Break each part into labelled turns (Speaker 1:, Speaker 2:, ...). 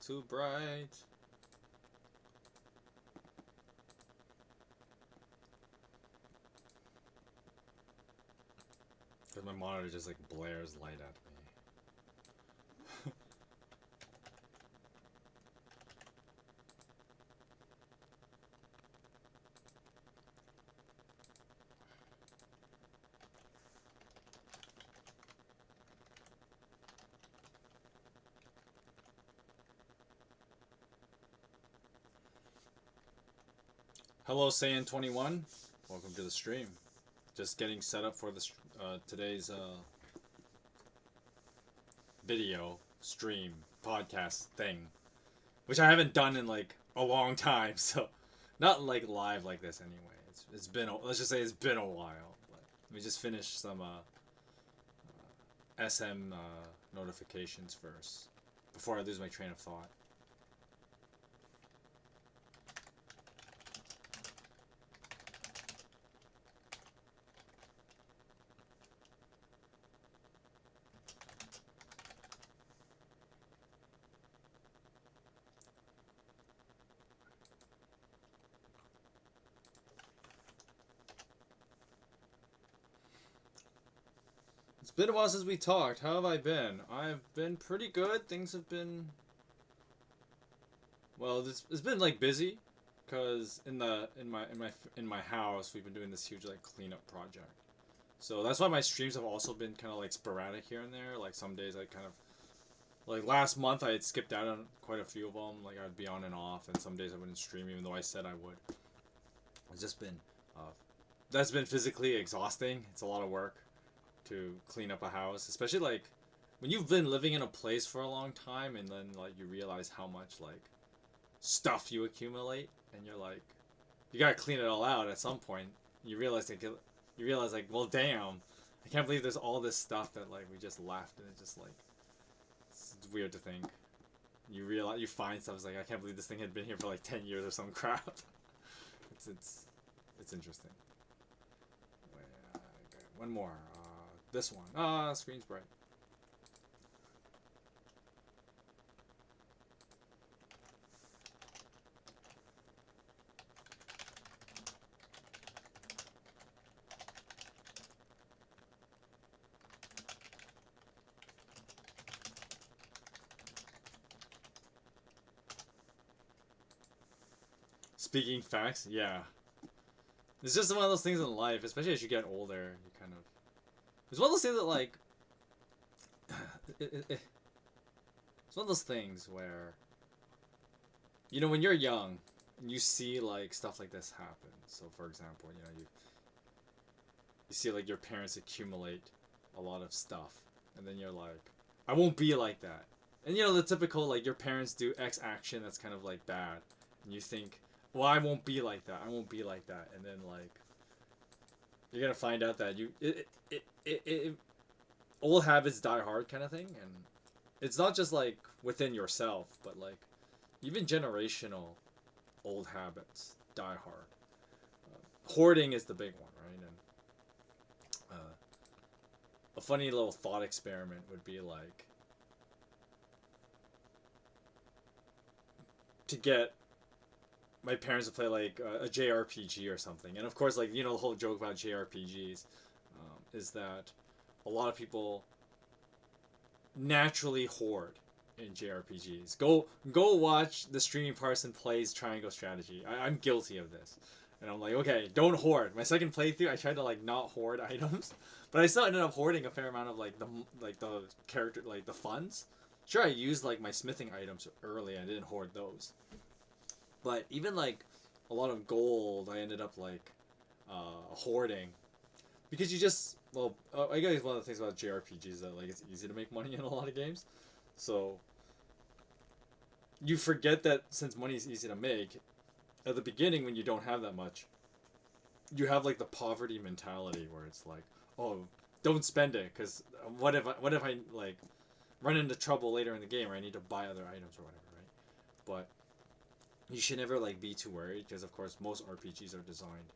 Speaker 1: Too bright. Because my monitor just like blares light at me. Hello, Saiyan21. Welcome to the stream. Just getting set up for the today's video stream podcast thing, which I haven't done in like a long time. So, not like live like this anyway. It's been let's just say it's been a while. But let me just finish some SM notifications first before I lose my train of thought. It's been a while since we talked. How have I been? I've been pretty good. Things have been well. It's been like busy, cause in my house we've been doing this huge like cleanup project. So that's why my streams have also been kind of like sporadic here and there. Like some days I kind of like last month I had skipped out on quite a few of them. Like I'd be on and off, and some days I wouldn't stream even though I said I would. It's just been that's been physically exhausting. It's a lot of work to clean up a house, especially like when you've been living in a place for a long time and then like you realize how much like stuff you accumulate and you're like you gotta clean it all out at some point. You realize like, well, damn, I can't believe there's all this stuff that like we just left, and it's just like it's weird to think. You realize you find stuff, it's like I can't believe this thing had been here for like 10 years or some crap. It's interesting. Wait, okay, one more. This one. Screen's bright. Speaking facts, yeah. It's just one of those things in life, especially as you get older, you kind of... It's one of those things that, like... it's one of those things where... You know, when you're young, and you see, like, stuff like this happen. So, for example, you know, you see, like, your parents accumulate a lot of stuff. And then you're like, I won't be like that. And, you know, the typical, like, your parents do X action that's kind of, like, bad. And you think... Well, I won't be like that. I won't be like that. And then, like, you're gonna find out that old habits die hard kind of thing. And it's not just, like, within yourself, but, like, even generational old habits die hard. Hoarding is the big one, right? And a funny little thought experiment would be, like, to get my parents would play like a JRPG or something, and of course, like, you know, the whole joke about JRPGs is that a lot of people naturally hoard in JRPGs. Go watch the Streaming Parson plays Triangle Strategy. I'm guilty of this, and I'm like, okay, don't hoard. My second playthrough, I tried to like not hoard items, but I still ended up hoarding a fair amount of like the character like the funds. Sure, I used like my smithing items early. I didn't hoard those. But even, like, a lot of gold, I ended up, like, hoarding. Because you just, well, I guess one of the things about JRPGs is that, like, it's easy to make money in a lot of games. So, you forget that since money is easy to make, at the beginning when you don't have that much, you have, like, the poverty mentality where it's like, oh, don't spend it, because what if I, like, run into trouble later in the game, or I need to buy other items or whatever, right? But you should never like be too worried, because of course most RPGs are designed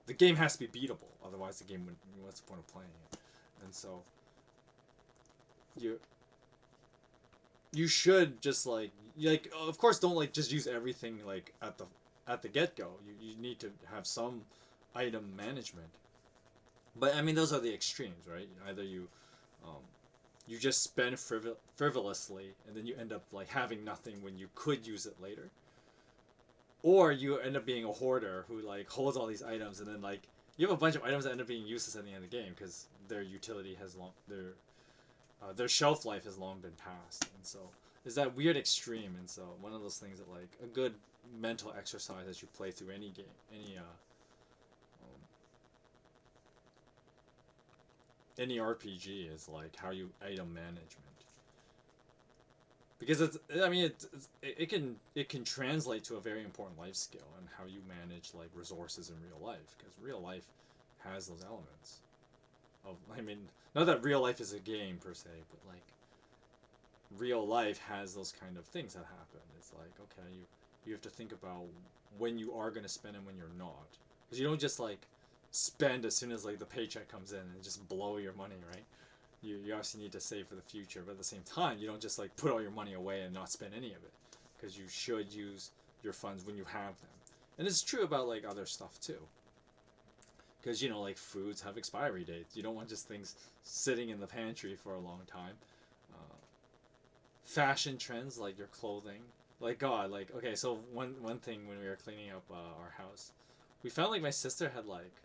Speaker 1: the game has to be beatable, otherwise the game would, what's the point of playing it? And so you should just like of course don't like just use everything like at the get-go. You need to have some item management. But I mean those are the extremes, right? Either um, you just spend frivolously and then you end up like having nothing when you could use it later, or you end up being a hoarder who like holds all these items and then like you have a bunch of items that end up being useless at the end of the game because their utility has their shelf life has long been passed. And so there's that weird extreme. And so one of those things that like a good mental exercise as you play through any game, any RPG is like how you item management, because it can translate to a very important life skill and how you manage like resources in real life, because real life has those elements of, I mean, not that real life is a game per se, but like real life has those kind of things that happen. It's like, okay, you have to think about when you are going to spend and when you're not, because you don't just like spend as soon as like the paycheck comes in and just blow your money, right? You obviously need to save for the future, but at the same time you don't just like put all your money away and not spend any of it, because you should use your funds when you have them. And it's true about like other stuff too, because you know like foods have expiry dates. You don't want just things sitting in the pantry for a long time. Fashion trends like your clothing, like God, like okay, so one thing when we were cleaning up our house, we found like my sister had like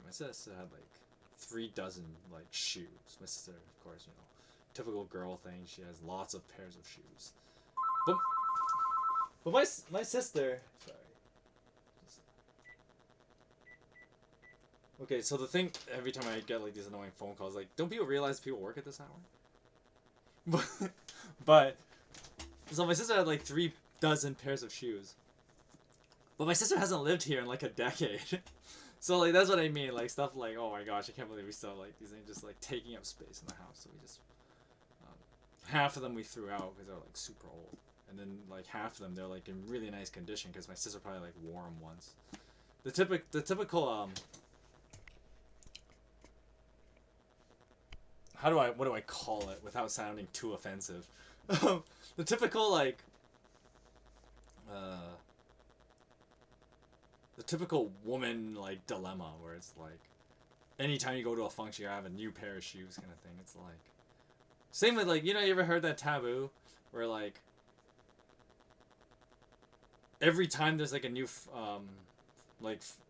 Speaker 1: my sister had like 3 dozen like shoes. My sister, of course, you know, typical girl thing. She has lots of pairs of shoes. But my sister. Sorry. Okay, so the thing, every time I get like these annoying phone calls, like, don't people realize people work at this hour? But so my sister had like 3 dozen pairs of shoes. But my sister hasn't lived here in like a decade. So like that's what I mean, like stuff like, oh my gosh, I can't believe we still have like these things just like taking up space in the house. So we just half of them we threw out because they're like super old, and then like half of them they're like in really nice condition because my sister probably like wore them once. The typical what do I call it without sounding too offensive? The typical like the typical woman like dilemma where it's like anytime you go to a function you have a new pair of shoes kind of thing. It's like same with like, you know, you ever heard that taboo where like every time there's like a new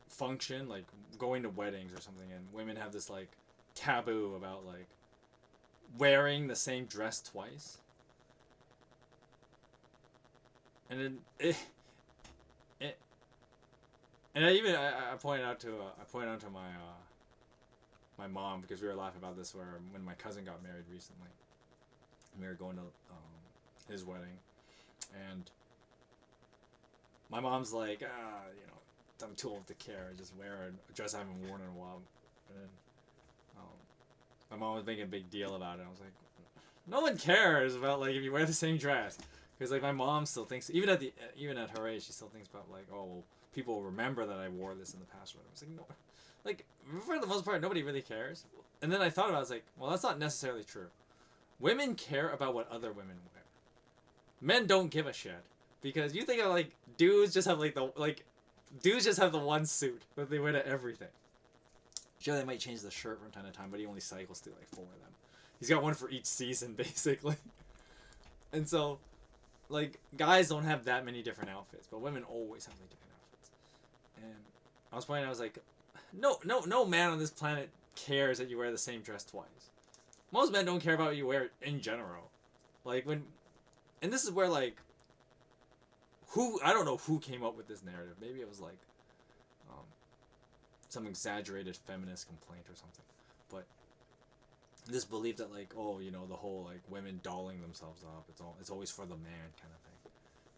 Speaker 1: function, like going to weddings or something, and women have this like taboo about like wearing the same dress twice. And then and I pointed out to my mom, because we were laughing about this when my cousin got married recently. We were going to his wedding, and my mom's like, you know, I'm too old to care. I just wear a dress I haven't worn in a while. And then my mom was making a big deal about it. I was like, no one cares about like if you wear the same dress, because like my mom still thinks, even at her age, she still thinks about like, oh, well, people will remember that I wore this in the past. I was like, no, like for the most part, nobody really cares. And then I thought about it, I was like, well, that's not necessarily true. Women care about what other women wear. Men don't give a shit, because you think of like dudes just have the one suit that they wear to everything. Sure, they might change the shirt from time to time, but he only cycles through like 4 of them. He's got one for each season basically. And so like guys don't have that many different outfits, but women always have like different outfits. And I was pointing out, I was like, no man on this planet cares that you wear the same dress twice. Most men don't care about what you wear in general. Like and this is where like, I don't know who came up with this narrative. Maybe it was like some exaggerated feminist complaint or something. But this belief that like, oh, you know, the whole like women dolling themselves up, it's always for the man kind of thing.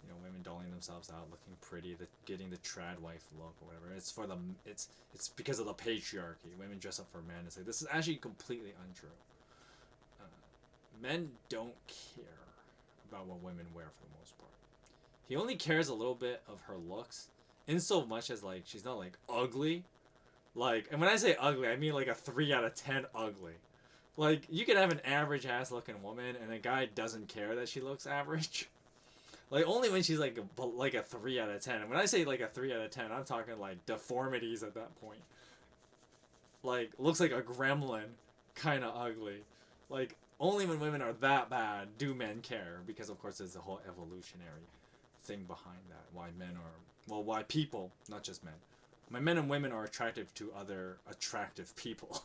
Speaker 1: You know, women dolling themselves out, looking pretty, getting the trad wife look or whatever. It's for them. It's because of the patriarchy. Women dress up for men. It's like, this is actually completely untrue. Men don't care about what women wear for the most part. He only cares a little bit of her looks, in so much as like she's not like ugly, like, and when I say ugly, I mean like a 3 out of 10 ugly. Like, you could have an average ass looking woman, and a guy doesn't care that she looks average. Like, only when she's like a 3 out of 10. And when I say like a 3 out of 10, I'm talking like deformities at that point. Like, looks like a gremlin, kind of ugly. Like, only when women are that bad do men care, because of course there's a whole evolutionary thing behind that. Why men are, well, why people, not just men. Why men and women are attractive to other attractive people.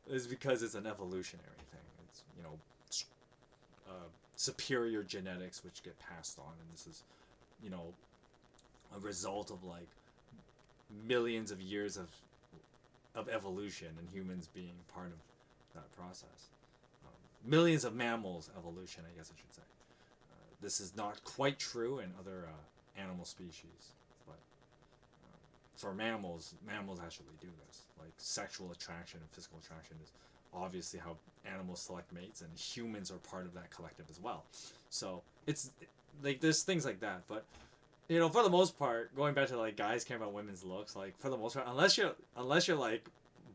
Speaker 1: Is because it's an evolutionary thing. It's, you know, superior genetics which get passed on, and this is, you know, a result of like millions of years of evolution and humans being part of that process. Millions of mammals evolution, I guess I should say. This is not quite true in other animal species, but for mammals actually do this. Like, sexual attraction and physical attraction is obviously how animals select mates, and humans are part of that collective as well. So it's like there's things like that, but you know, for the most part, going back to like guys care about women's looks, like for the most part, unless you're like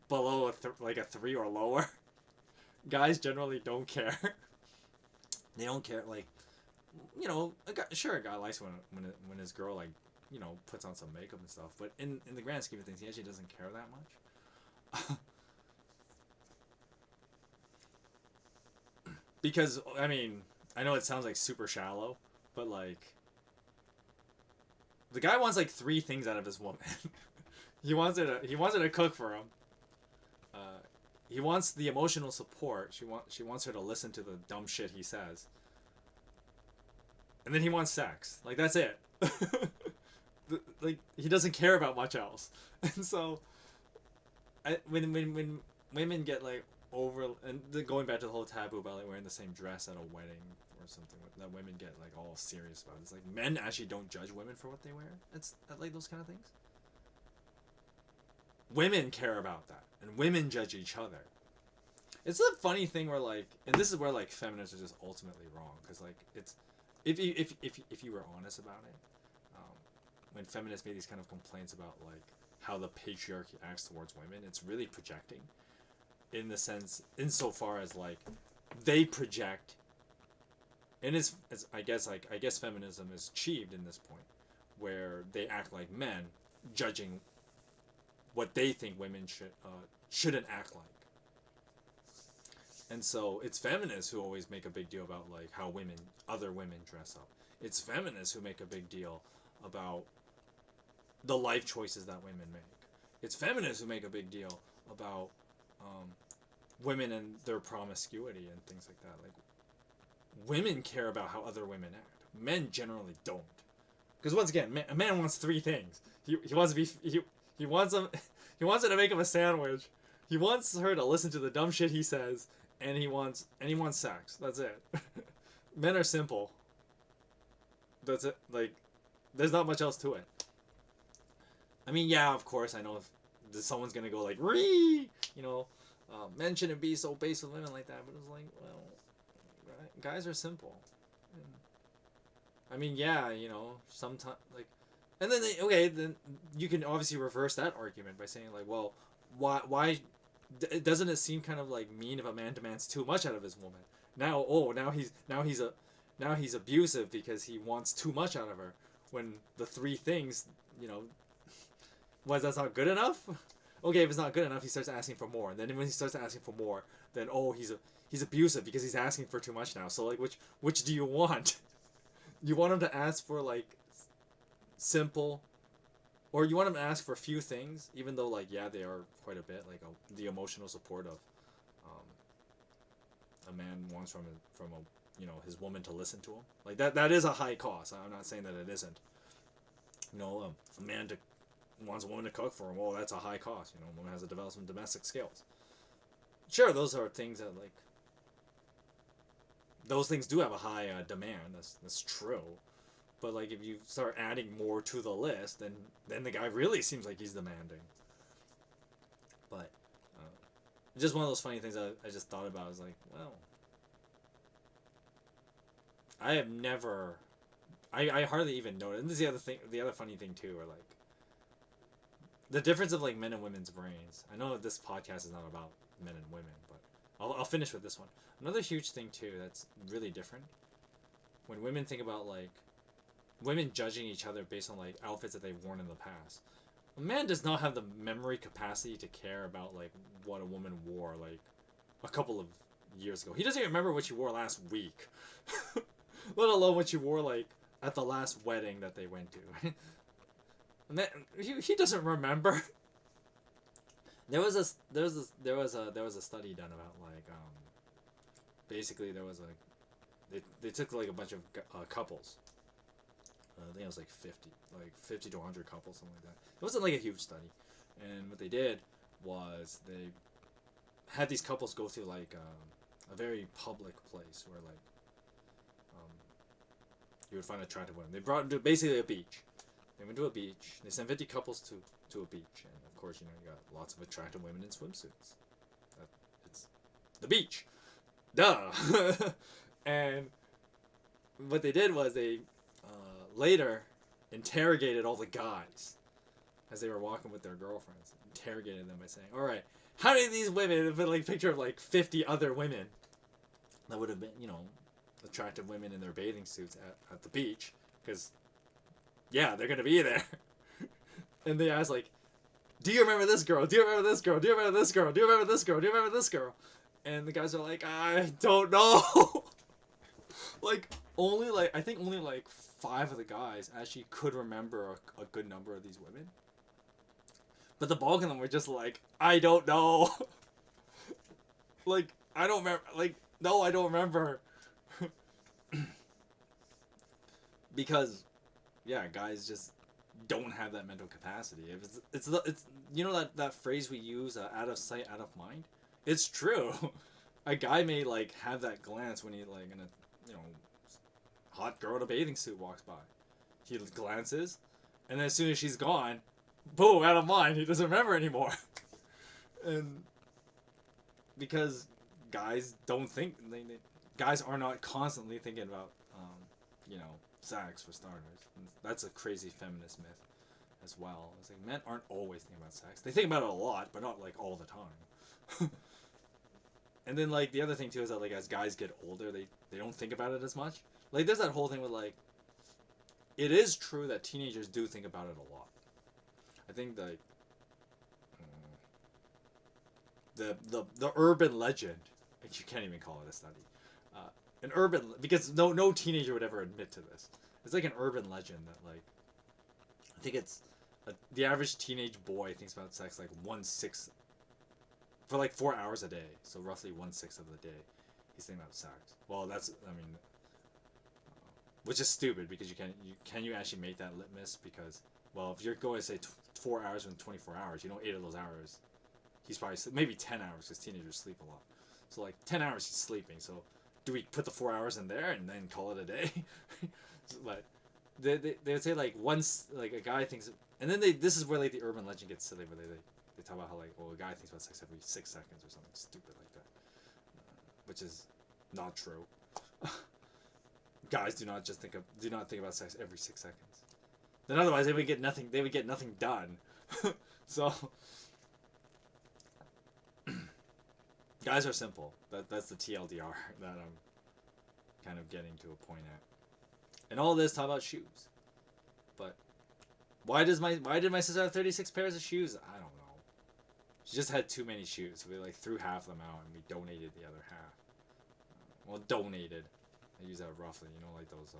Speaker 1: below like a 3 or lower, guys generally don't care. They don't care. Like, you know, a guy likes when his girl, like, you know, puts on some makeup and stuff, but in the grand scheme of things, he actually doesn't care that much. Because, I mean, I know it sounds like super shallow, but like, the guy wants like 3 things out of his woman. He wants her to cook for him. He wants the emotional support. She wants her to listen to the dumb shit he says. And then he wants sex. Like, that's it. Like, he doesn't care about much else. And so, when women get like over, and going back to the whole taboo about like wearing the same dress at a wedding or something that women get like all serious about, it's like men actually don't judge women for what they wear. It's like those kind of things. Women care about that, and women judge each other. It's a funny thing where like, and this is where like feminists are just ultimately wrong, because like it's if you were honest about it, when feminists made these kind of complaints about like how the patriarchy acts towards women, it's really projecting, in the sense, insofar as like they project, and it's I guess feminism is achieved in this point, where they act like men, judging what they think women shouldn't act like. And so it's feminists who always make a big deal about like how other women dress up. It's feminists who make a big deal about the life choices that women make. It's feminists who make a big deal about women and their promiscuity and things like that. Like, women care about how other women act. Men generally don't. Because once again, a man wants 3 things. He wants to be he wants him he wants her to make him a sandwich. He wants her to listen to the dumb shit he says, and he wants sex. That's it. Men are simple. That's it. Like, there's not much else to it. I mean, yeah, of course, I know if someone's gonna go like, "Ree," you know, men shouldn't be so base with women like that. But it's like, well, guys are simple. And, I mean, yeah, you know, sometimes like, and then then you can obviously reverse that argument by saying like, well, why doesn't it seem kind of like mean if a man demands too much out of his woman? Now he's abusive because he wants too much out of her, when the 3 things, you know, that's not good enough? Okay, if it's not good enough, he starts asking for more. And then when he starts asking for more, then he's abusive because he's asking for too much now. So like, which do you want? You want him to ask for like simple, or you want him to ask for a few things, even though like, yeah, they are quite a bit, like the emotional support of a man wants from a, you know, his woman to listen to him. Like that is a high cost. I'm not saying that it isn't. You know, a man wants a woman to cook for him. Well, that's a high cost. You know, a woman has to develop some domestic skills. Sure, those are things that like, those things do have a high demand. That's true. But like, if you start adding more to the list, then the guy really seems like he's demanding. But just one of those funny things I just thought about. Is like, well, I have never, I hardly even noticed. And this is the other funny thing too, or like, the difference of like men and women's brains. I know this podcast is not about men and women, but I'll finish with this one. Another huge thing too that's really different when women think about like women judging each other based on like outfits that they've worn in the past. A man does not have the memory capacity to care about like what a woman wore like a couple of years ago. He doesn't even remember what she wore last week, let alone what she wore like at the last wedding that they went to. And then he doesn't remember. There was a study done about like basically there was like they took like a bunch of couples. I think it was like 50 to 100 couples, something like that. It wasn't like a huge study, and what they did was they had these couples go through like a very public place where like you would find attractive women. They brought them to basically a beach. They went to a beach. They sent 50 couples to a beach, and of course, you know, you got lots of attractive women in swimsuits. It's the beach, duh. And what they did was they later interrogated all the guys as they were walking with their girlfriends. Interrogated them by saying, "All right, how many of these women have been like picture of like 50 other women that would have been, you know, attractive women in their bathing suits at the beach? Because yeah, they're gonna be there." And they asked like, "Do you remember this girl? Do you remember this girl? Do you remember this girl? Do you remember this girl? Do you remember this girl?" And the guys are like, "I don't know." Like I think only like 5 of the guys actually could remember a good number of these women. But the bulk of them were just like, "I don't know." Like, I don't remember. Like, no, I don't remember. Because, yeah, guys just don't have that mental capacity. It's you know that phrase we use, out of sight, out of mind? It's true. A guy may, like, have that glance when he, like, in a, you know, hot girl in a bathing suit walks by. He glances, and then as soon as she's gone, boom, out of mind. He doesn't remember anymore. And because guys don't think, guys are not constantly thinking about, you know, sex for starters. And that's a crazy feminist myth as well. It's like men aren't always thinking about sex. They think about it a lot, but not like all the time. And then like the other thing too is that like as guys get older, they don't think about it as much. Like there's that whole thing with like, it is true that teenagers do think about it a lot. I think the urban legend, you can't even call it a study, an urban, because no teenager would ever admit to this. It's like an urban legend that like, I think it's the average teenage boy thinks about sex like 1/6 for like 4 hours a day. So roughly 1/6 of the day, he's thinking about sex. Well, that's, I mean, which is stupid because can you actually make that litmus? Because, well, if you're going to say 4 hours from 24 hours, you know, 8 of those hours, he's probably maybe 10 hours because teenagers sleep a lot. So like 10 hours he's sleeping. So do we put the 4 hours in there and then call it a day? But they would say like once like a guy thinks, and then this is where like the urban legend gets silly, where they talk about how like, well, a guy thinks about sex every 6 seconds or something stupid like that, which is not true. Guys do not think about sex every 6 seconds. Then otherwise they would get nothing done. So guys are simple. That's the TLDR that I'm kind of getting to a point at. And all this talk about shoes. But why did my sister have 36 pairs of shoes? I don't know. She just had too many shoes. So we like threw half of them out and we donated the other half. Well, donated. I use that roughly, you know, like those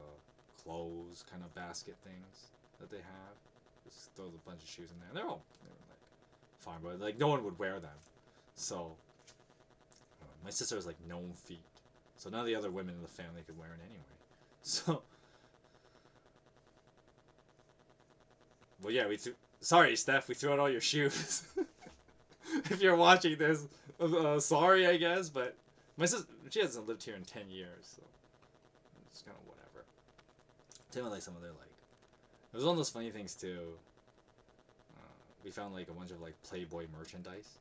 Speaker 1: clothes kind of basket things that they have. Just throw a bunch of shoes in there. They were like fine, but like no one would wear them. So my sister has like gnome feet, so none of the other women in the family could wear it anyway. So, well, yeah, sorry, Steph, we threw out all your shoes. If you're watching this, sorry, I guess, but my sister, she hasn't lived here in 10 years, so it's kind of whatever. Tell me like some of their like, it was one of those funny things too. We found like a bunch of like Playboy merchandise.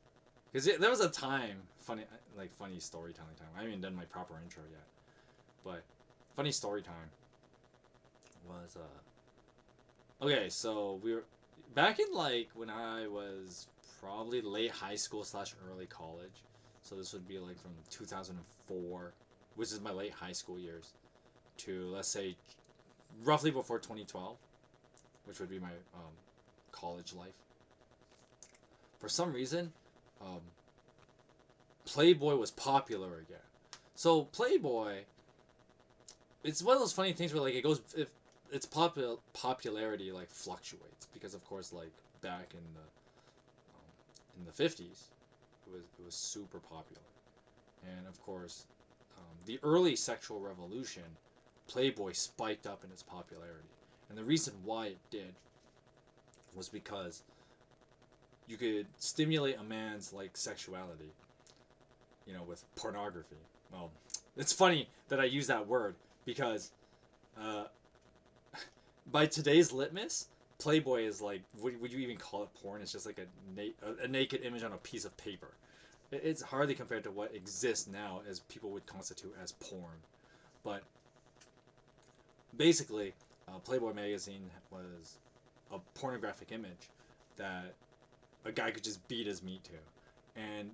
Speaker 1: Because there was a time, funny storytelling time. I haven't even done my proper intro yet. But, funny story time was, okay, so back in like when I was probably late high school slash early college, so this would be like from 2004, which is my late high school years, to let's say roughly before 2012, which would be my college life. For some reason, um, Playboy was popular again. So Playboy, it's one of those funny things where like it goes if its popularity like fluctuates because of course like back in the 50s it was super popular, and of course the early sexual revolution, Playboy spiked up in its popularity, and the reason why it did was because you could stimulate a man's like sexuality, with pornography. Well, it's funny that I use that word because uh, by today's litmus, Playboy is like, would you even call it porn? It's just like a naked image on a piece of paper. It's hardly compared to what exists now as people would constitute as porn. But basically, Playboy magazine was a pornographic image that a guy could just beat his meat to. And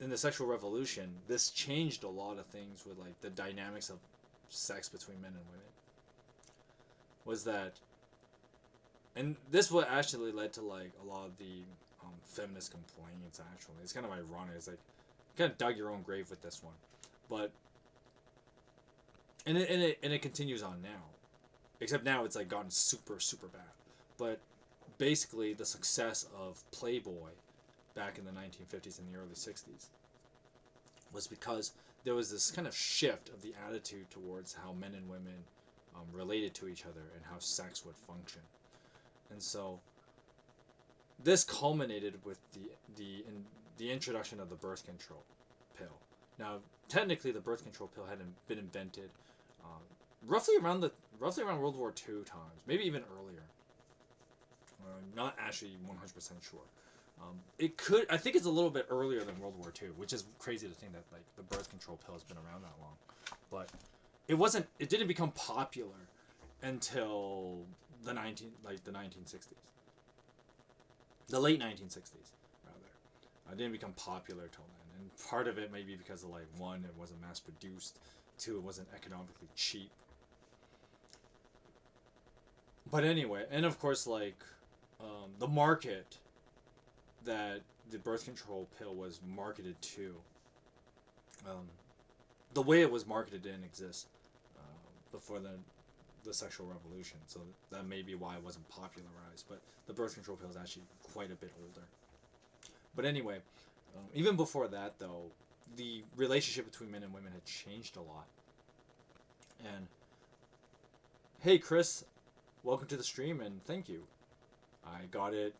Speaker 1: in the sexual revolution, this changed a lot of things with like the dynamics of sex between men and women. Was that, and this what actually led to like a lot of the feminist complaints. Actually, it's kind of ironic. It's like you kind of dug your own grave with this one, but and it continues on now, except now it's like gotten super super bad. But basically, the success of Playboy back in the 1950s and the early 60s was because there was this kind of shift of the attitude towards how men and women related to each other and how sex would function. And so this culminated with the introduction of the birth control pill. Now, technically, the birth control pill hadn't been invented roughly around World War II times, maybe even earlier. Not actually 100% sure. I think it's a little bit earlier than World War II, which is crazy to think that like the birth control pill has been around that long. But it didn't become popular until the 1960s. The late 1960s, rather. It didn't become popular till then. And part of it may be because of like, one, it wasn't mass produced, two, it wasn't economically cheap. But anyway, and of course like the market that the birth control pill was marketed to, the way it was marketed didn't exist before the sexual revolution, so that may be why it wasn't popularized. But the birth control pill is actually quite a bit older. But anyway, even before that though, the relationship between men and women had changed a lot. And hey Chris, welcome to the stream and thank you. I got it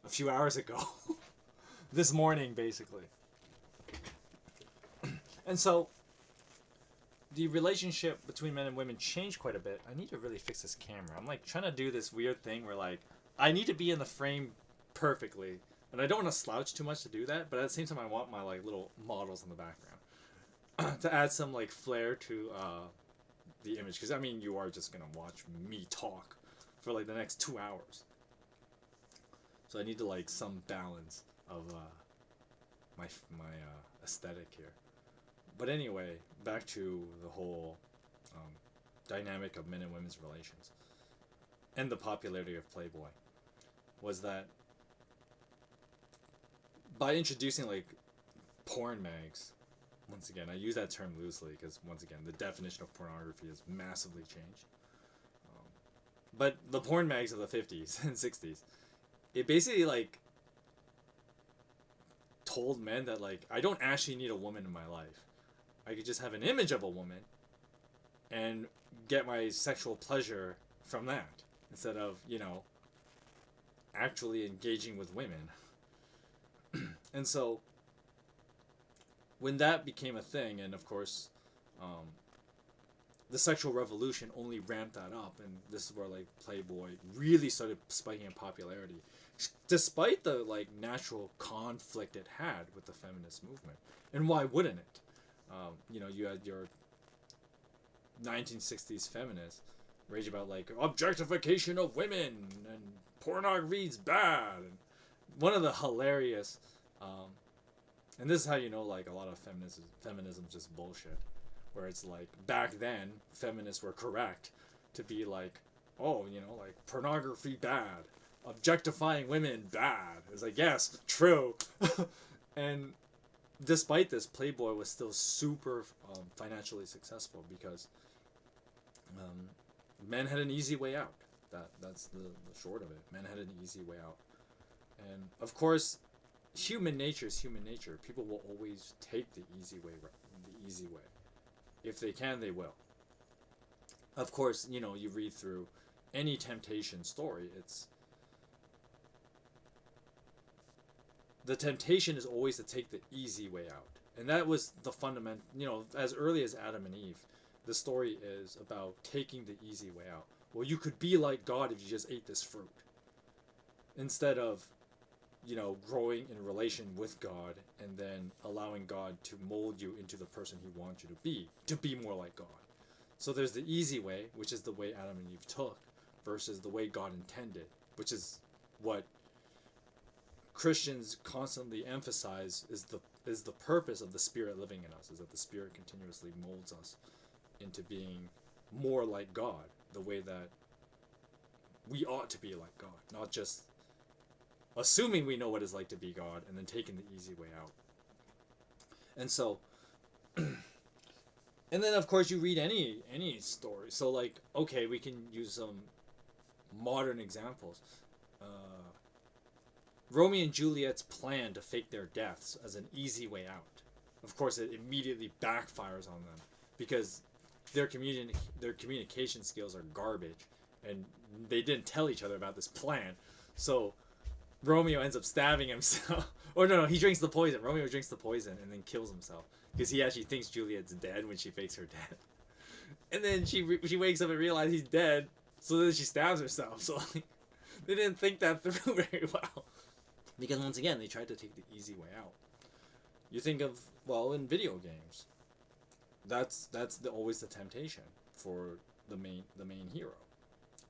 Speaker 1: a few hours ago. This morning, basically. And so, the relationship between men and women changed quite a bit. I need to really fix this camera. I'm like trying to do this weird thing where like, I need to be in the frame perfectly. And I don't want to slouch too much to do that, but at the same time I want my like little models in the background. To add some like flair to the image. Because I mean, you are just going to watch me talk for like the next 2 hours. So I need to like some balance of my aesthetic here. But anyway, back to the whole dynamic of men and women's relations and the popularity of Playboy was that by introducing like porn mags, once again I use that term loosely because once again the definition of pornography has massively changed. But the porn mags of the 50s and 60s, it basically like told men that like I don't actually need a woman in my life. I could just have an image of a woman and get my sexual pleasure from that instead of, actually engaging with women. And so when that became a thing, and of course the sexual revolution only ramped that up, and this is where like Playboy really started spiking in popularity, despite the like natural conflict it had with the feminist movement. And why wouldn't it? You had your 1960s feminists rage about like objectification of women and pornography's bad. And one of the hilarious, and this is how you know like a lot of feminism just bullshit, where it's like back then feminists were correct to be like, oh, you know, like pornography bad, objectifying women bad. It's like, yes, true. And despite this, Playboy was still super financially successful because men had an easy way out. That's the short of it. Men had an easy way out. And of course, human nature is human nature. People will always take the easy way. The easy way. If they can, they will. Of course, you know, you read through any temptation story, it's the temptation is always to take the easy way out. And that was the fundamental, you know, as early as Adam and Eve, the story is about taking the easy way out. Well, you could be like God if you just ate this fruit. Instead of, you know, growing in relation with God and then allowing God to mold you into the person he wants you to be more like God. So there's the easy way, which is the way Adam and Eve took, versus the way God intended, which is what Christians constantly emphasize is the purpose of the Spirit living in us, is that the Spirit continuously molds us into being more like God, the way that we ought to be like God, not just assuming we know what it's like to be God and then taking the easy way out. And so and then of course you read any story. So like, okay, we can use some modern examples. Romeo and Juliet's plan to fake their deaths as an easy way out. Of course, it immediately backfires on them because their communication skills are garbage, and they didn't tell each other about this plan. So Romeo ends up stabbing himself. Or no, he drinks the poison. Romeo drinks the poison and then kills himself because he actually thinks Juliet's dead when she fakes her death. And then she wakes up and realizes he's dead, so then she stabs herself. So like, they didn't think that through very well. Because once again, they tried to take the easy way out. You think of, well, in video games, that's always the temptation for the main hero,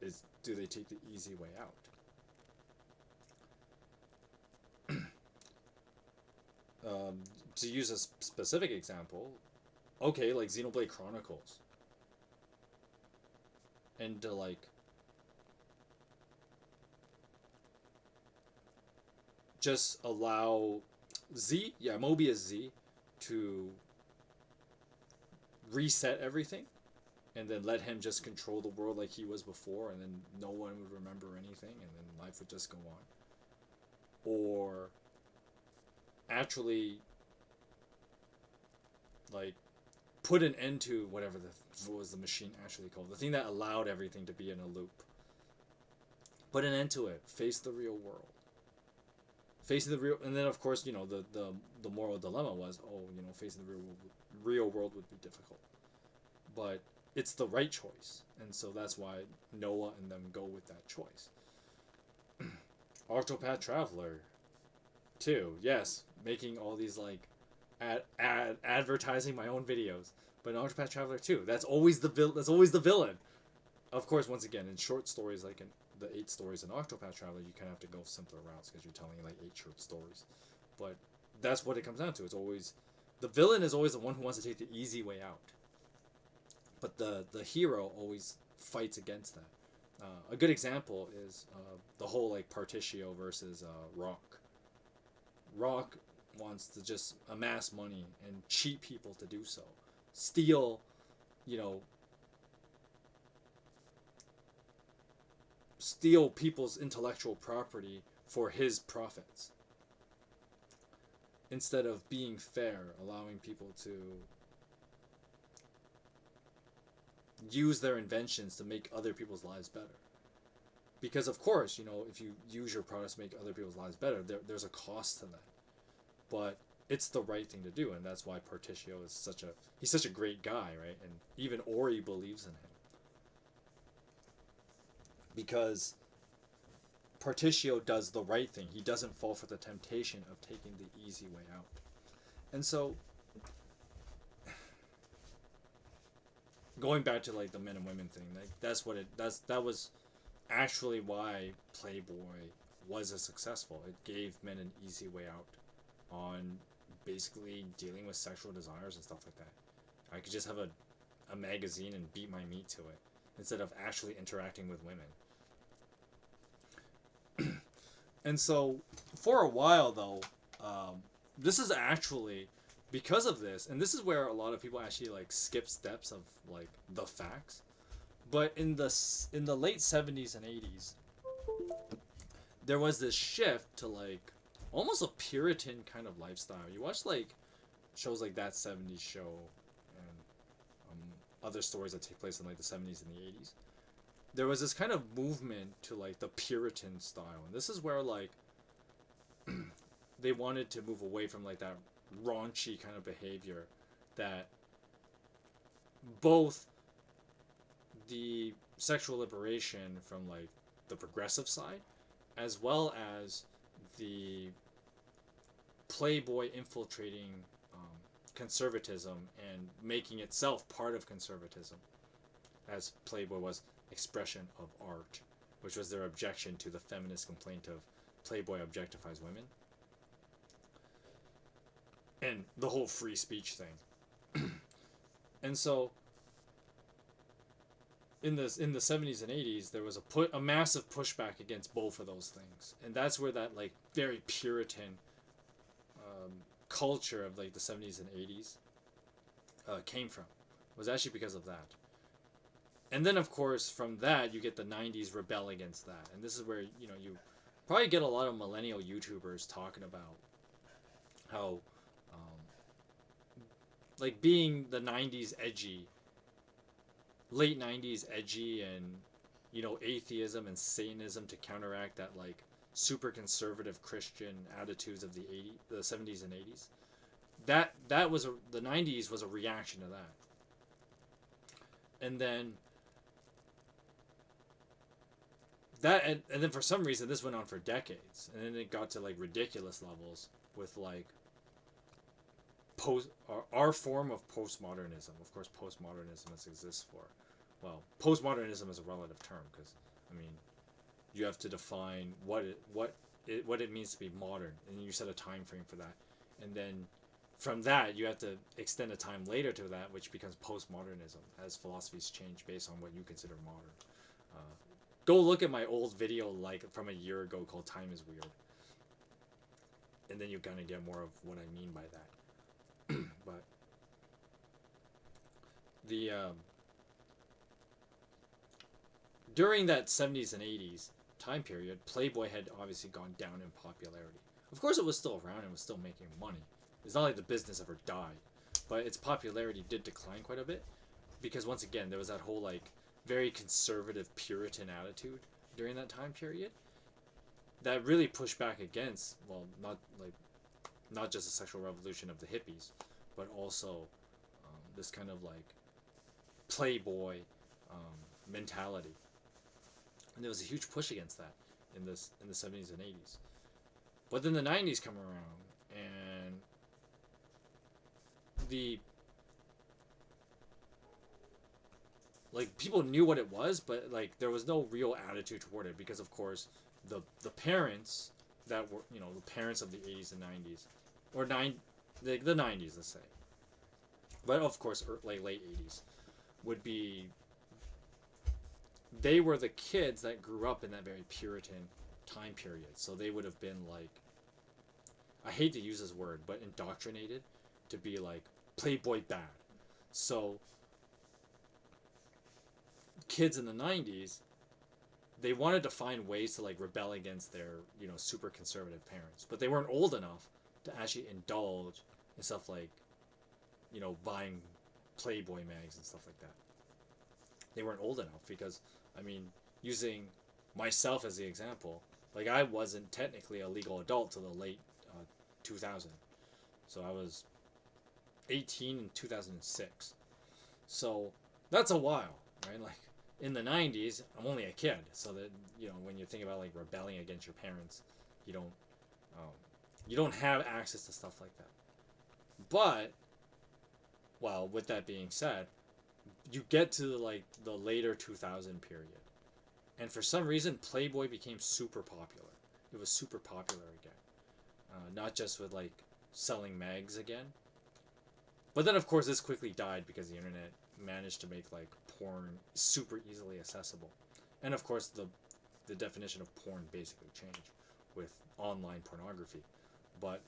Speaker 1: is do they take the easy way out? To use a specific example, okay, like Xenoblade Chronicles, and to like just allow Mobius Z to reset everything and then let him just control the world like he was before, and then no one would remember anything and then life would just go on. Or actually like put an end to whatever what was the machine actually called, the thing that allowed everything to be in a loop. Put an end to it. Face the real world. Facing the real, and then of course, you know, the moral dilemma was, oh, you know, facing the real world would be difficult, but it's the right choice, and so that's why Noah and them go with that choice. Octopath Traveler 2, yes, making all these like advertising my own videos, but in Octopath Traveler 2, that's always the villain. Of course, once again, in short stories like in the 8 stories in Octopath Traveler, you kind of have to go simpler routes because you're telling like 8 short stories. But that's what it comes down to. It's always the villain is always the one who wants to take the easy way out. But the hero always fights against that. A good example is the whole like Partitio versus Rock. Rock wants to just amass money and cheat people to do so. Steal, you know, steal people's intellectual property for his profits, instead of being fair, allowing people to use their inventions to make other people's lives better. Because of course, you know, if you use your products to make other people's lives better, there's a cost to that. But it's the right thing to do, and that's why Partitio is such a great guy, right? And even Ori believes in him. Because Partitio does the right thing. He doesn't fall for the temptation of taking the easy way out. And so, going back to like the men and women thing, like that was actually why Playboy was as successful. It gave men an easy way out on basically dealing with sexual desires and stuff like that. I could just have a magazine and beat my meat to it instead of actually interacting with women. And so, for a while though, this is actually because of this, and this is where a lot of people actually like skip steps of like the facts. But in the late 70s and 80s, there was this shift to like almost a Puritan kind of lifestyle. You watch like shows like That 70s Show and other stories that take place in like the 70s and the 80s. There was this kind of movement to like the Puritan style, and this is where like they wanted to move away from like that raunchy kind of behavior that both the sexual liberation from like the progressive side as well as the Playboy infiltrating conservatism and making itself part of conservatism, as Playboy was expression of art, which was their objection to the feminist complaint of Playboy objectifies women and the whole free speech thing. And so in the 70s and 80s there was a massive pushback against both of those things, and that's where that like very Puritan culture of like the 70s and 80s came from, was actually because of that. And then of course from that you get the 90s rebel against that, and this is where you probably get a lot of millennial YouTubers talking about how like being the 90s edgy, late 90s edgy, and atheism and Satanism to counteract that like super conservative Christian attitudes of the 70s and 80s. That was the 90s was a reaction to that. And then and then for some reason this went on for decades, and then it got to like ridiculous levels with like our form of postmodernism. Of course, postmodernism exists for, well, postmodernism is a relative term because I mean you have to define what it means to be modern, and you set a time frame for that, and then from that you have to extend a time later to that, which becomes postmodernism as philosophies change based on what you consider modern. Go look at my old video like from a year ago called Time is Weird, and then you kind of get more of what I mean by that. But the during that 70s and 80s time period, Playboy had obviously gone down in popularity. Of course it was still around and was still making money. It's not like the business ever died, but its popularity did decline quite a bit because once again there was that whole like very conservative Puritan attitude during that time period that really pushed back against, well, not just the sexual revolution of the hippies, but also this kind of like Playboy mentality. And there was a huge push against that in the 70s and 80s. But then the 90s come around, and like people knew what it was, but like there was no real attitude toward it because of course the parents that were the parents of the 80s and 90s, or the 90s, let's say, but of course like late 80s would be, they were the kids that grew up in that very Puritan time period, so they would have been like, I hate to use this word, but indoctrinated to be like Playboy bad. So kids in the 90s, they wanted to find ways to like rebel against their super conservative parents, but they weren't old enough to actually indulge in stuff like buying Playboy mags and stuff like that. They weren't old enough because, I mean, using myself as the example, like I wasn't technically a legal adult till the late 2000. So I was 18 in 2006. So that's a while, right? Like in the 90s, I'm only a kid. So that, when you think about like rebelling against your parents, you don't have access to stuff like that. But, well, with that being said, you get to like the later 2000 period, And for some reason, Playboy became super popular. It was super popular again. Not just with like selling mags again. But then of course this quickly died because the internet managed to make like porn super easily accessible. And of course the definition of porn basically changed with online pornography. But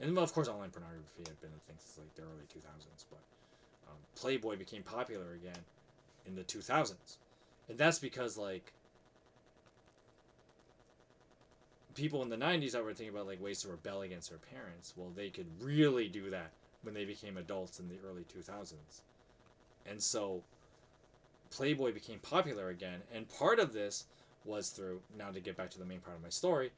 Speaker 1: and of course online pornography had been a thing since like the early 2000s, but Playboy became popular again in the 2000s. And that's because like people in the 90s that were thinking about like ways to rebel against their parents, well, they could really do that when they became adults in the early 2000s. And so Playboy became popular again, and part of this was through, now to get back to the main part of my story,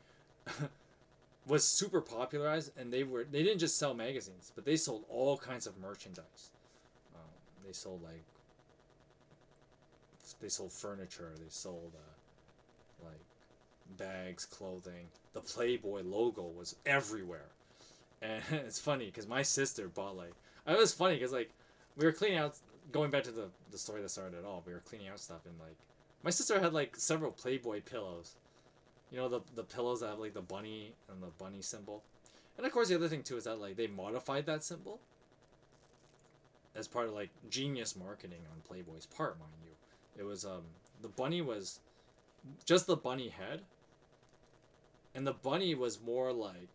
Speaker 1: was super popularized, and they didn't just sell magazines, but they sold all kinds of merchandise. They sold furniture, they sold like bags, clothing. The Playboy logo was everywhere. And it's funny because my sister bought like, it was funny because like we were cleaning out, going back to the story that started it all, we were cleaning out stuff, and like my sister had like several Playboy pillows, you know, the pillows that have like the bunny and the bunny symbol. And of course the other thing too is that like they modified that symbol as part of like genius marketing on Playboy's part, mind you. It was the bunny was just the bunny head, and the bunny was more like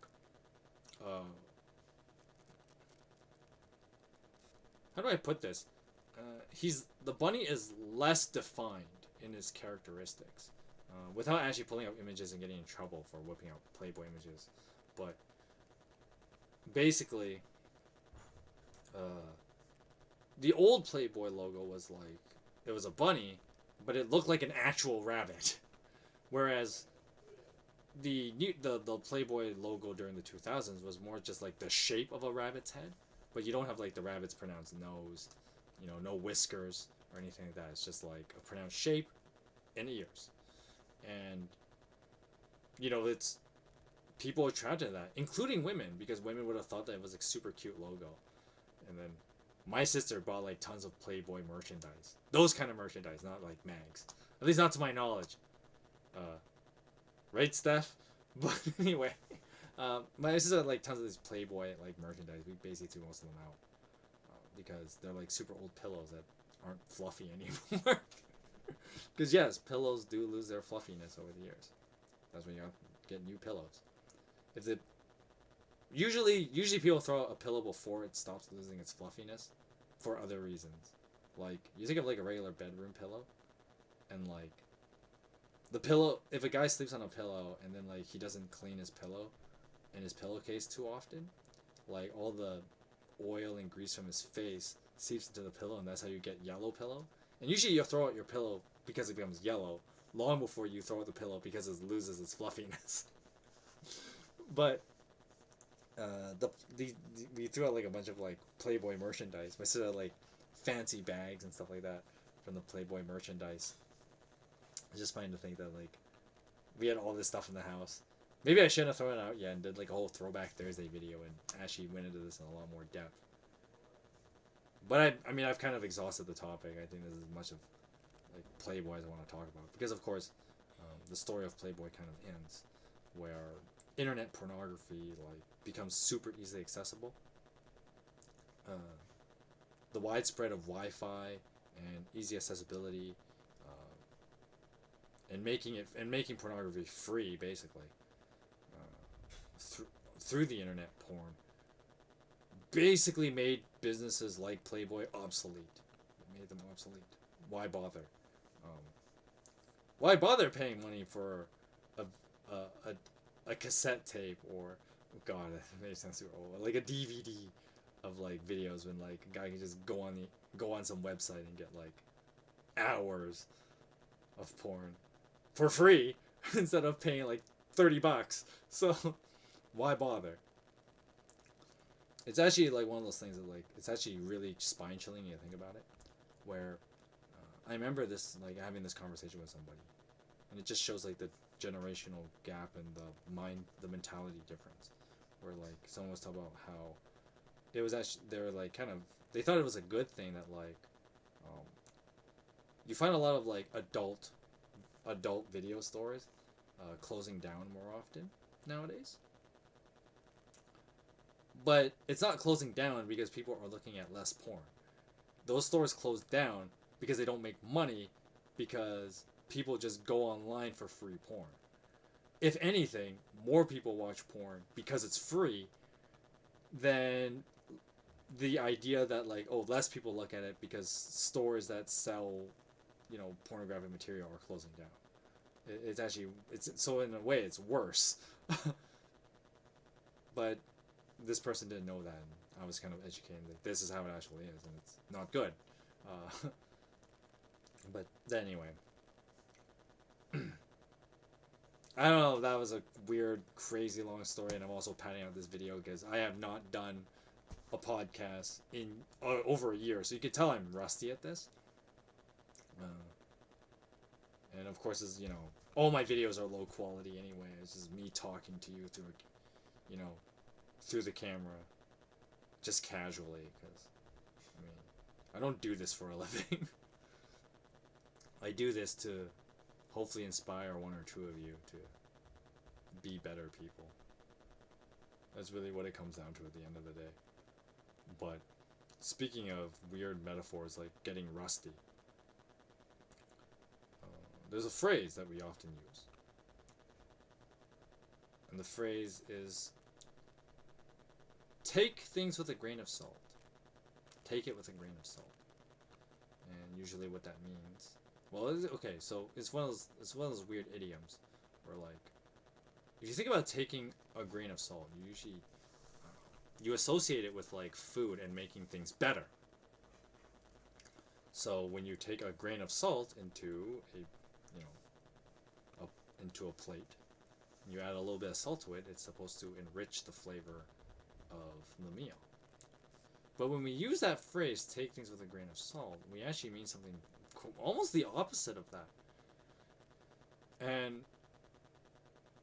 Speaker 1: how do I put this? The bunny is less defined in his characteristics, without actually pulling up images and getting in trouble for whipping out Playboy images, but basically, the old Playboy logo was like, it was a bunny, but it looked like an actual rabbit, whereas the Playboy logo during the 2000s was more just like the shape of a rabbit's head, but you don't have like the rabbit's pronounced nose, you know, no whiskers or anything like that. It's just like a pronounced shape and ears, and you know, it's people attracted to that, including women, because women would have thought that it was like super cute logo. And then my sister bought like tons of Playboy merchandise, those kind of merchandise, not like mags, at least not to my knowledge. Right, Steph? But anyway, my sister had like tons of this Playboy like merchandise. We basically threw most of them out because they're like super old pillows that aren't fluffy anymore. Because yes, pillows do lose their fluffiness over the years. That's when you have to get new pillows. If it usually people throw out a pillow before it stops losing its fluffiness for other reasons. Like you think of like a regular bedroom pillow, and like the pillow, if a guy sleeps on a pillow and then like he doesn't clean his pillow and his pillowcase too often, like all the oil and grease from his face seeps into the pillow, and that's how you get yellow pillow. And usually you'll throw out your pillow because it becomes yellow long before you throw out the pillow because it loses its fluffiness. But we threw out like a bunch of like Playboy merchandise. My sister had like fancy bags and stuff like that from the Playboy merchandise. It's just funny to think that like we had all this stuff in the house. Maybe I shouldn't have thrown it out yet and did like a whole Throwback Thursday video and actually went into this in a lot more depth. But I mean I've kind of exhausted the topic. I think this is as much of like Playboy as I want to talk about, because of course the story of Playboy kind of ends where internet pornography like becomes super easily accessible. The widespread of Wi-Fi and easy accessibility, and making pornography free basically through the internet porn basically made businesses like Playboy obsolete. It made them obsolete. Why bother? Why bother paying money for a cassette tape, or oh god, that may sound super old, like a DVD of like videos, when like a guy can just go on some website and get like hours of porn for free instead of paying like $30. So why bother? It's actually like one of those things that like it's actually really spine chilling when you think about it. Where I remember this, like having this conversation with somebody, and it just shows like the generational gap and the mentality difference. Where like someone was talking about how it was actually, they were like kind of, they thought it was a good thing that like you find a lot of like adult video stores closing down more often nowadays. But it's not closing down because people are looking at less porn. Those stores close down because they don't make money, because people just go online for free porn. If anything, more people watch porn because it's free than the idea that like, oh, less people look at it because stores that sell, pornographic material are closing down. It's actually, so in a way it's worse. But this person didn't know that, and I was kind of educating that this is how it actually is, and it's not good. But anyway, I don't know if that was a weird, crazy long story, and I'm also padding out this video because I have not done a podcast in over a year, so you could tell I'm rusty at this. And of course, all my videos are low quality anyway. It's just me talking to you through, through the camera, just casually, because, I don't do this for a living. I do this to hopefully inspire one or two of you to be better people. That's really what it comes down to at the end of the day. But speaking of weird metaphors like getting rusty, there's a phrase that we often use. And the phrase is, take things with a grain of salt. Take it with a grain of salt. And usually what that means, okay, so it's one of those weird idioms where, like, if you think about taking a grain of salt, you usually you associate it with like food and making things better. So when you take a grain of salt into into a plate, you add a little bit of salt to it, it's supposed to enrich the flavor of the meal. But when we use that phrase, take things with a grain of salt, we actually mean something almost the opposite of that. And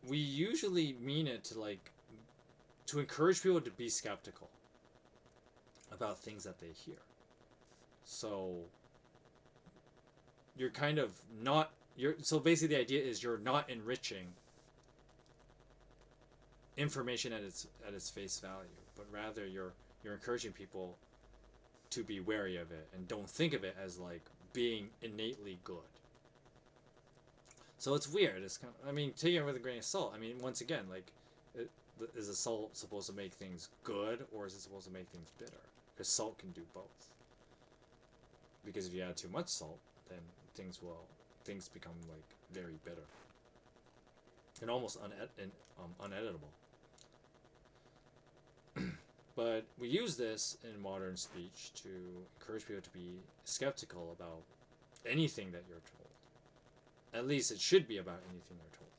Speaker 1: we usually mean it to encourage people to be skeptical about things that they hear. So you're kind of not, so basically the idea is you're not enriching information at its face value, but rather you're encouraging people to be wary of it and don't think of it as like being innately good. So it's weird. It's kind of, taking it with a grain of salt. Once again, like, is the salt supposed to make things good, or is it supposed to make things bitter? Because salt can do both. Because if you add too much salt, then things become like very bitter and almost uneditable. But we use this in modern speech to encourage people to be skeptical about anything that you're told. At least it should be about anything you're told.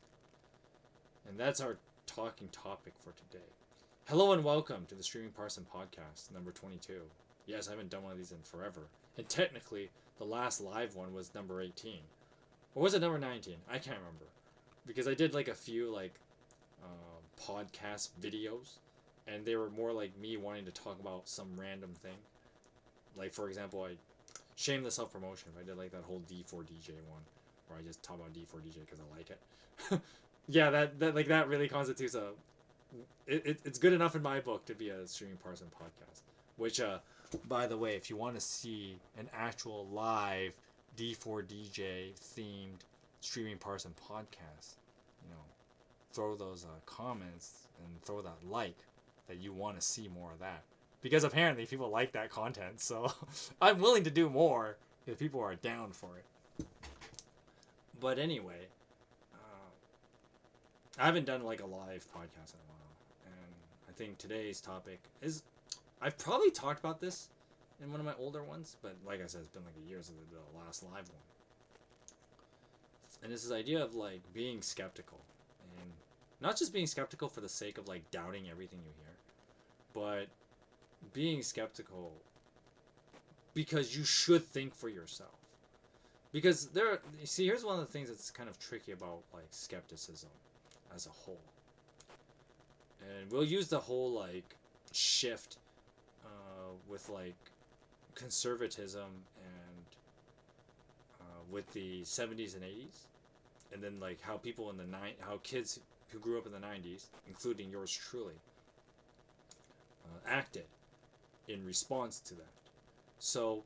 Speaker 1: And that's our talking topic for today. Hello and welcome to the Streaming Parson Podcast, number 22. Yes, I haven't done one of these in forever. And technically, the last live one was number 18. Or was it number 19? I can't remember. Because I did like a few podcast videos, and they were more like me wanting to talk about some random thing. Like, for example, shameless self-promotion. I did like that whole D4DJ one, where I just talk about D4DJ because I like it. Yeah, that really constitutes it's good enough in my book to be a Streaming Parson podcast. Which, by the way, if you want to see an actual live D4DJ themed Streaming Parson podcast, throw those comments and throw that like that you want to see more of that, because apparently people like that content. So I'm willing to do more if people are down for it. But anyway, I haven't done like a live podcast in a while, and I think today's topic is, I've probably talked about this in one of my older ones, but like I said, it's been like a year since I did the last live one. And it's this idea of like being skeptical, and not just being skeptical for the sake of like doubting everything you hear, but being skeptical because you should think for yourself. Because here's one of the things that's kind of tricky about like skepticism as a whole. And we'll use the whole like shift with like conservatism and with the 70s and 80s, and then like how people in the how kids who grew up in the 90s, including yours truly, acted in response to that. So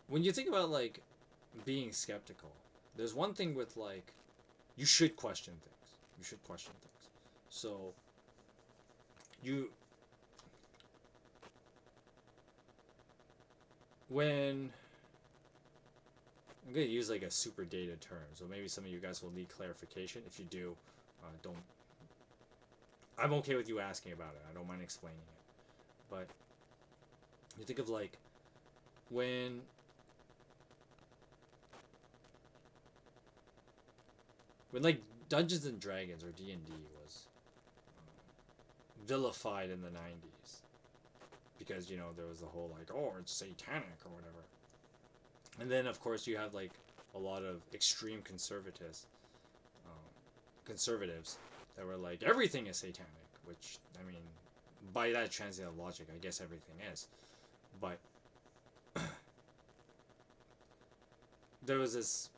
Speaker 1: when you think about like being skeptical, there's one thing with like you should question things. You should question things. So you when I'm gonna use like a super dated term, so maybe some of you guys will need clarification. If you do, don't. I'm okay with you asking about it. I don't mind explaining it. But you think of like when like Dungeons and Dragons or D&D was vilified in the 90s because there was the whole like, oh, it's satanic or whatever. And then of course you have like a lot of extreme conservatives that were like everything is satanic, which I mean by that translated logic I guess everything is. But there was this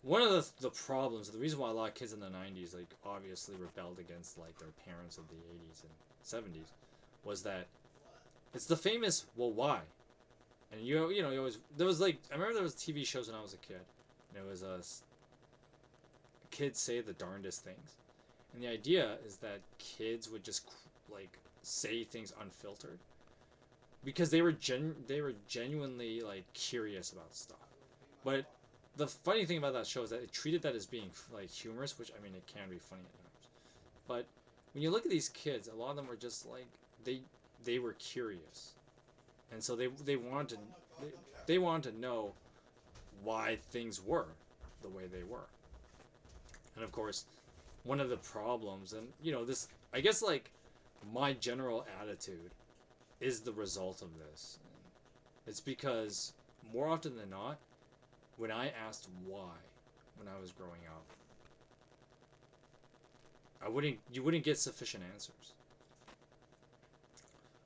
Speaker 1: one of the problems, the reason why a lot of kids in the 90s like obviously rebelled against like their parents of the 80s and 70s was that it's the famous well why. And you always there was like I remember there was TV shows when I was a kid and it was kids say the darndest things, and the idea is that kids would just like say things unfiltered because they were genuinely like curious about stuff. But the funny thing about that show is that it treated that as being like humorous, which I mean it can be funny at times. But when you look at these kids, a lot of them were just like they were curious, and so they wanted to know why things were the way they were. And of course, one of the problems, and this, I guess like my general attitude is the result of this. It's because more often than not, when I asked why when I was growing up, you wouldn't get sufficient answers.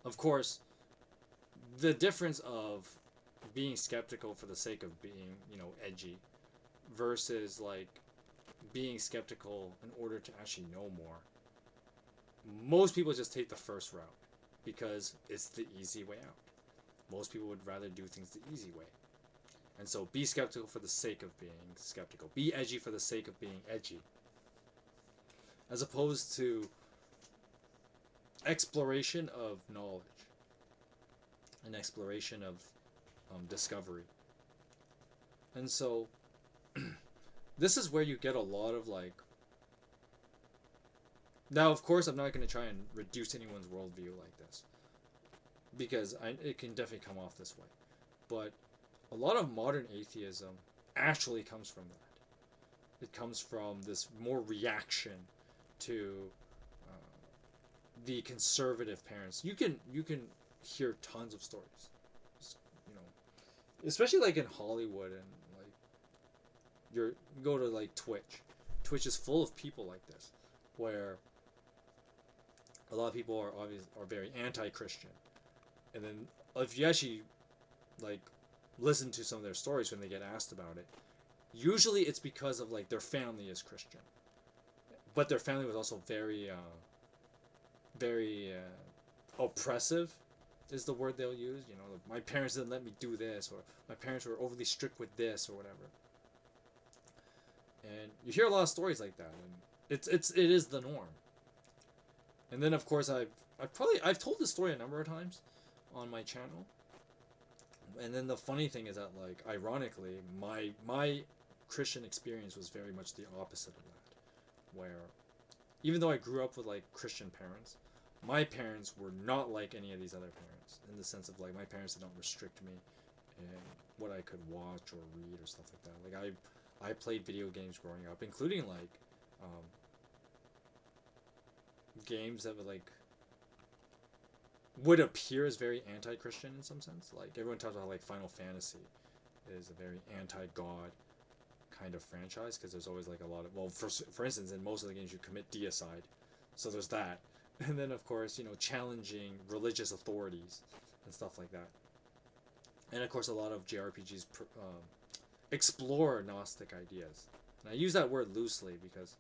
Speaker 1: Of course, the difference of being skeptical for the sake of being, edgy versus like being skeptical in order to actually know more. Most people just take the first route because it's the easy way out. Most people would rather do things the easy way. And so be skeptical for the sake of being skeptical. Be edgy for the sake of being edgy. As opposed to exploration of knowledge and exploration of discovery. And so this is where you get a lot of like... Now, of course, I'm not going to try and reduce anyone's worldview like this, because it can definitely come off this way. But a lot of modern atheism actually comes from that. It comes from this more reaction to the conservative parents. You can hear tons of stories, especially like in Hollywood, and like you go to like Twitch. Twitch is full of people like this, where a lot of people are very anti-Christian, and then if you actually like listen to some of their stories when they get asked about it, usually it's because of like their family is Christian, but their family was also very oppressive is the word they'll use. My parents didn't let me do this, or my parents were overly strict with this, or whatever. And you hear a lot of stories like that, and it is the norm. And then of course I've told this story a number of times on my channel. And then the funny thing is that, like, ironically, my Christian experience was very much the opposite of that, where even though I grew up with like Christian parents, my parents were not like any of these other parents, in the sense of like my parents did not restrict me in what I could watch or read or stuff like that. Like I played video games growing up, including like games that would appear as very anti-Christian in some sense. Like everyone talks about like Final Fantasy is a very anti-God kind of franchise, because there's always like a lot of, well, for instance, in most of the games you commit deicide, so there's that. And then, of course, challenging religious authorities and stuff like that. And of course, a lot of JRPGs explore Gnostic ideas. And I use that word loosely because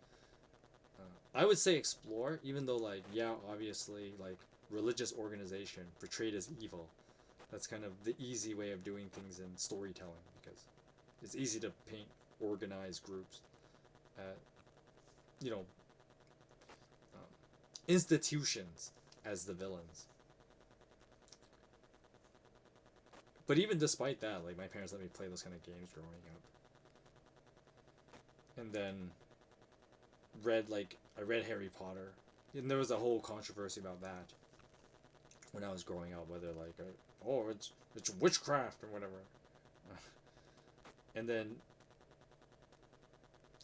Speaker 1: I would say explore, even though, like, yeah, obviously, like, religious organization portrayed as evil. That's kind of the easy way of doing things in storytelling, because it's easy to paint organized groups at, you know, institutions as the villains. But even despite that, like, my parents let me play those kind of games growing up. And then I read Harry Potter, and there was a whole controversy about that when I was growing up, whether like, it's witchcraft or whatever. And then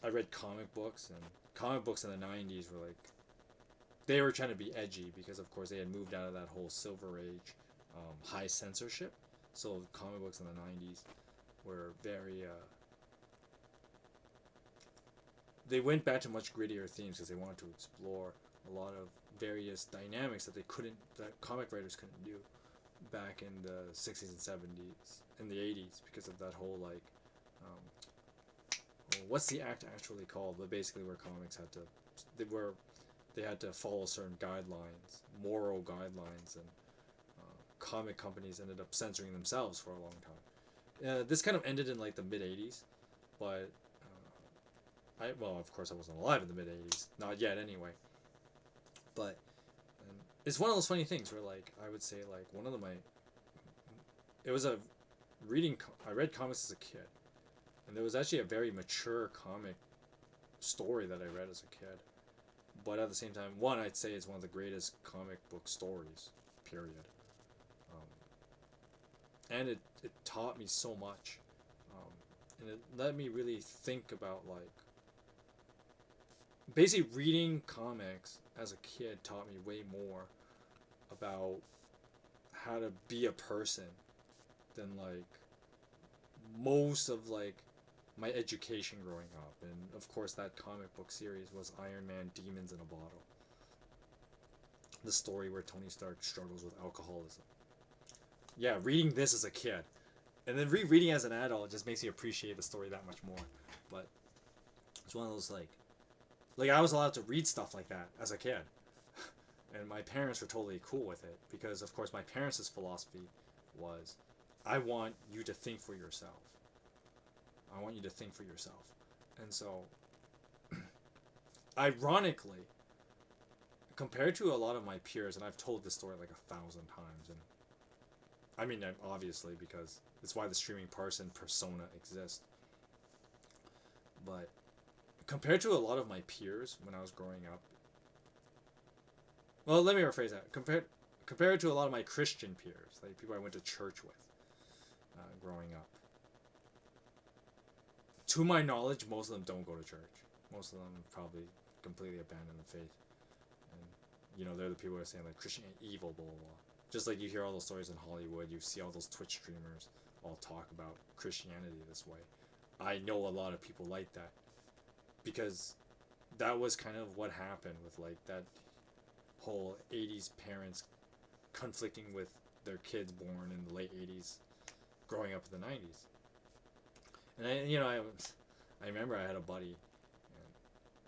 Speaker 1: I read comic books, and comic books in the 90s were like, they were trying to be edgy because, of course, they had moved out of that whole Silver Age, high censorship. So comic books in the 90s were very, they went back to much grittier themes because they wanted to explore a lot of various dynamics that comic writers couldn't do back in the 60s and 70s, in the 80s, because of that whole, like, what's the act actually called? But basically where comics they had to follow certain guidelines, moral guidelines, and comic companies ended up censoring themselves for a long time. This kind of ended in like the mid 80s, but of course I wasn't alive in the mid 80s, not yet anyway. But it's one of those funny things where, like, I would say, like, I read comics as a kid, and there was actually a very mature comic story that I read as a kid. But at the same time, I'd say it's one of the greatest comic book stories, period. And it taught me so much. And it let me really think about, like, basically reading comics as a kid taught me way more about how to be a person than, like, most of, like, my education growing up. And of course that comic book series was Iron Man Demons in a Bottle, the story where Tony Stark struggles with alcoholism. Yeah, reading this as a kid and then rereading as an adult just makes me appreciate the story that much more. But it's one of those, like I was allowed to read stuff like that as a kid, and my parents were totally cool with it because, of course, my parents' philosophy was, I want you to think for yourself. I want you to think for yourself. And so, ironically, compared to a lot of my peers, and I've told this story like 1,000 times, and I mean, obviously, because it's why the Streaming Parson persona exists. But compared to a lot of my peers when I was growing up, well, let me rephrase that. Compared to a lot of my Christian peers, like people I went to church with, growing up, to my knowledge, most of them don't go to church. Most of them probably completely abandon the faith. And, they're the people who are saying, like, Christianity evil, blah, blah, blah. Just like you hear all those stories in Hollywood, you see all those Twitch streamers all talk about Christianity this way. I know a lot of people like that, because that was kind of what happened with, like, that whole 80s parents conflicting with their kids born in the late 80s, growing up in the 90s. And I remember I had a buddy,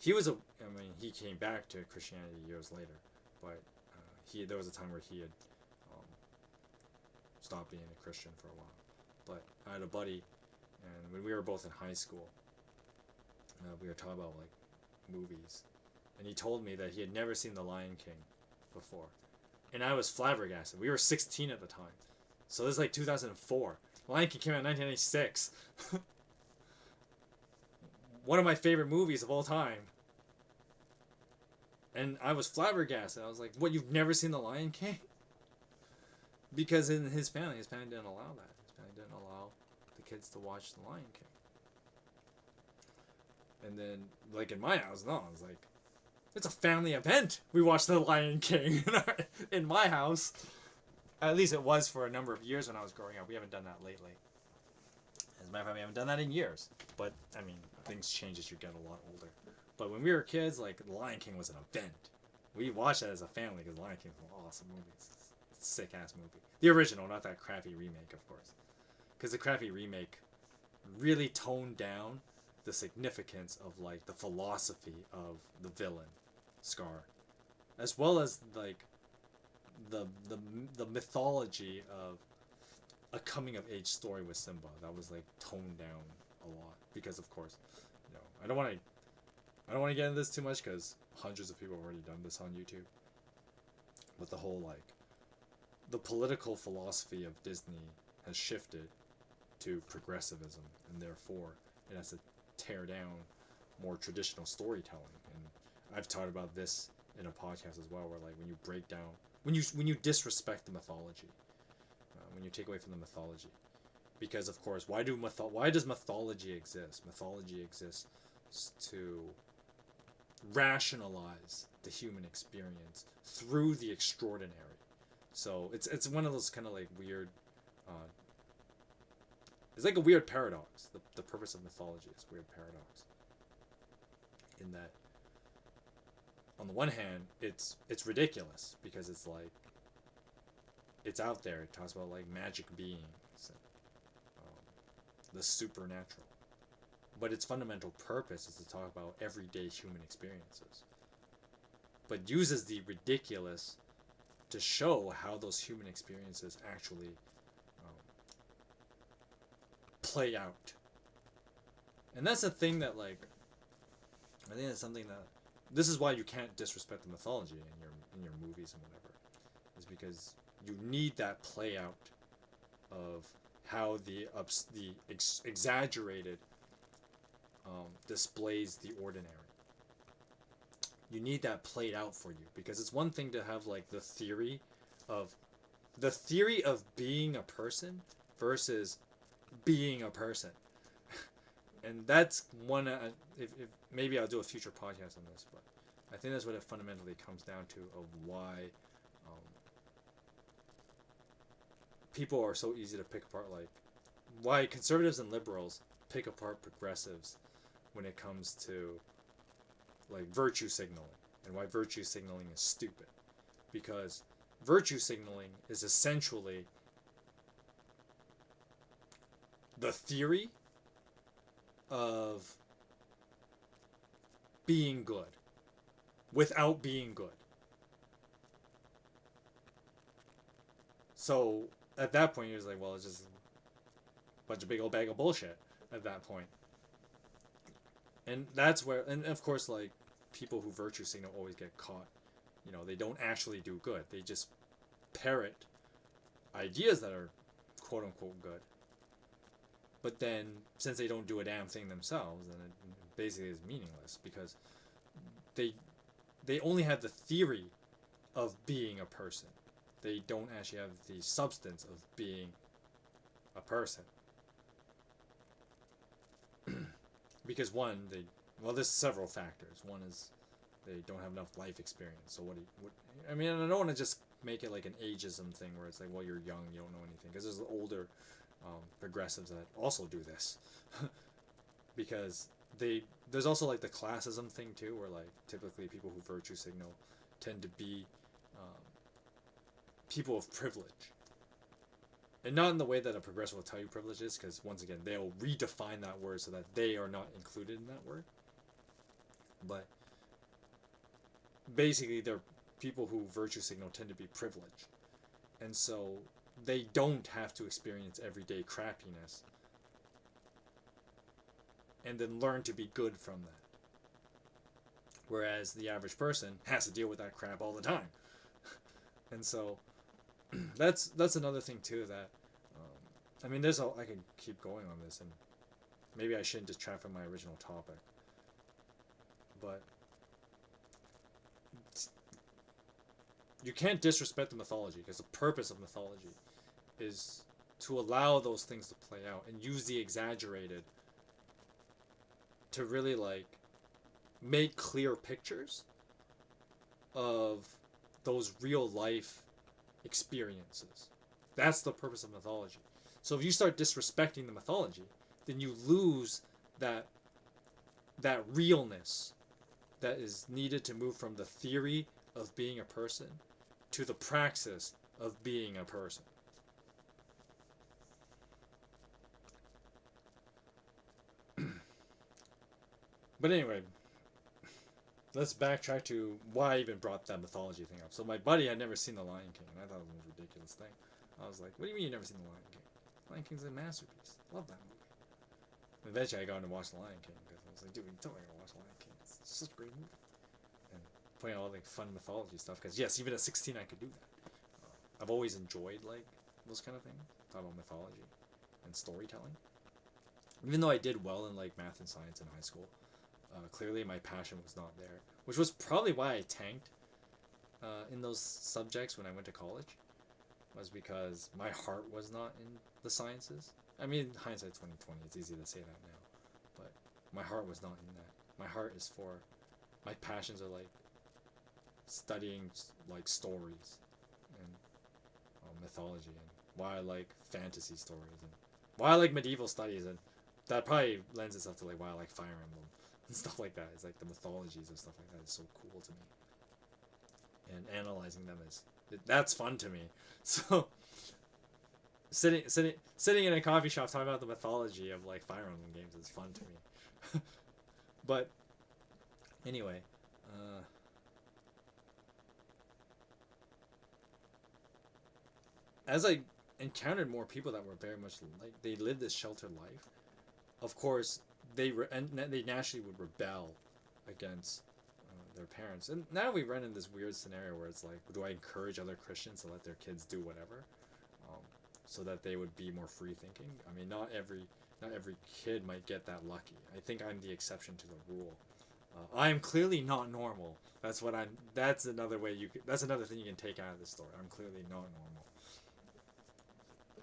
Speaker 1: and he came back to Christianity years later, but there was a time where he had stopped being a Christian for a while. But I had a buddy, and when we were both in high school, we were talking about, like, movies, and he told me that he had never seen The Lion King before, and I was flabbergasted. We were 16 at the time, so this is like 2004. The Lion King came out in 1996. One of my favorite movies of all time. And I was flabbergasted. I was like, what, you've never seen The Lion King? Because in his family didn't allow that. His family didn't allow the kids to watch The Lion King. And then, like, in my house, no, I was like, it's a family event. We watched The Lion King in my house. At least it was for a number of years when I was growing up. We haven't done that lately. As a matter of fact, we haven't done that in years. But, I mean, things change as you get a lot older. But when we were kids, like, The Lion King was an event. We watched that as a family because Lion King was an awesome movie. It's a sick ass movie. The original, not that crappy remake, of course. Because the crappy remake really toned down the significance of like the philosophy of the villain, Scar, as well as like the mythology of a coming of age story with Simba. That was like toned down a lot because, of course, I don't want to get into this too much because hundreds of people have already done this on YouTube. But the whole like the political philosophy of Disney has shifted to progressivism, and therefore it has to tear down more traditional storytelling. And I've talked about this in a podcast as well, where like when you break down, when you disrespect the mythology, when you take away from the mythology, because of course, why does mythology exist? Mythology exists to rationalize the human experience through the extraordinary. So it's one of those kind of like weird. It's like a weird paradox. The purpose of mythology is a weird paradox. In that, on the one hand, it's ridiculous because it's like it's out there. It talks about like magic beings, and, the supernatural. But its fundamental purpose is to talk about everyday human experiences. But uses the ridiculous to show how those human experiences actually play out. And that's the thing that like I think that's something that this is why you can't disrespect the mythology in your movies and whatever, is because you need that play out of how the exaggerated displays the ordinary. You need that played out for you, because it's one thing to have like the theory of being a person versus being a person. And that's one if maybe I'll do a future podcast on this, but I think that's what it fundamentally comes down to, of why people are so easy to pick apart, like why conservatives and liberals pick apart progressives when it comes to like virtue signaling, and why virtue signaling is stupid. Because virtue signaling is essentially the theory of being good without being good. So at that point you're just like, well, it's just a bunch of big old bag of bullshit at that point. And that's where, and of course, like, people who virtue signal always get caught. They don't actually do good. They just parrot ideas that are quote unquote good. But then, since they don't do a damn thing themselves, then it basically is meaningless, because they only have the theory of being a person. They don't actually have the substance of being a person. Because one, there's several factors. One is they don't have enough life experience. So I don't want to just make it like an ageism thing where it's like, well, you're young, you don't know anything. Because there's older progressives that also do this. Because there's also like the classism thing too, where like typically people who virtue signal tend to be people of privilege. And not in the way that a progressive will tell you privilege is, because once again, they'll redefine that word so that they are not included in that word. But basically, they're people who virtue signal tend to be privileged. And so they don't have to experience everyday crappiness and then learn to be good from that. Whereas the average person has to deal with that crap all the time. And so that's another thing too, that I can keep going on this, and maybe I shouldn't detract from my original topic, but you can't disrespect the mythology, because the purpose of mythology is to allow those things to play out and use the exaggerated to really like make clear pictures of those real life experiences. That's the purpose of mythology. So if you start disrespecting the mythology, then you lose that realness that is needed to move from the theory of being a person to the praxis of being a person. But anyway, let's backtrack to why I even brought that mythology thing up. So my buddy had never seen The Lion King, and I thought it was a ridiculous thing. I was like, what do you mean you've never seen The Lion King? Lion King's a masterpiece. Love that movie. And eventually I got him to watch The Lion King, because I was like, dude, you totally gotta watch The Lion King. It's such a great movie. And putting all like fun mythology stuff, because yes, even at 16 I could do that. I've always enjoyed like those kind of things. Talk about mythology and storytelling. Even though I did well in like math and science in high school, clearly my passion was not there, which was probably why I tanked in those subjects when I went to college, was because my heart was not in the sciences. I mean, hindsight 2020, it's easy to say that now, but my heart was not in that. My heart is for, my passions are like studying like stories and mythology, and why I like fantasy stories, and why I like medieval studies, and that probably lends itself to like why I like Fire Emblem and stuff like that. It's like the mythologies and stuff like that is so cool to me, and analyzing them that's fun to me. So sitting in a coffee shop talking about the mythology of like Fire Emblem games is fun to me. But anyway, as I encountered more people that were very much like, they lived this sheltered life, of course they naturally would rebel against their parents. And now we run in this weird scenario where it's like, do I encourage other Christians to let their kids do whatever, so that they would be more free thinking? I mean, not every kid might get that lucky. I think I'm the exception to the rule. I am clearly not normal. That's another way that's another thing you can take out of this story. I'm clearly not normal.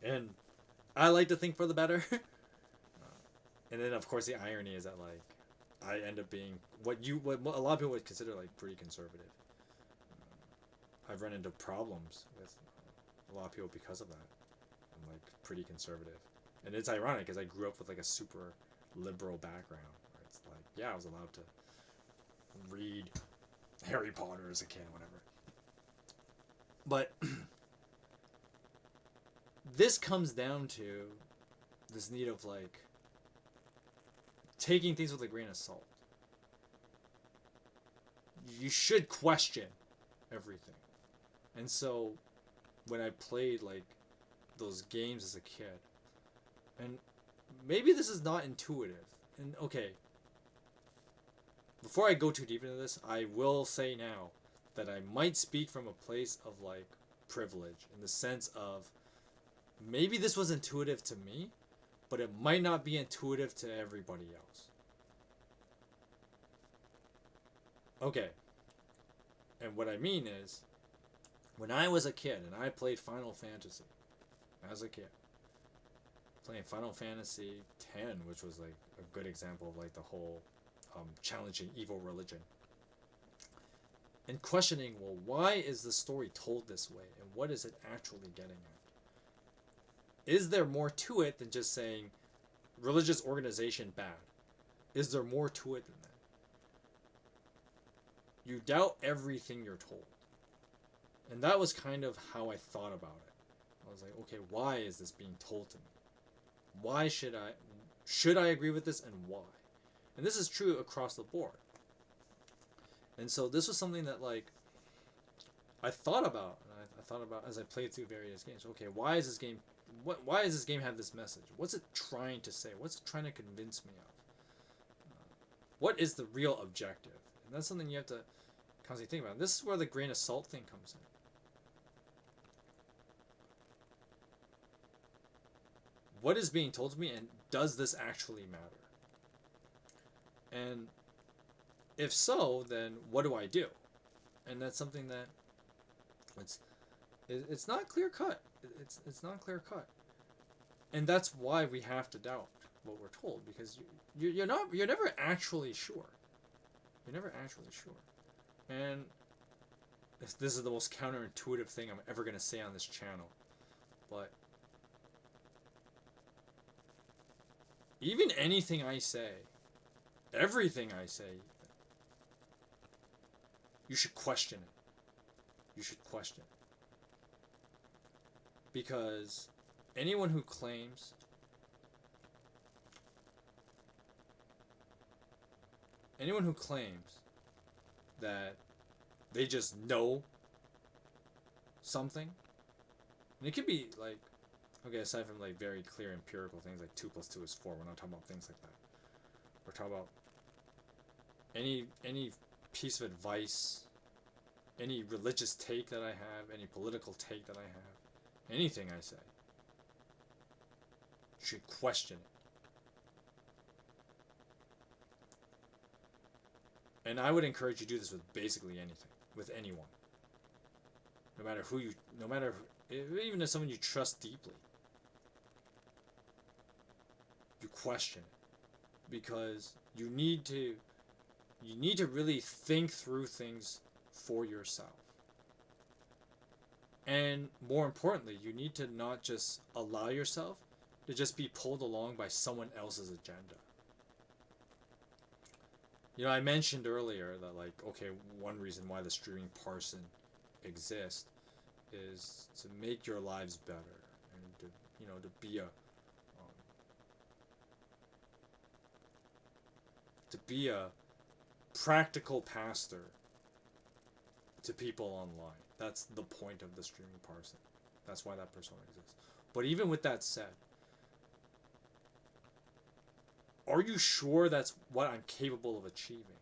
Speaker 1: And I like to think for the better. And then of course the irony is that like I end up being what a lot of people would consider like pretty conservative. I've run into problems with a lot of people because of that. I'm like pretty conservative, and it's ironic because I grew up with like a super liberal background where it's like, yeah, I was allowed to read Harry Potter as a kid, whatever. But this comes down to this need of like taking things with a grain of salt. You should question everything. And so when I played like those games as a kid, and maybe this is not intuitive, and okay, before I go too deep into this, I will say now that I might speak from a place of like privilege, in the sense of maybe this was intuitive to me, but it might not be intuitive to everybody else. Okay. And what I mean is, when I was a kid and I played Final Fantasy as a kid, playing Final Fantasy X, which was like a good example of like the whole challenging evil religion, and questioning, well, why is the story told this way, and what is it actually getting at? Is there more to it than just saying religious organization bad? Is there more to it than that? You doubt everything you're told. And that was kind of how I thought about it. I was like, okay, why is this being told to me? Why should I agree with this, and why? And this is true across the board. And so this was something that like I thought about, and I thought about as I played through various games. Okay, why is this game why does this game have this message? What's it trying to say? What's it trying to convince me of? What is the real objective? And that's something you have to constantly think about. This is where the grain of salt thing comes in. What is being told to me, and does this actually matter? And if so, then what do I do? And that's something that it's not clear cut. It's not clear cut. And that's why we have to doubt what we're told, because you're never actually sure. You're never actually sure. And this is the most counterintuitive thing I'm ever going to say on this channel, but even anything I say, everything I say, you should question it. you should question it. Because anyone who claims that they just know something, and it could be like, okay, aside from like very clear empirical things like 2 + 2 is 4, we're not talking about things like that. We're talking about any piece of advice, any religious take that I have, any political take that I have, anything I say, you should question it. And I would encourage you to do this with basically anything, with anyone. No matter who you, even if someone you trust deeply, you question it. Because you need to really think through things for yourself. And more importantly, you need to not just allow yourself to just be pulled along by someone else's agenda. You know, I mentioned earlier that, like, okay, one reason why the Streaming Parson exists is to make your lives better and to, you know, to be a practical pastor to people online. That's the point of the Streaming Parson. That's why that persona exists. But even with that said, are you sure that's what I'm capable of achieving?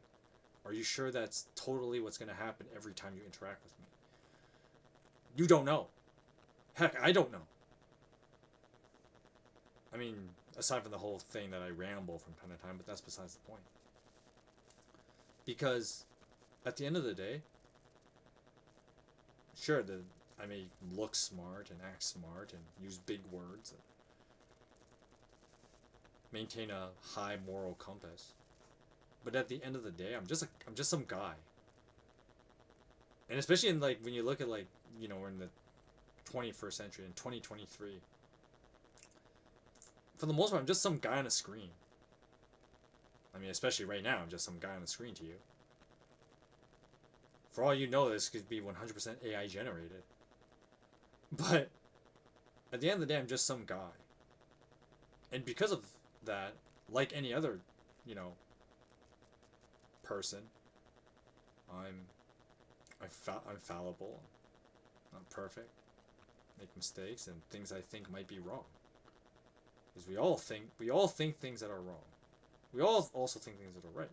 Speaker 1: Are you sure that's totally what's going to happen every time you interact with me? You don't know. Heck, I don't know. I mean, aside from the whole thing that I ramble from time to time, but that's besides the point. Because at the end of the day, sure, I may look smart and act smart and use big words and maintain a high moral compass, but at the end of the day, I'm just some guy. And especially in, like, when you look at, like, you know, we're in the 21st century, in 2023, for the most part, I'm just some guy on a screen. I mean, especially right now, I'm just some guy on the screen to you. For all you know, this could be 100% AI generated. But at the end of the day, I'm just some guy. And because of that, like any other, you know, person, I'm fallible, not perfect, make mistakes, and things I think might be wrong. Because we all think things that are wrong. We all also think things that are right.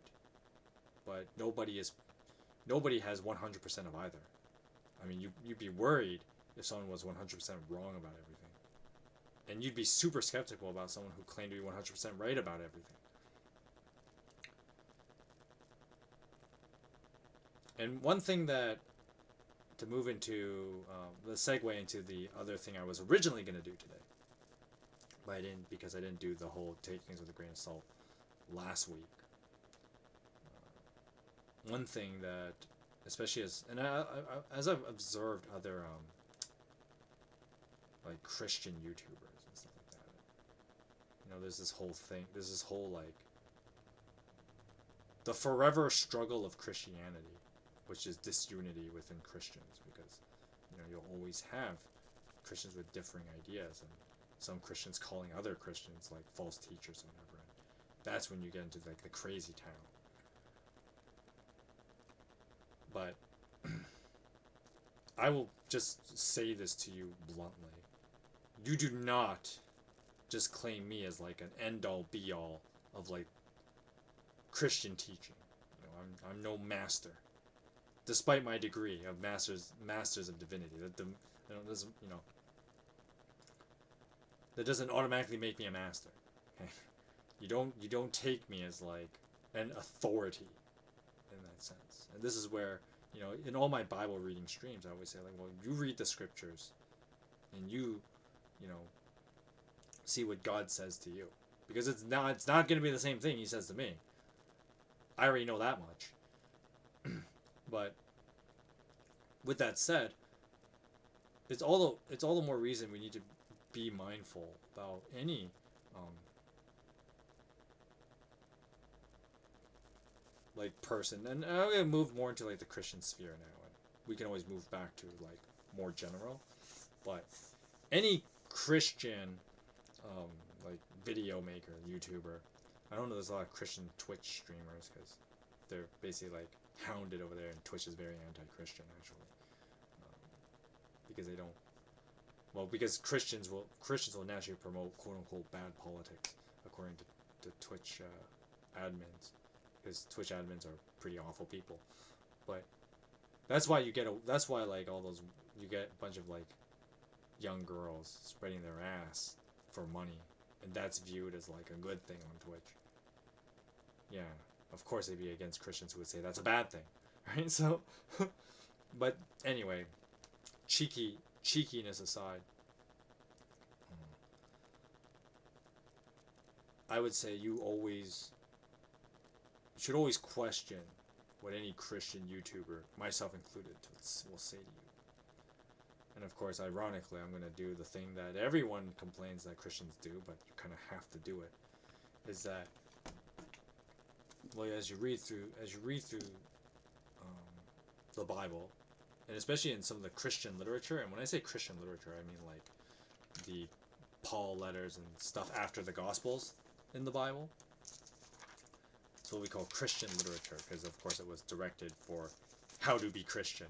Speaker 1: But nobody has 100% of either. I mean, you'd be worried if someone was 100% wrong about everything. And you'd be super skeptical about someone who claimed to be 100% right about everything. And one thing that, to move into, the segue into the other thing I was originally going to do today, but I didn't, because I didn't do the whole take things with a grain of salt last week. One thing that, especially as I've observed other like Christian YouTubers and stuff like that, you know, there's this whole like the forever struggle of Christianity, which is disunity within Christians, because, you know, you'll always have Christians with differing ideas, and some Christians calling other Christians like false teachers or whatever. And that's when you get into like the crazy town. But I will just say this to you bluntly. You do not just claim me as like an end-all be-all of like Christian teaching. You know, I'm no master, despite my degree of masters of divinity. That doesn't automatically make me a master. Okay? You don't take me as like an authority in that sense. And this is where, you know, in all my Bible reading streams, I always say, like, well, you read the scriptures and you know, see what God says to you, because it's not going to be the same thing he says to me. I already know that much. But with that said, it's all the more reason we need to be mindful about any like person. And I'm going to move more into like the Christian sphere now, we can always move back to like more general. But any Christian like video maker, YouTuber, I don't know, there's a lot of Christian Twitch streamers because they're basically like hounded over there, and Twitch is very anti-Christian actually, because they don't. Well, because Christians will naturally promote quote unquote bad politics according to Twitch admins, because Twitch admins are pretty awful people. But that's why like all those, you get a bunch of like young girls spreading their ass for money, and that's viewed as like a good thing on Twitch. Yeah, of course they'd be against Christians who would say that's a bad thing, right? So, but anyway, cheekiness aside, I would say you should always question what any Christian YouTuber, myself included, will say to you. And of course, ironically, I'm going to do the thing that everyone complains that Christians do, but you kind of have to do it, is that, well, as you read through the Bible, and especially in some of the Christian literature, and when I say Christian literature, I mean like the Paul letters and stuff after the Gospels in the Bible. It's what we call Christian literature, because of course it was directed for how to be Christian.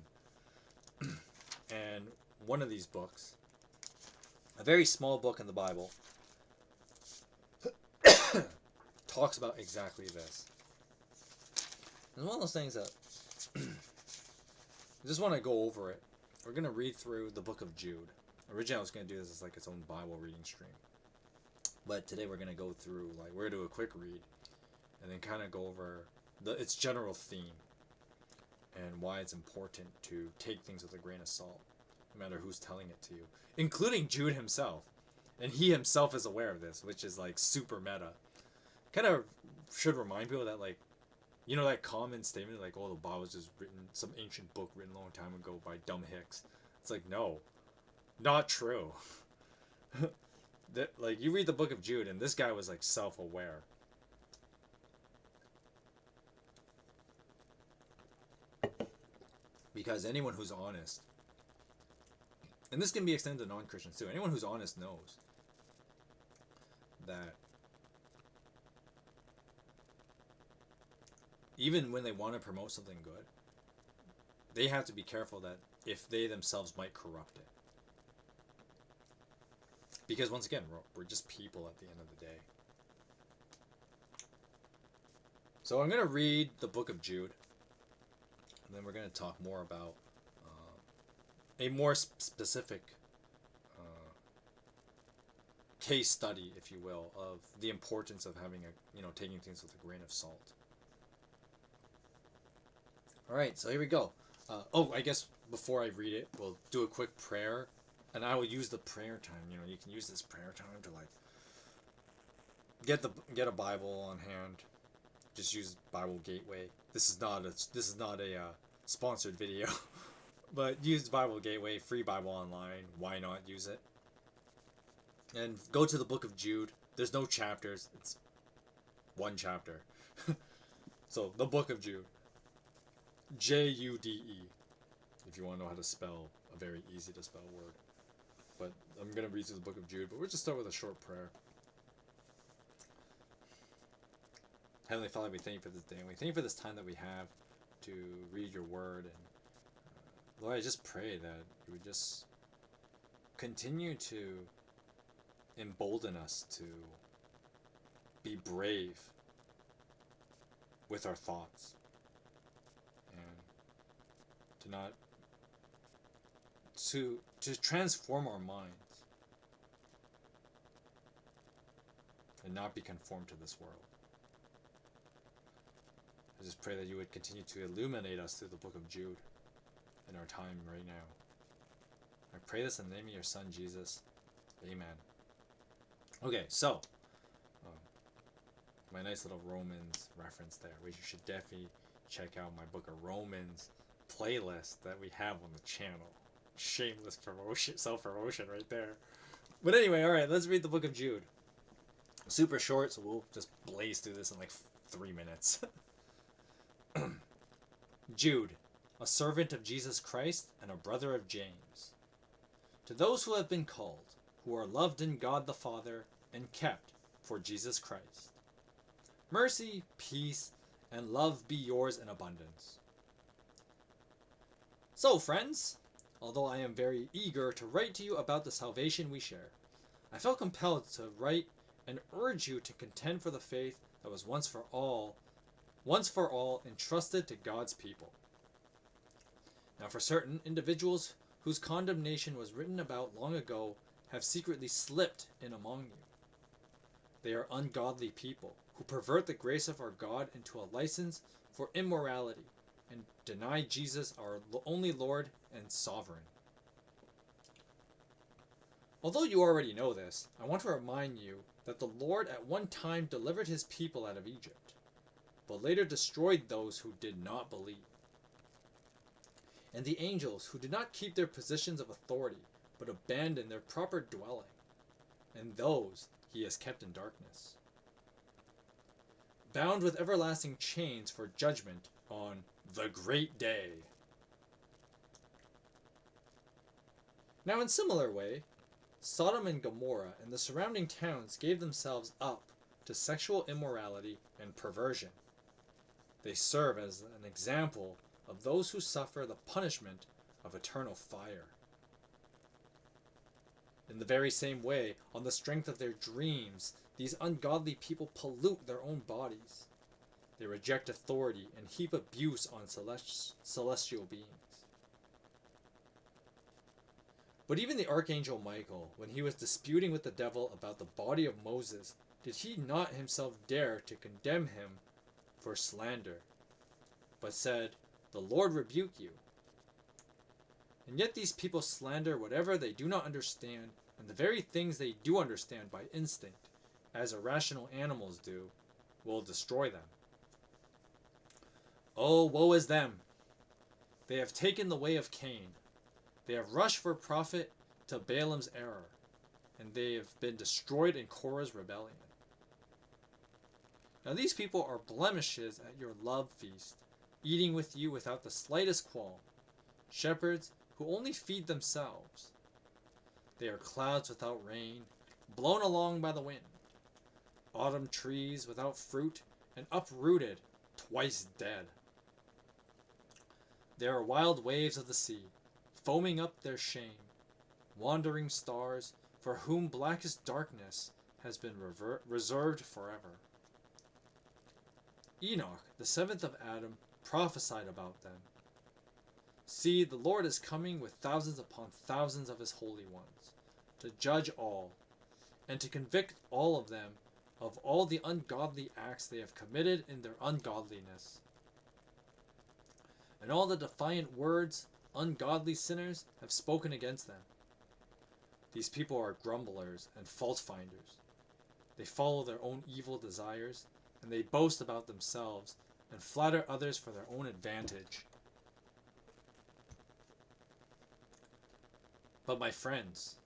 Speaker 1: And one of these books, a very small book in the Bible, talks about exactly this. It's one of those things that I just want to go over it. We're going to read through the Book of Jude. Originally I was going to do this as like its own Bible reading stream. But today we're going to go through, like, we're going to do a quick read and then kind of go over its general theme and why it's important to take things with a grain of salt, no matter who's telling it to you, including Jude himself. And he himself is aware of this, which is like super meta. Kind of should remind people that, like, you know, that common statement like, oh, the Bible was just written, some ancient book written a long time ago by dumb hicks. It's like, no, not true. That, like, you read the Book of Jude and this guy was like self-aware. Because anyone who's honest, and this can be extended to non-Christians too, anyone who's honest knows that even when they want to promote something good, they have to be careful that if they themselves might corrupt it. Because once again, we're just people at the end of the day. So I'm going to read the Book of Jude, and then we're going to talk more about a more specific case study, if you will, of the importance of having taking things with a grain of salt. All right, so here we go. I guess before I read it, we'll do a quick prayer, and I will use the prayer time. You know, you can use this prayer time to like get a Bible on hand. Just use Bible Gateway. This is not a sponsored video, but use Bible Gateway, free Bible online. Why not use it? And go to the Book of Jude. There's no chapters. It's one chapter. So the Book of Jude. Jude, if you want to know how to spell a very easy to spell word. But I'm going to read through the Book of Jude, but we'll just start with a short prayer. Heavenly Father, we thank you for this day, and we thank you for this time that we have to read your word. And Lord, I just pray that you would just continue to embolden us to be brave with our thoughts, and to transform our minds and not be conformed to this world. I just pray that you would continue to illuminate us through the Book of Jude in our time right now. I pray this in the name of your Son, Jesus. Amen. Okay, so my nice little Romans reference there. We should definitely check out my Book of Romans playlist that we have on the channel. Shameless promotion, self-promotion right there. But anyway, alright, let's read the Book of Jude. Super short, so we'll just blaze through this in like 3 minutes. Jude, a servant of Jesus Christ and a brother of James. To those who have been called, who are loved in God the Father and kept for Jesus Christ. Mercy, peace, and love be yours in abundance. So, friends, although I am very eager to write to you about the salvation we share, I felt compelled to write and urge you to contend for the faith that was once for all entrusted to God's people. Now, for certain individuals whose condemnation was written about long ago have secretly slipped in among you. They are ungodly people who pervert the grace of our God into a license for immorality and deny Jesus, our only Lord and Sovereign. Although you already know this, I want to remind you that the Lord at one time delivered his people out of Egypt, but later destroyed those who did not believe. And the angels who did not keep their positions of authority, but abandoned their proper dwelling, and those he has kept in darkness, bound with everlasting chains for judgment on the great day. Now, in similar way, Sodom and Gomorrah and the surrounding towns gave themselves up to sexual immorality and perversion. They serve as an example of those who suffer the punishment of eternal fire. In the very same way, on the strength of their dreams, these ungodly people pollute their own bodies. They reject authority and heap abuse on celestial beings. But even the archangel Michael, when he was disputing with the devil about the body of Moses, did he not himself dare to condemn him for slander, but said, "The Lord rebuke you." And yet these people slander whatever they do not understand, and the very things they do understand by instinct, as irrational animals do, will destroy them. Oh, woe is them! They have taken the way of Cain. They have rushed for profit to Balaam's error, and they have been destroyed in Korah's rebellion. Now these people are blemishes at your love feast, eating with you without the slightest qualm, shepherds who only feed themselves. They are clouds without rain, blown along by the wind, autumn trees without fruit, and uprooted, twice dead. They are wild waves of the sea, foaming up their shame, wandering stars, for whom blackest darkness has been reserved forever. Enoch, the seventh of Adam, prophesied about them. See, the Lord is coming with thousands upon thousands of his holy ones, to judge all, and to convict all of them of all the ungodly acts they have committed in their ungodliness. And all the defiant words ungodly sinners have spoken against them. These people are grumblers and fault finders. They follow their own evil desires, and they boast about themselves and flatter others for their own advantage. But my friends,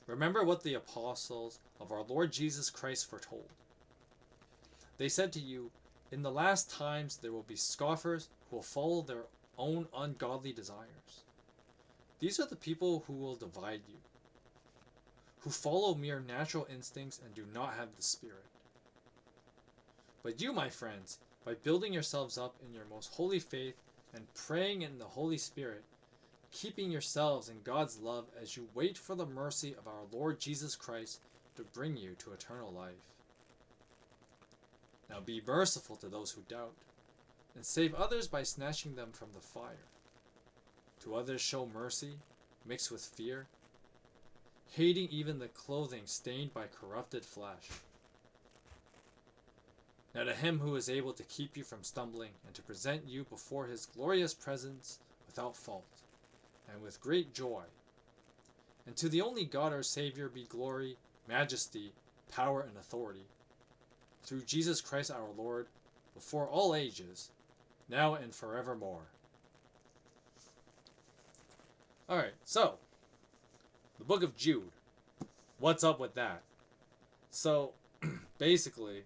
Speaker 1: remember what the apostles of our Lord Jesus Christ foretold. They said to you, "In the last times there will be scoffers who will follow their own ungodly desires." These are the people who will divide you, who follow mere natural instincts and do not have the Spirit. But you, my friends, by building yourselves up in your most holy faith and praying in the Holy Spirit, keeping yourselves in God's love as you wait for the mercy of our Lord Jesus Christ to bring you to eternal life. Now be merciful to those who doubt, and save others by snatching them from the fire. To others show mercy, mixed with fear, hating even the clothing stained by corrupted flesh. Now to him who is able to keep you from stumbling and to present you before his glorious presence without fault and with great joy, and to the only God our Savior be glory, majesty, power, and authority, through Jesus Christ our Lord, before all ages, now and forevermore. Alright, so, the Book of Jude. What's up with that? So, basically,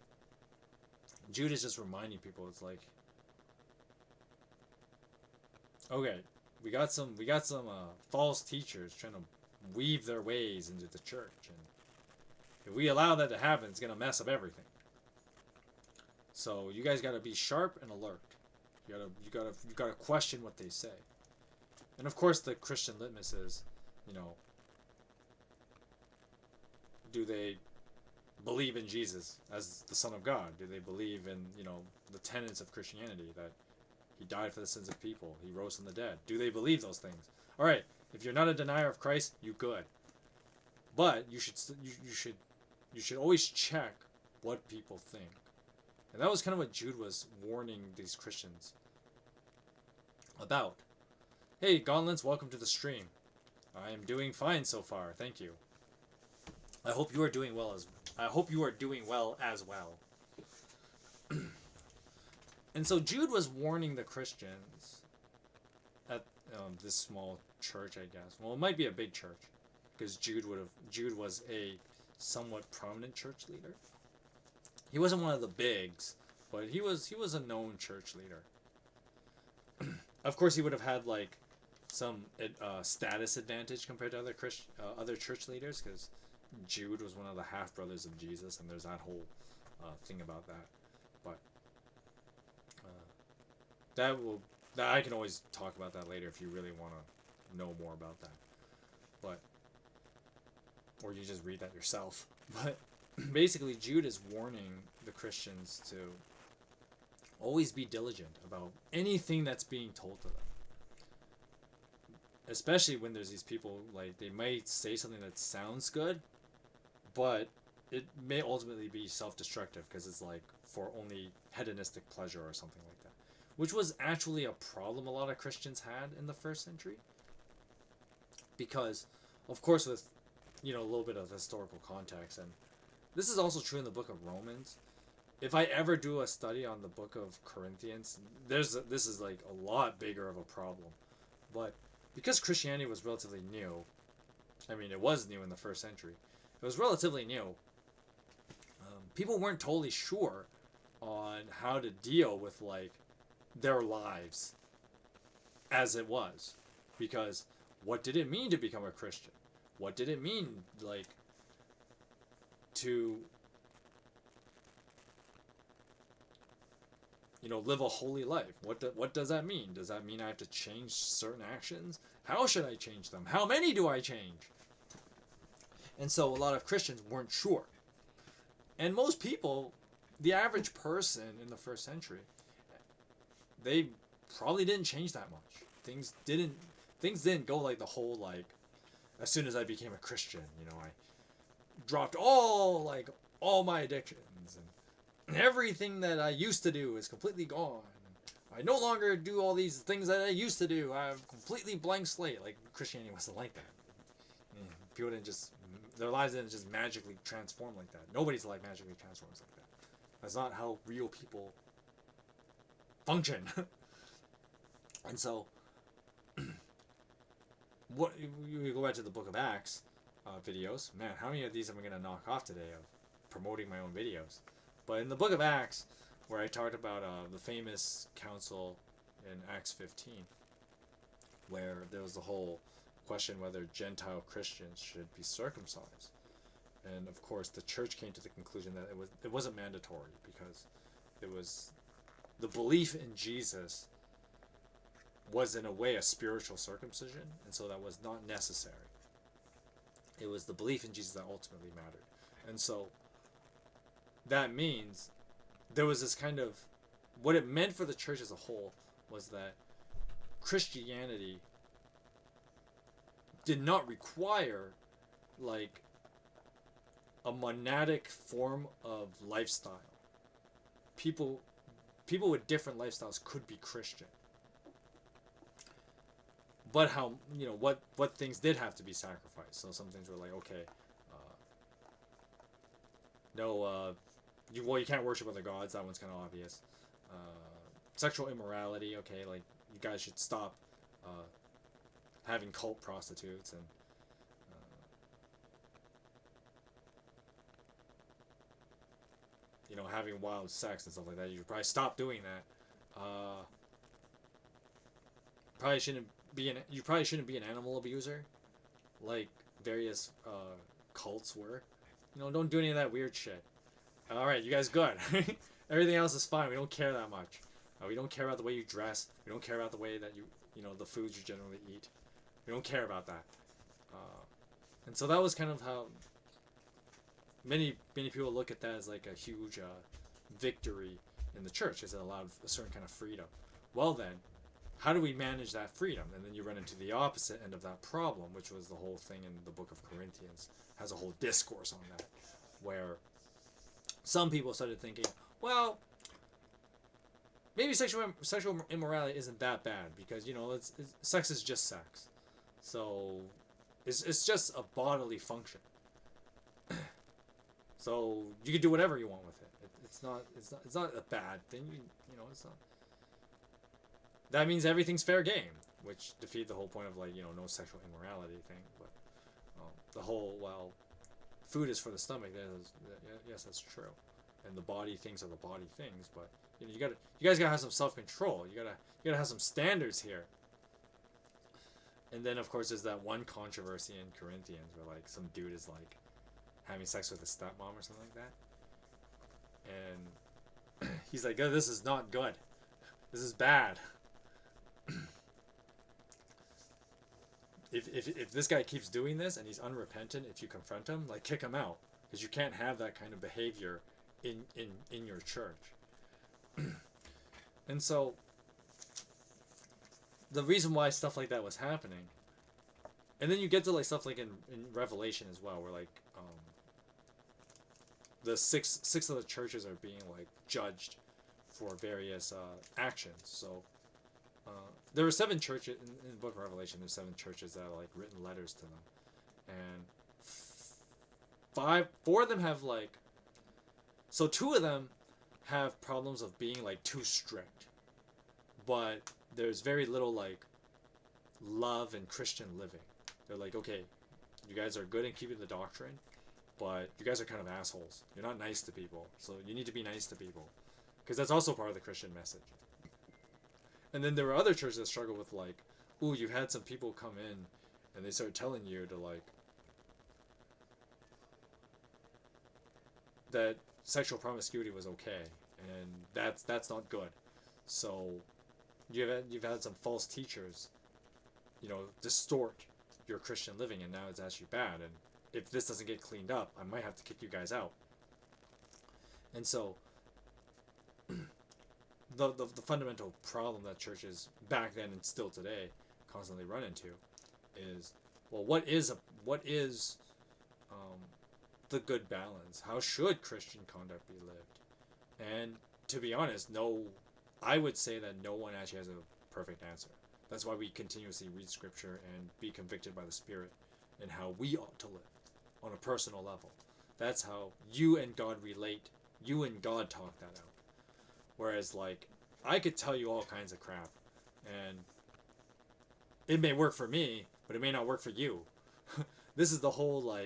Speaker 1: Jude is just reminding people, it's like, Okay, we got some false teachers trying to weave their ways into the church, and if we allow that to happen, it's gonna mess up everything. So you guys gotta be sharp and alert. You gotta question what they say. And of course, the Christian litmus is, you know, do they believe in Jesus as the Son of God? Do they believe in, the tenets of Christianity, that he died for the sins of people, he rose from the dead? Do they believe those things? All right, if you're not a denier of Christ, you good. But you should always check what people think. And that was kind of what Jude was warning these Christians about. Hey, Gauntlets, welcome to the stream. I am doing fine so far, thank you. I hope you are doing well as well. And so Jude was warning the Christians at this small church, I guess. Well, it might be a big church, because Jude was a somewhat prominent church leader. He wasn't one of the bigs, but he was a known church leader. Of course, he would have had like some status advantage compared to other church leaders, because Jude was one of the half brothers of Jesus, and there's that whole thing about that. But that I can always talk about that later if you really want to know more about that. But or you just read that yourself. But basically, Jude is warning the Christians to always be diligent about anything that's being told to them. Especially when there's these people, like, they might say something that sounds good, but it may ultimately be self-destructive, because it's like for only hedonistic pleasure or something like that. Which was actually a problem a lot of Christians had in the first century. Because, of course, with, a little bit of historical context, and this is also true in the Book of Romans. If I ever do a study on the Book of Corinthians, this is like a lot bigger of a problem. But because Christianity was relatively new, I mean, it was new in the first century. It was relatively new. People weren't totally sure on how to deal with, like, their lives as it was. Because what did it mean to become a Christian? What did it mean, like, to, live a holy life? What does that mean? Does that mean I have to change certain actions? How should I change them? How many do I change? And so a lot of Christians weren't sure. And most people, the average person in the first century, they probably didn't change that much. Things didn't go like the whole, like, as soon as I became a Christian, I dropped all my addictions, and everything that I used to do is completely gone. I no longer do all these things that I used to do. I have a completely blank slate. Like, Christianity wasn't like that. People their lives didn't just magically transform like that. Nobody's life magically transforms like that. That's not how real people function. And so, what we go back to the Book of Acts videos. Man, how many of these am I gonna knock off today of promoting my own videos? But in the Book of Acts, where I talked about the famous council in Acts 15, where there was the whole question whether Gentile Christians should be circumcised, and of course the church came to the conclusion that it wasn't mandatory, because it was the belief in Jesus was in a way a spiritual circumcision, and so that was not necessary. It was the belief in Jesus that ultimately mattered. And so that means there was this kind of, what it meant for the church as a whole was that Christianity did not require, like, a monadic form of lifestyle. People with different lifestyles could be Christian. But how, what things did have to be sacrificed. So some things were like, okay, you can't worship other gods. That one's kind of obvious. Sexual immorality, okay, like, you guys should stop having cult prostitutes, and having wild sex and stuff like that. You should probably stop doing that. you probably shouldn't be an animal abuser, like various cults were. Don't do any of that weird shit. All right, you guys good. Everything else is fine. We don't care that much. We don't care about the way you dress. We don't care about the way that the foods you generally eat. We don't care about that. And so that was kind of how many people look at that as like a huge victory in the church, as it allowed a certain kind of freedom. Well then, how do we manage that freedom? And then you run into the opposite end of that problem, which was the whole thing in the Book of Corinthians. Has a whole discourse on that, where some people started thinking, well, maybe sexual immorality isn't that bad, because sex is just sex, so it's just a bodily function. So you can do whatever you want with it. It's not a bad thing. It's not. That means everything's fair game, which defeats the whole point of no sexual immorality thing. But the whole food is for the stomach. Yes, that's true, and the body things are the body things. But you guys gotta have some self-control. You gotta have some standards here. And then of course there's that one controversy in Corinthians where some dude is having sex with his stepmom or something like that, and he's like, oh, this is not good. This is bad. If this guy keeps doing this and he's unrepentant, if you confront him, kick him out, because you can't have that kind of behavior in your church. And so the reason why stuff like that was happening, and then you get to stuff in Revelation as well, where the six of the churches are being judged for various actions. So there were 7 churches in the Book of Revelation. There's 7 churches that are written letters to them, and 4 of them have so 2 of them have problems of being too strict, but there's very little love and Christian living. They're okay, you guys are good in keeping the doctrine, but you guys are kind of assholes. You're not nice to people, so you need to be nice to people, because that's also part of the Christian message. And then there were other churches that struggle with ooh, you had some people come in and they start telling you to that sexual promiscuity was okay, and that's not good. So you've had some false teachers, distort your Christian living, and now it's actually bad. And if this doesn't get cleaned up, I might have to kick you guys out. And so the fundamental problem that churches back then and still today constantly run into is, well, what is the good balance? How should Christian conduct be lived? And to be honest, I would say that no one actually has a perfect answer. That's why we continuously read Scripture and be convicted by the Spirit in how we ought to live on a personal level. That's how you and God relate. You and God talk that out. Whereas, I could tell you all kinds of crap, and it may work for me, but it may not work for you. This is the whole,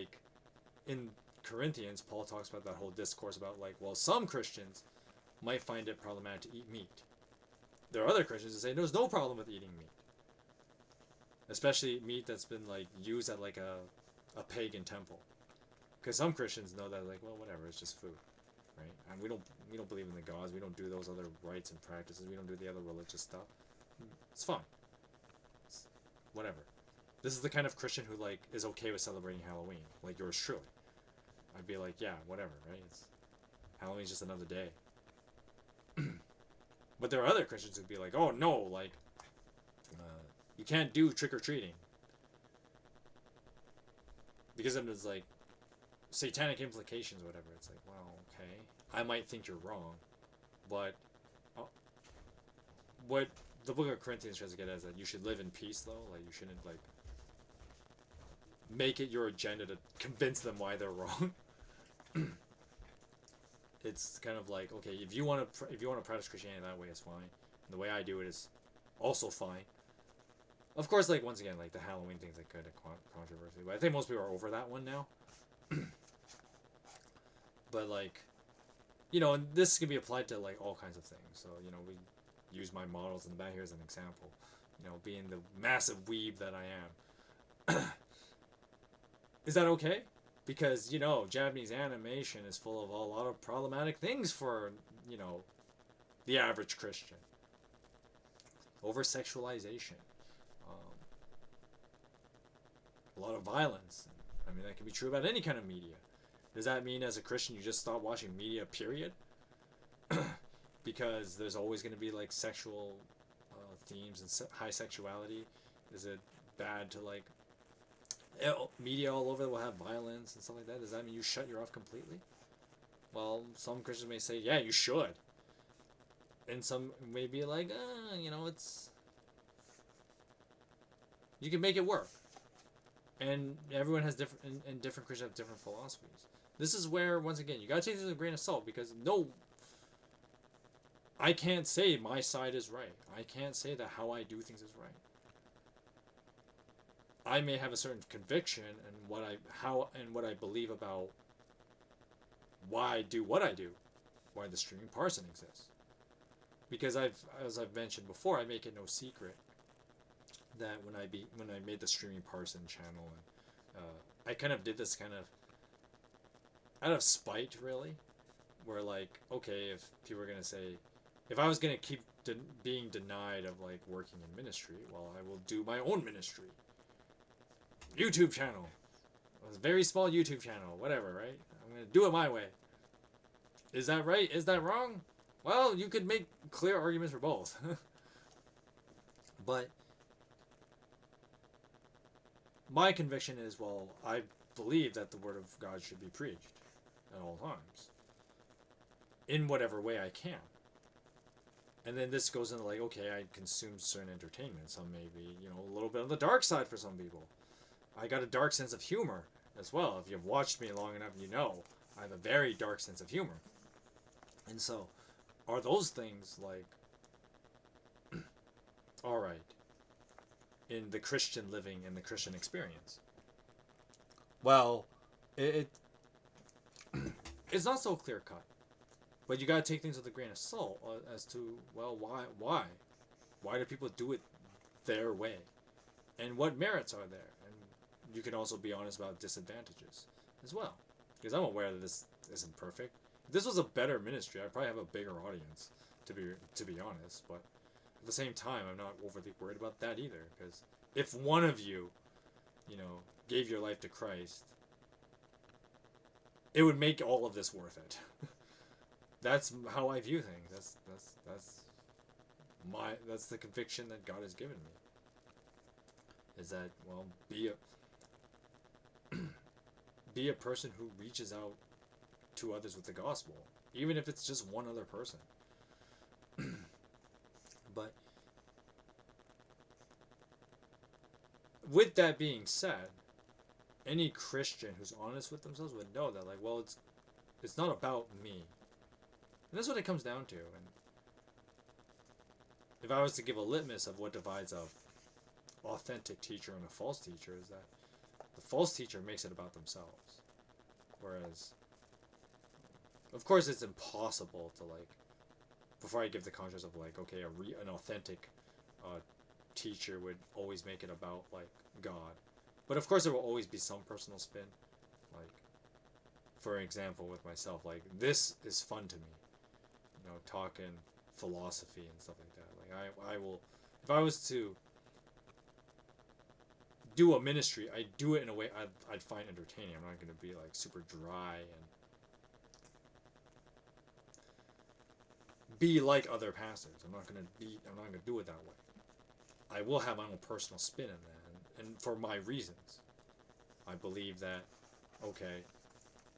Speaker 1: in Corinthians, Paul talks about that whole discourse about, well, some Christians might find it problematic to eat meat. There are other Christians that say there's no problem with eating meat. Especially meat that's been, used at, a pagan temple. Because some Christians know that, well, whatever, it's just food. Right? And we don't believe in the gods. We don't do those other rites and practices. We don't do the other religious stuff. It's fine. It's whatever. This is the kind of Christian who is okay with celebrating Halloween, yours truly. I'd be yeah, whatever, right? Halloween's just another day. But there are other Christians who'd be oh no, you can't do trick or treating, because then there's satanic implications, or whatever. It's well, okay, I might think you're wrong, but what the Book of Corinthians tries to get at is that you should live in peace, though. You shouldn't make it your agenda to convince them why they're wrong. It's kind of okay, if you want to practice Christianity that way, it's fine. And the way I do it is also fine. Of course, once again, the Halloween thing's kind of controversy, but I think most people are over that one now. But and this can be applied to all kinds of things. So we use my models in the back here as an example. being the massive weeb that I am. Is that okay? Because, Japanese animation is full of a lot of problematic things for, the average Christian. Over-sexualization. A lot of violence. I mean, that can be true about any kind of media. Does that mean as a Christian you just stop watching media, period? Because there's always going to be, like, sexual themes and high sexuality? Is it bad to, like, media all over will have violence and stuff like that? Does that mean you shut your off completely? Well, some Christians may say, yeah, you should. And some may be like, it's... You can make it work. And everyone has different, and different Christians have different philosophies. This is where, once again, you gotta take this with a grain of salt, because I can't say my side is right. I can't say that how I do things is right. I may have a certain conviction and what I believe about why I do what I do, why the Streaming Parson exists. Because as I've mentioned before, I make it no secret that when I made the Streaming Parson channel, and I kind of did this kind of out of spite, really, where, like, okay, if people are gonna say, if I was gonna keep being denied of, like, working in ministry, well, I will do my own ministry. YouTube channel. It was a very small YouTube channel, whatever, right? I'm gonna do it my way. Is that right? Is that wrong? Well, you could make clear arguments for both. But my conviction is, well, I believe that the Word of God should be preached at all times, in whatever way I can. And then this goes into, like, okay, I consume certain entertainment. Some may be, a little bit on the dark side for some people. I got a dark sense of humor as well. If you've watched me long enough, I have a very dark sense of humor. And so, are those things, like, alright, in the Christian living and the Christian experience? Well, it's not so clear cut. But you gotta take things with a grain of salt as to, well, why? Why do people do it their way? And what merits are there? And you can also be honest about disadvantages as well. Because I'm aware that this isn't perfect. If this was a better ministry, I'd probably have a bigger audience, to be honest. But at the same time, I'm not overly worried about that either. Because if one of you, gave your life to Christ, it would make all of this worth it. That's how I view things. That's the conviction that God has given me. Is that, well, be a person who reaches out to others with the gospel, even if it's just one other person. But with that being said, any Christian who's honest with themselves would know that, like, well, it's not about me. And that's what it comes down to. And if I was to give a litmus of what divides a authentic teacher and a false teacher, is that the false teacher makes it about themselves. Whereas, of course, it's impossible to, like, before I give the contrast of, like, okay, an authentic teacher would always make it about, like, God. But of course there will always be some personal spin. Like, for example, with myself, like, this is fun to me. Talking philosophy and stuff like that. Like, I will, if I was to do a ministry, I'd do it in a way I'd find entertaining. I'm not going to be, like, super dry and be like other pastors. I'm not going to do it that way. I will have my own personal spin in that, and for my reasons. I believe that, okay,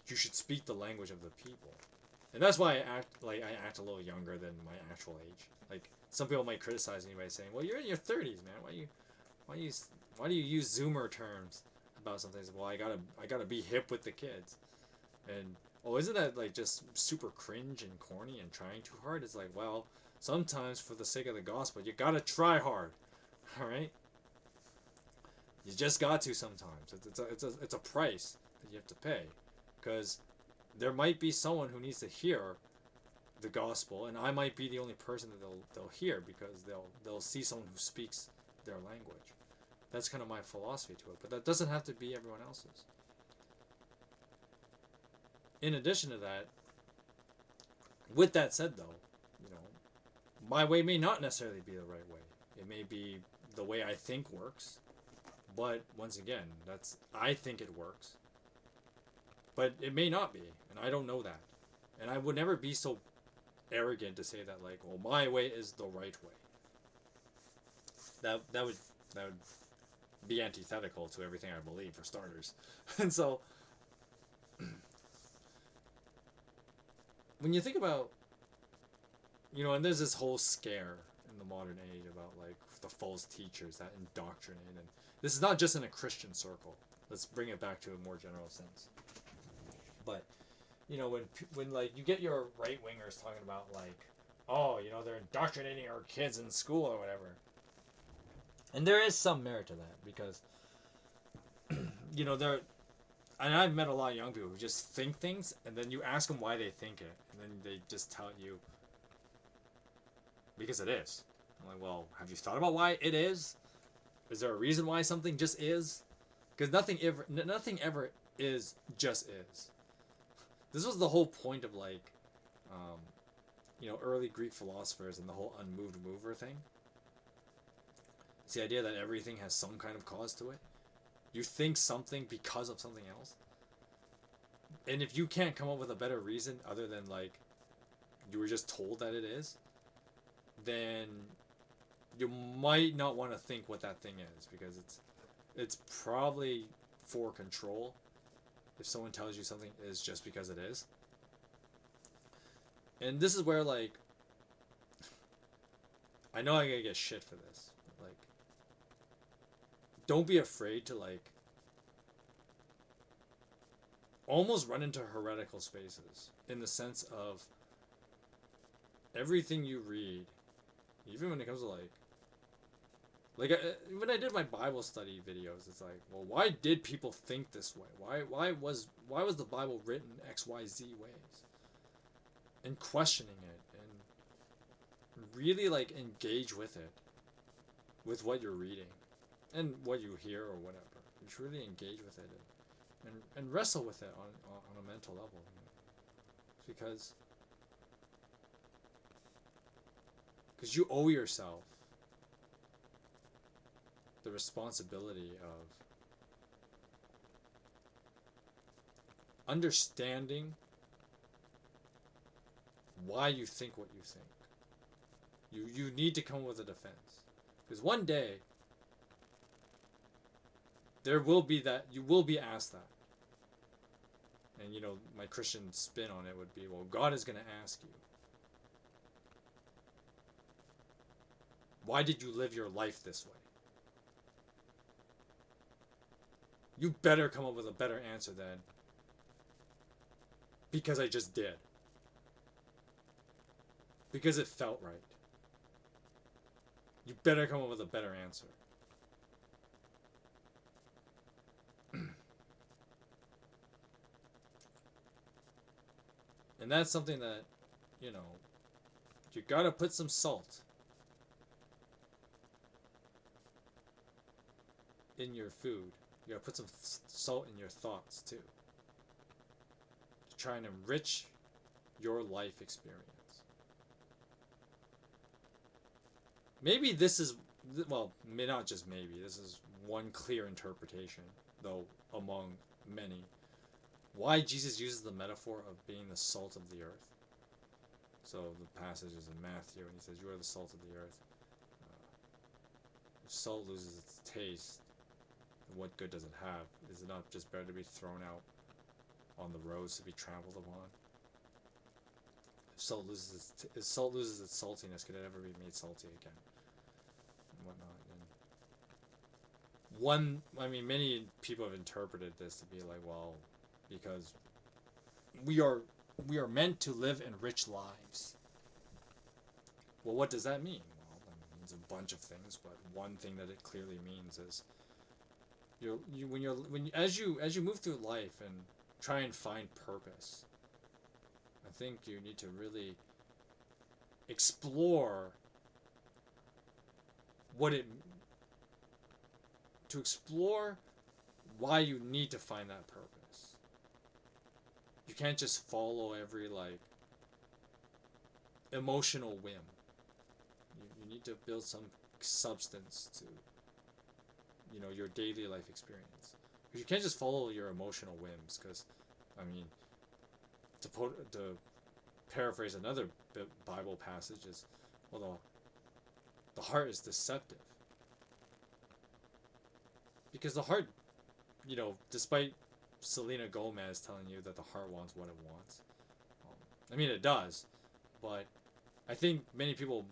Speaker 1: you should speak the language of the people. And that's why I act a little younger than my actual age. Like, some people might criticize me by saying, "Well, you're in your 30s, man. Why do you use Zoomer terms about something?" Well, I gotta be hip with the kids. And isn't that, like, just super cringe and corny and trying too hard? It's like, well, sometimes for the sake of the gospel, you gotta try hard. All right. You just got to sometimes. It's a price that you have to pay, because there might be someone who needs to hear the gospel, and I might be the only person that they'll hear, because they'll see someone who speaks their language. That's kind of my philosophy to it, but that doesn't have to be everyone else's. In addition to that, with that said though, my way may not necessarily be the right way. It may be the way I think works, but once again, I think it works. But it may not be, and I don't know that. And I would never be so arrogant to say that, like, well, my way is the right way. That would be antithetical to everything I believe, for starters. And so when you think about, and there's this whole scare in the modern age about, like, the false teachers that indoctrinate, and this is not just in a Christian circle. Let's bring it back to a more general sense. But, when like, you get your right-wingers talking about, like, oh, they're indoctrinating our kids in school or whatever. And there is some merit to that, because, and I've met a lot of young people who just think things, and then you ask them why they think it, and then they just tell you, because it is. I'm like, well, have you thought about why it is? Is there a reason why something just is? Because nothing ever is just is. This was the whole point of, like, early Greek philosophers and the whole unmoved mover thing. It's the idea that everything has some kind of cause to it. You think something because of something else. And if you can't come up with a better reason other than, like, you were just told that it is, then you might not want to think what that thing is, because it's probably for control if someone tells you something is just because it is. And this is where, like, I know I'm gonna get shit for this, but, like, don't be afraid to, like, almost run into heretical spaces, in the sense of everything you read, even when it comes to, like when I did my Bible study videos, it's like, well, why did people think this way? Why was the Bible written XYZ ways? And questioning it, and really, like, engage with it, with what you're reading, and what you hear or whatever. Just really engage with it, and wrestle with it on a mental level, because you owe yourself the responsibility of understanding why you think what you think. You need to come up with a defense, because one day there will be that, you will be asked that. And my Christian spin on it would be, well, God is going to ask you, why did you live your life this way? You better come up with a better answer than, because I just did. Because it felt right. You better come up with a better answer. And that's something that, you gotta put some salt in your food. You gotta put some salt in your thoughts too, to try and enrich your life experience. Maybe this is, well, not just maybe, this is one clear interpretation, though among many, why Jesus uses the metaphor of being the salt of the earth. So the passage is in Matthew, and he says, you are the salt of the earth. If salt loses its taste, what good does it have? Is it not just better to be thrown out on the roads to be trampled upon? If salt loses its saltiness, could it ever be made salty again? And whatnot. Many people have interpreted this to be like, well, because we are meant to live in rich lives. Well, what does that mean? Well, that means a bunch of things, but one thing that it clearly means is as you move through life and try and find purpose, I think you need to really explore what it to explore why you need to find that purpose. You can't just follow every like emotional whim. You need to build some substance to, you know, your daily life experience. You can't just follow your emotional whims, because, I mean, to paraphrase another Bible passage is, well, the heart is deceptive. Because the heart, you know, despite Selena Gomez telling you that the heart wants what it wants, I mean, it does, but I think many people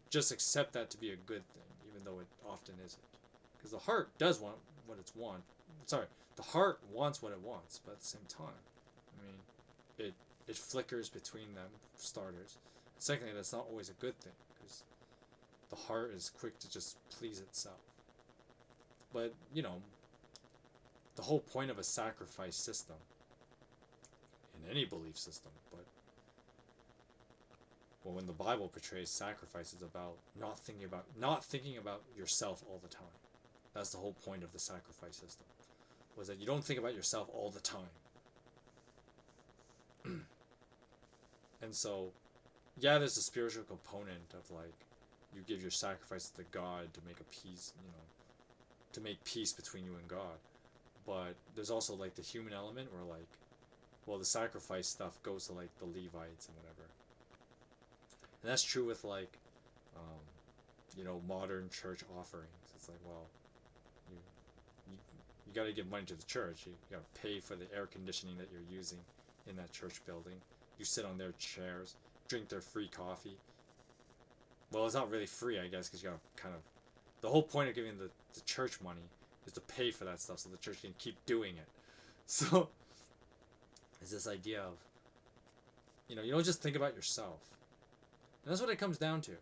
Speaker 1: just accept that to be a good thing, even though it often isn't. Because the heart does want what it's want. Sorry, the heart wants what it wants, but at the same time, I mean, it flickers between them, for starters. Secondly, that's not always a good thing, because the heart is quick to just please itself. But, you know, the whole point of a sacrifice system, in any belief system, but well, when the Bible portrays sacrifice, it's about not thinking about yourself all the time. That's the whole point of the sacrifice system, was that you don't think about yourself all the time. And so, yeah, there's a spiritual component of like, you give your sacrifice to God to make a peace, you know, to make peace between you and God. But there's also like the human element where like, well, the sacrifice stuff goes to like the Levites and whatever. And that's true with like, you know, modern church offerings. It's like, well, you got to give money to the church. You got to pay for the air conditioning that you're using in that church building. You sit on their chairs, drink their free coffee. Well, it's not really free, I guess, because you got to kind of, the whole point of giving the church money is to pay for that stuff so the church can keep doing it. So, it's this idea of, you know, you don't just think about yourself. And that's what it comes down to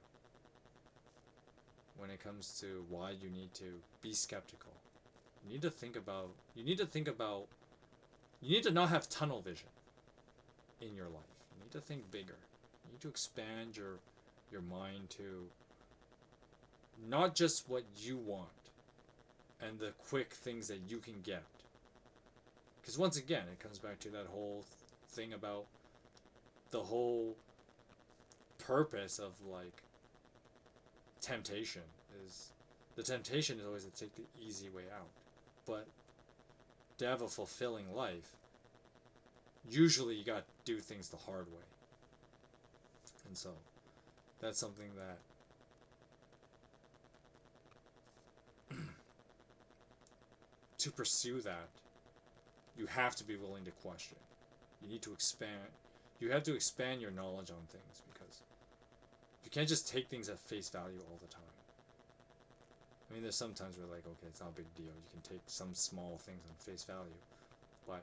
Speaker 1: when it comes to why you need to be skeptical. You need to think about, you need to not have tunnel vision in your life. You need to think bigger. You need to expand your mind to not just what you want and the quick things that you can get. Because once again, it comes back to that whole thing about the whole purpose of like temptation is, the temptation is always to take the easy way out. But to have a fulfilling life, usually you got to do things the hard way. And so that's something that to pursue that, you have to be willing to question. You need to expand. You have to expand your knowledge on things, because you can't just take things at face value all the time. I mean, there's some times where like, okay, it's not a big deal. You can take some small things on face value, but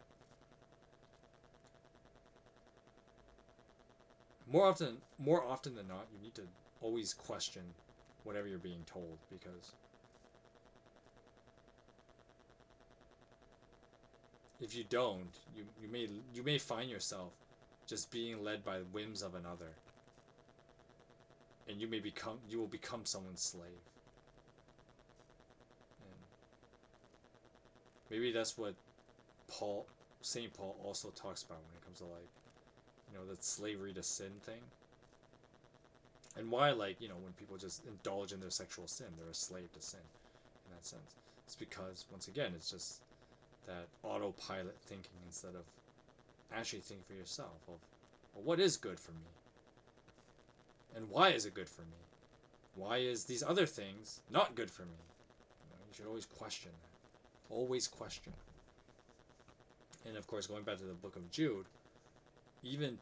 Speaker 1: more often than not, you need to always question whatever you're being told, because if you don't, you may find yourself just being led by the whims of another, and you will become someone's slave. And maybe that's what Saint Paul also talks about when it comes to like, you know, that slavery to sin thing. And why, like, you know, when people just indulge in their sexual sin, they're a slave to sin in that sense. It's because, once again, it's just that autopilot thinking instead of actually thinking for yourself of, well, what is good for me? And why is it good for me? Why is these other things not good for me? You know, you should always question that. Always question. And of course, going back to the Book of Jude, even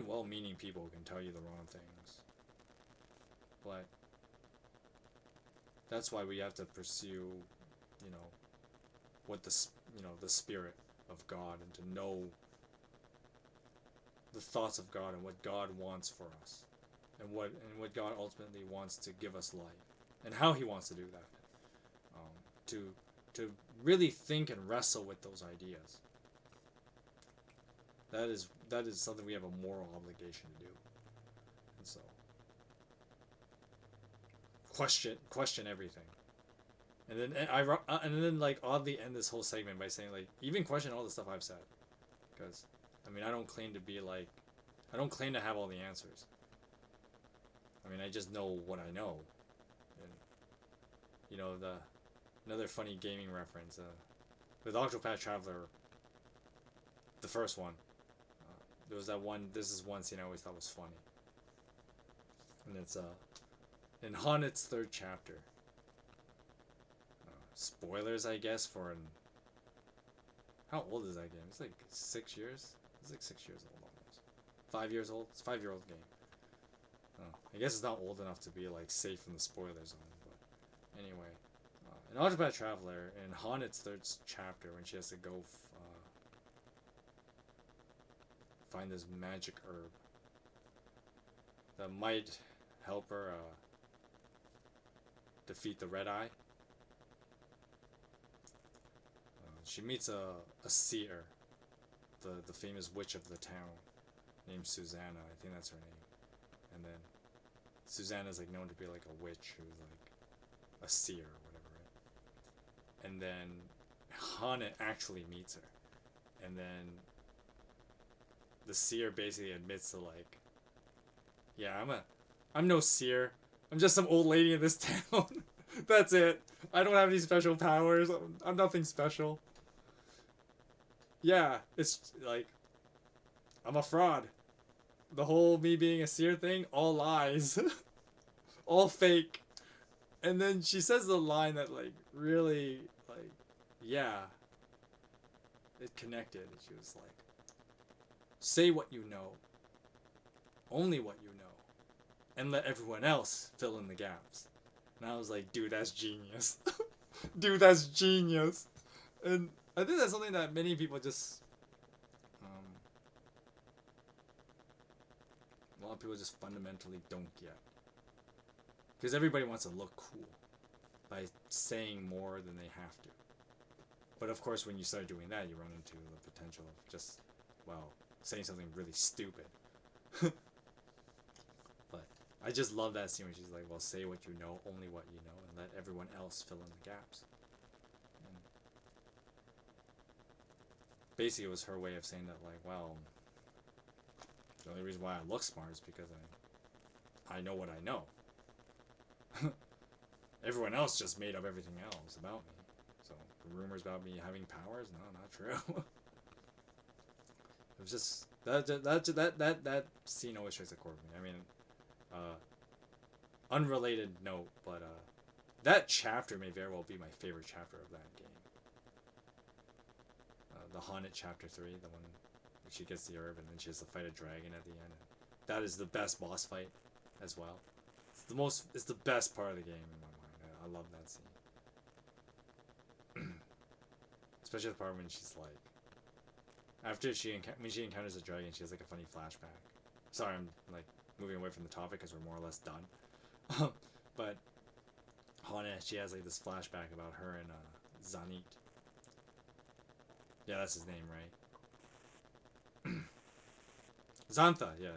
Speaker 1: well-meaning people can tell you the wrong things. But that's why we have to pursue, you know, what the Spirit of God, and to know the thoughts of God and what God wants for us, and what God ultimately wants to give us life, and how He wants to do that. To really think and wrestle with those ideas. That is something we have a moral obligation to do. And so question everything. and then like oddly end this whole segment by saying like even question all the stuff I've said, because I mean I don't claim to be like, I don't claim to have all the answers. I mean I just know what I know, and you know another funny gaming reference with Octopath Traveler, the first one. There was that one. This is one scene I always thought was funny, and it's in Haunet's third chapter. Spoilers, I guess, for an. How old is that game? It's like 6 years. It's like 6 years old almost. 5 years old. It's a 5-year-old game. Oh, I guess it's not old enough to be like safe from the spoiler zone. But anyway, in Octopath Traveler, in Haunet's third chapter, when she has to go find this magic herb that might help her defeat the Red Eye. She meets a seer, the famous witch of the town, named Susanna. I think that's her name. And then Susanna's like known to be like a witch who's like a seer or whatever, right? And then Hanet actually meets her, and then the seer basically admits to like, yeah, I'm no seer. I'm just some old lady in this town. That's it. I don't have any special powers. I'm nothing special. Yeah, it's like, I'm a fraud. The whole me being a seer thing, all lies. All fake. And then she says the line that like really like, yeah, it connected. She was like, say what you know. Only what you know. And let everyone else fill in the gaps. And I was like, dude, that's genius. Dude, that's genius. And I think that's something that many people just, a lot of people just fundamentally don't get. Because everybody wants to look cool by saying more than they have to. But of course, when you start doing that, you run into the potential of just, well, saying something really stupid. But I just love that scene when she's like, well, say what you know, only what you know, and let everyone else fill in the gaps. And basically, it was her way of saying that, like, well, the only reason why I look smart is because I know what I know. Everyone else just made up everything else about me. So, the rumors about me having powers, no, not true. It was just that scene always strikes a chord with me. I mean, unrelated note, but that chapter may very well be my favorite chapter of that game. The Haunted chapter 3, the one where she gets the herb and then she has to fight a dragon at the end. That is the best boss fight as well. It's the best part of the game in my mind. I love that scene. Especially the part when she's like, after when she encounters a dragon, she has like a funny flashback. Sorry, I'm like moving away from the topic because we're more or less done. But Hana, she has like this flashback about her and Zanit. Yeah, that's his name, right? Xantha, yeah.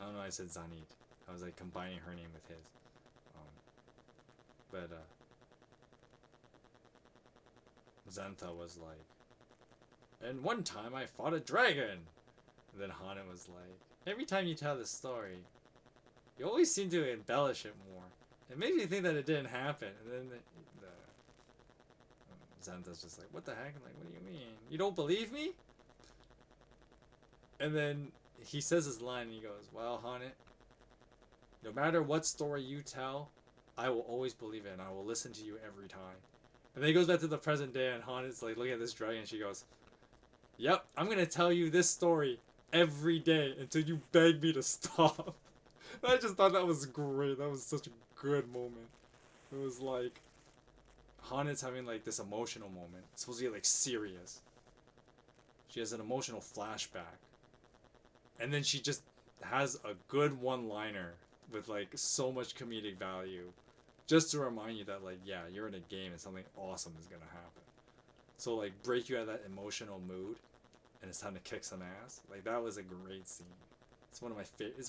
Speaker 1: I don't know why I said Zanit. I was like combining her name with his. But Xantha was like, and one time I fought a dragon. And then Hana was like, every time you tell this story, you always seem to embellish it more. It makes me think that it didn't happen. And then Xantha's just like, what the heck? I'm like, what do you mean? You don't believe me? And then he says his line and he goes, well, Hana, no matter what story you tell, I will always believe it and I will listen to you every time. And then he goes back to the present day and Hana's like looking at this dragon and she goes, yep, I'm going to tell you this story every day until you beg me to stop. And I just thought that was great. That was such a good moment. It was like, Hana's having like this emotional moment. It's supposed to be like serious. She has an emotional flashback. And then she just has a good one-liner with like so much comedic value. Just to remind you that like, yeah, you're in a game and something awesome is going to happen. So like break you out of that emotional mood and it's time to kick some ass. Like that was a great scene. It's one of my favorite. It's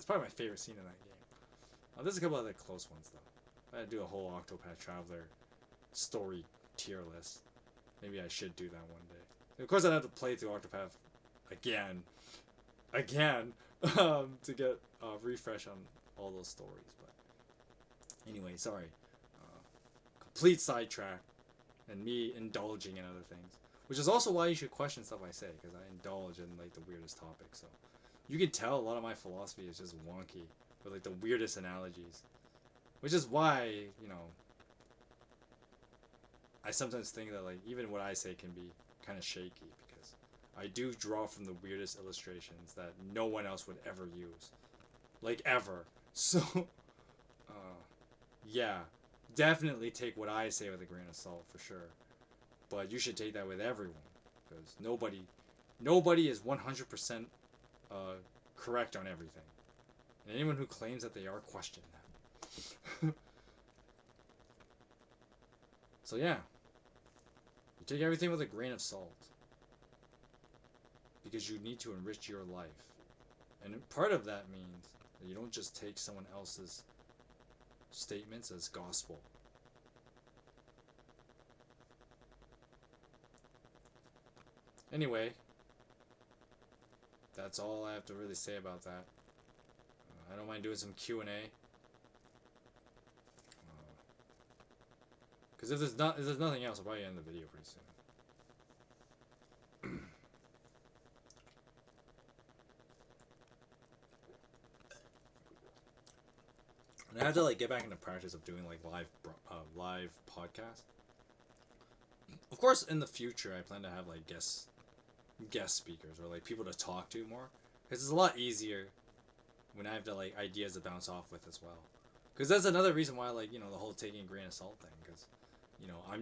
Speaker 1: probably my favorite scene in that game. There's a couple other close ones though. I do a whole Octopath Traveler story tier list. Maybe I should do that one day. Of course, I'd have to play through Octopath again, to get a refresh on all those stories. But anyway, sorry. Complete sidetrack, and me indulging in other things, which is also why you should question stuff I say, because I indulge in like the weirdest topics. So you can tell a lot of my philosophy is just wonky with like the weirdest analogies, which is why I sometimes think that like even what I say can be kind of shaky, because I do draw from the weirdest illustrations that no one else would ever use, like ever. So yeah, definitely take what I say with a grain of salt for sure, but you should take that with everyone, because nobody is 100% correct on everything, and anyone who claims that they are, question them. So yeah, you take everything with a grain of salt, because you need to enrich your life, and part of that means that you don't just take someone else's statements as gospel. Anyway, that's all I have to really say about that. I don't mind doing some Q&A. Because if there's nothing else, I'll probably end the video pretty soon. And I have to like get back into practice of doing like live podcast. Of course, in the future, I plan to have like guest speakers or like people to talk to more, because it's a lot easier when I have to like ideas to bounce off with as well. Because that's another reason why like the whole taking a grain of salt thing, because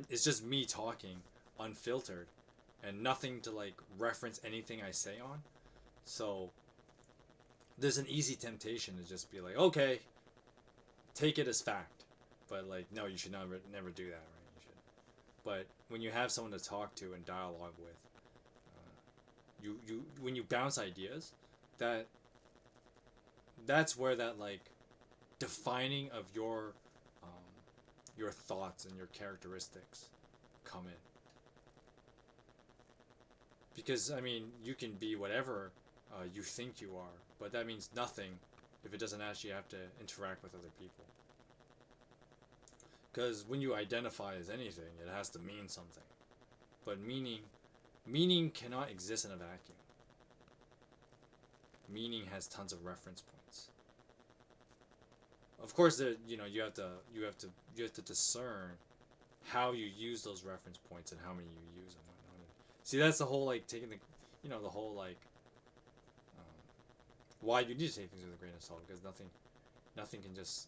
Speaker 1: it's just me talking unfiltered and nothing to like reference anything I say on. So there's an easy temptation to just be like, okay, take it as fact, but like no, you should never do that, right? You should. But when you have someone to talk to and dialogue with, you when you bounce ideas, that's where that like defining of your thoughts and your characteristics come in. Because I mean, you can be whatever you think you are, but that means nothing if it doesn't actually have to interact with other people. Because when you identify as anything, it has to mean something. But meaning cannot exist in a vacuum. Meaning has tons of reference points. Of course, you have to discern how you use those reference points and how many you use and whatnot. See, that's the whole like taking the whole like why you need to take things with a grain of salt, because nothing can just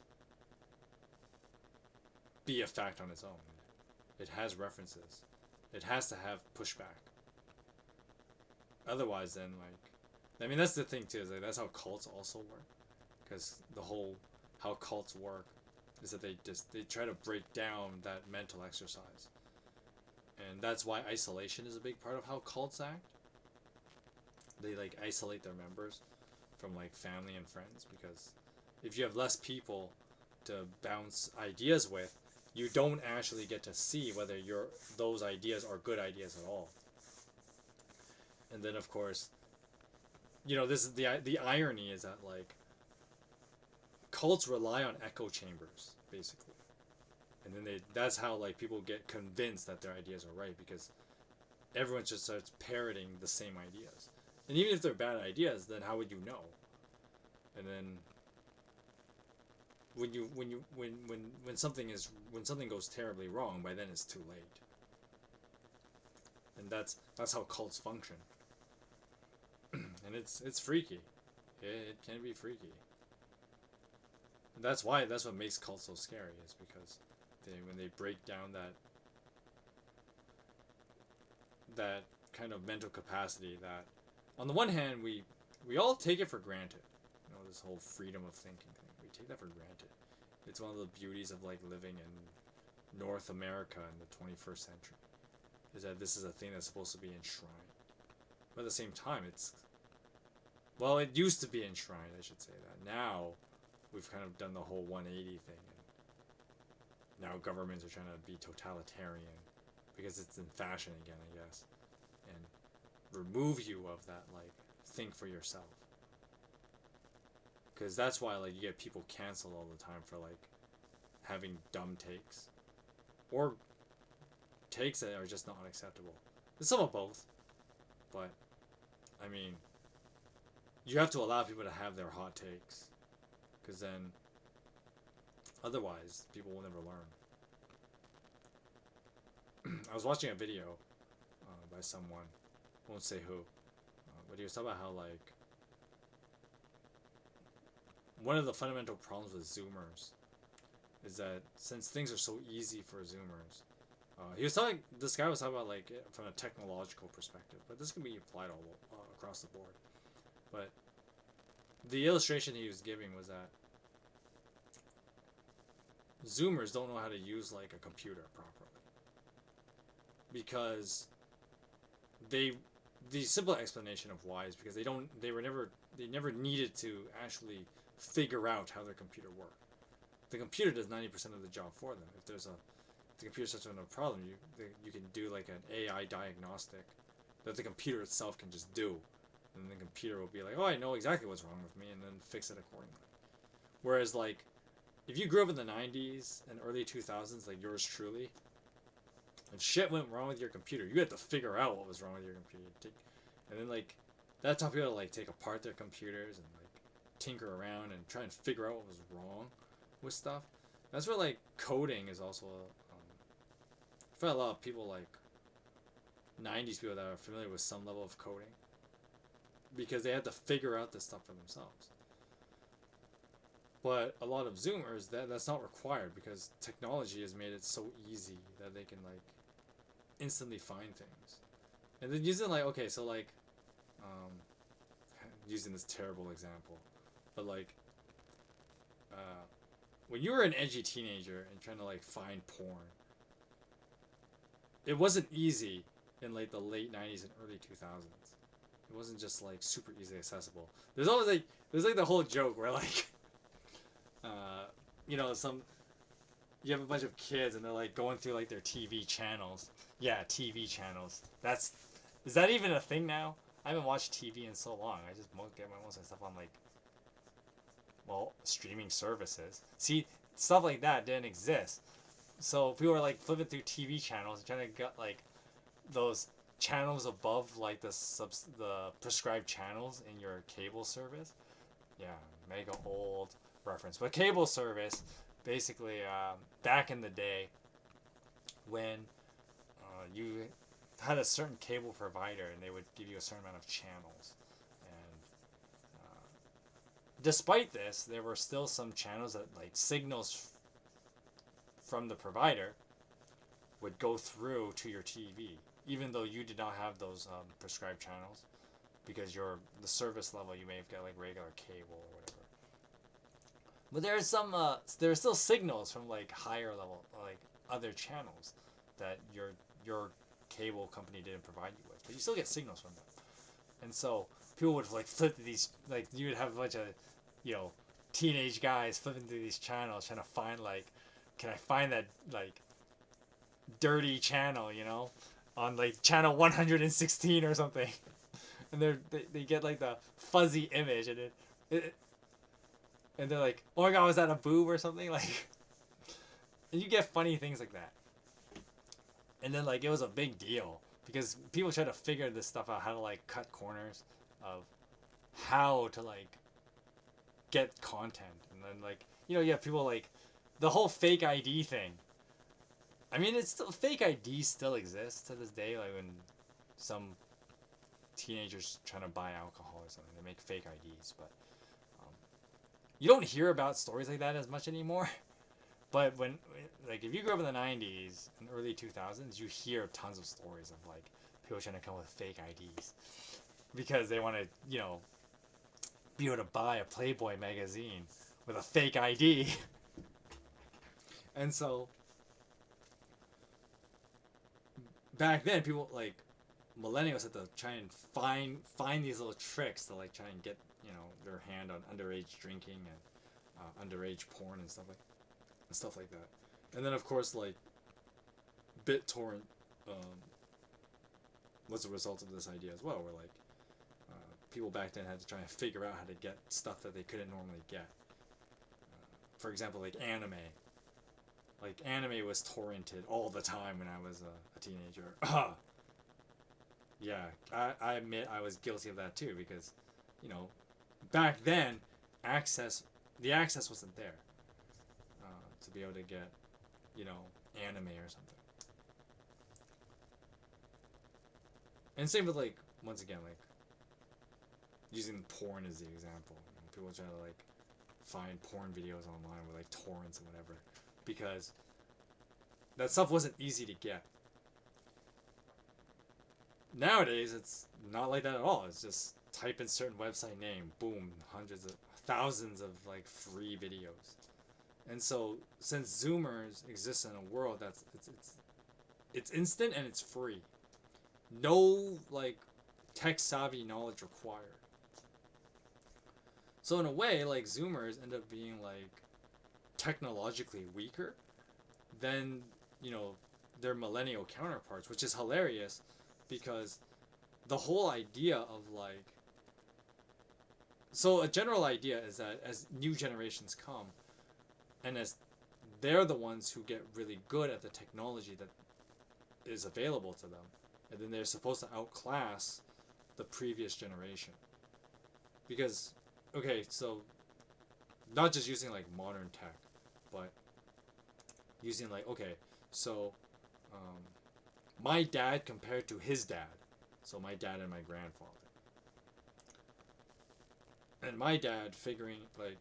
Speaker 1: be a fact on its own. It has references. It has to have pushback. Otherwise, then I mean, that's the thing too. Is like that's how cults also work, because the whole how cults work is that they try to break down that mental exercise, and that's why isolation is a big part of how cults act. They like isolate their members from like family and friends, because if you have less people to bounce ideas with, you don't actually get to see whether those ideas are good ideas at all. And then of course, this is the irony is that like cults rely on echo chambers basically, and then that's how like people get convinced that their ideas are right, because everyone just starts parroting the same ideas. And even if they're bad ideas, then how would you know? And then when something goes terribly wrong, by then it's too late. And that's how cults function. And it's freaky. It can be freaky. And that's what makes cults so scary, is because when they break down that kind of mental capacity that, on the one hand, we all take it for granted. This whole freedom of thinking thing. We take that for granted. It's one of the beauties of like living in North America in the 21st century, is that this is a thing that's supposed to be enshrined. But at the same time, it used to be enshrined, I should say that. Now, we've kind of done the whole 180 thing. now governments are trying to be totalitarian because it's in fashion again, I guess, and remove you of that like think for yourself. Because that's why like you get people canceled all the time for like having dumb takes or takes that are just not acceptable. It's some of both, but I mean, you have to allow people to have their hot takes, because then otherwise people will never learn. I was watching a video by someone, won't say who, but he was talking about how like one of the fundamental problems with Zoomers is that since things are so easy for Zoomers, this guy was talking about like from a technological perspective, but this can be applied all across the board. But the illustration he was giving was that Zoomers don't know how to use like a computer properly, because the simple explanation of why is because they never needed to actually figure out how their computer worked. The computer does 90% of the job for them. If the computer starts having a problem, you can do like an AI diagnostic that the computer itself can just do, and the computer will be like, oh, I know exactly what's wrong with me, and then fix it accordingly. Whereas like if you grew up in the 90s and early 2000s, like yours truly, and shit went wrong with your computer, you had to figure out what was wrong with your computer, and then like that taught people to like take apart their computers and like tinker around and try and figure out what was wrong with stuff. That's where like coding is also I feel a lot of people like 90s people that are familiar with some level of coding, because they had to figure out this stuff for themselves. But a lot of Zoomers, that's not required, because technology has made it so easy that they can like instantly find things. And then using like, okay, so like using this terrible example, but like when you were an edgy teenager and trying to like find porn, it wasn't easy in like the late 90s and early 2000s. It wasn't just like super easily accessible. There's like the whole joke where like you know, you have a bunch of kids and they're like going through like their TV channels. Yeah, TV channels. Is that even a thing now? I haven't watched TV in so long. I just get most of my stuff on like, well, streaming services. See, stuff like that didn't exist. So people were like flipping through TV channels and trying to get like those channels above like the prescribed channels in your cable service. Yeah, mega old reference. But cable service, basically, back in the day, when you had a certain cable provider and they would give you a certain amount of channels, and despite this, there were still some channels that like signals from the provider would go through to your TV, even though you did not have those prescribed channels, because the service level, you may have got like regular cable or whatever. But there are still signals from like higher level, like other channels that your cable company didn't provide you with, but you still get signals from them. And so people would like flip to these, like you would have a bunch of, you know, teenage guys flipping through these channels trying to find like, can I find that like dirty channel, you know, on like channel 116 or something, and they get like the fuzzy image, and and they're like, oh my god, was that a boob or something, like, and you get funny things like that. And then like it was a big deal because people try to figure this stuff out, how to like cut corners of how to like get content. And then like, you know, you have people like the whole fake ID thing. I mean, it's still, fake IDs still exist to this day. Like when some teenagers trying to buy alcohol or something, they make fake IDs. But you don't hear about stories like that as much anymore. But when, like, if you grew up in the 90s and early 2000s, you hear tons of stories of like people trying to come up with fake IDs because they want to, you know, be able to buy a Playboy magazine with a fake ID. And so back then, people like millennials had to try and find these little tricks to like try and get, you know, their hand on underage drinking and underage porn and stuff like that. And then of course like BitTorrent um, was a result of this idea as well, where like people back then had to try and figure out how to get stuff that they couldn't normally get. For example, like anime. Like anime was torrented all the time when I was a teenager. Yeah, I admit I was guilty of that too, because, you know, back then, the access wasn't there to be able to get, you know, anime or something. And same with like, once again, like using porn as the example. You know, people try to like find porn videos online with like torrents and whatever, because that stuff wasn't easy to get. Nowadays, it's not like that at all. It's just type in certain website name, boom, thousands of like free videos. And so, since Zoomers exist in a world that's it's instant and it's free, no like tech savvy knowledge required. So in a way, like Zoomers end up being like technologically weaker than, you know, their millennial counterparts, which is hilarious. Because the whole idea of like, so a general idea is that as new generations come, and as they're the ones who get really good at the technology that is available to them, and then they're supposed to outclass the previous generation. Because, okay, so not just using like modern tech, but using like, okay, so my dad compared to his dad. So my dad and my grandfather. And my dad figuring like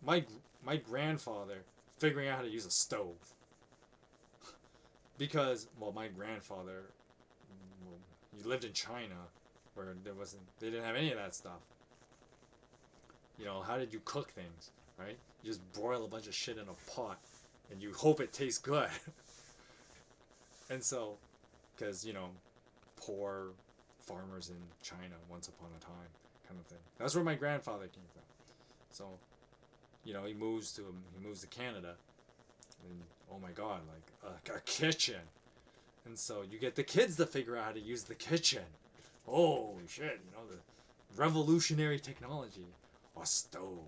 Speaker 1: my grandfather figuring out how to use a stove. Because, well, my grandfather, well, he lived in China where they didn't have any of that stuff. You know, how did you cook things, right? You just broil a bunch of shit in a pot and you hope it tastes good. And so, because, you know, poor farmers in China once upon a time kind of thing. That's where my grandfather came from. So, you know, he moves to Canada, and oh my god, like a kitchen. And so you get the kids to figure out how to use the kitchen. Oh shit, you know, the revolutionary technology. A stove.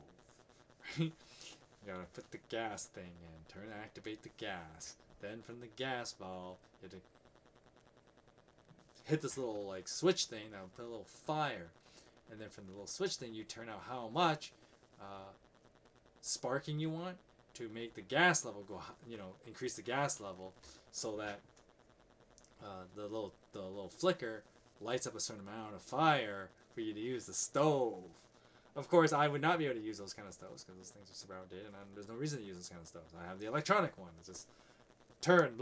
Speaker 1: Right? You gotta put the gas thing in, activate the gas. Then from the gas valve, you have to hit this little like switch thing that'll put a little fire, and then from the little switch thing you turn out how much sparking you want to make the gas level go, you know, increase the gas level so that the little flicker lights up a certain amount of fire for you to use the stove. Of course, I would not be able to use those kind of stoves because those things are super outdated, and there's no reason to use those kind of stoves. I have the electronic one. It's just turn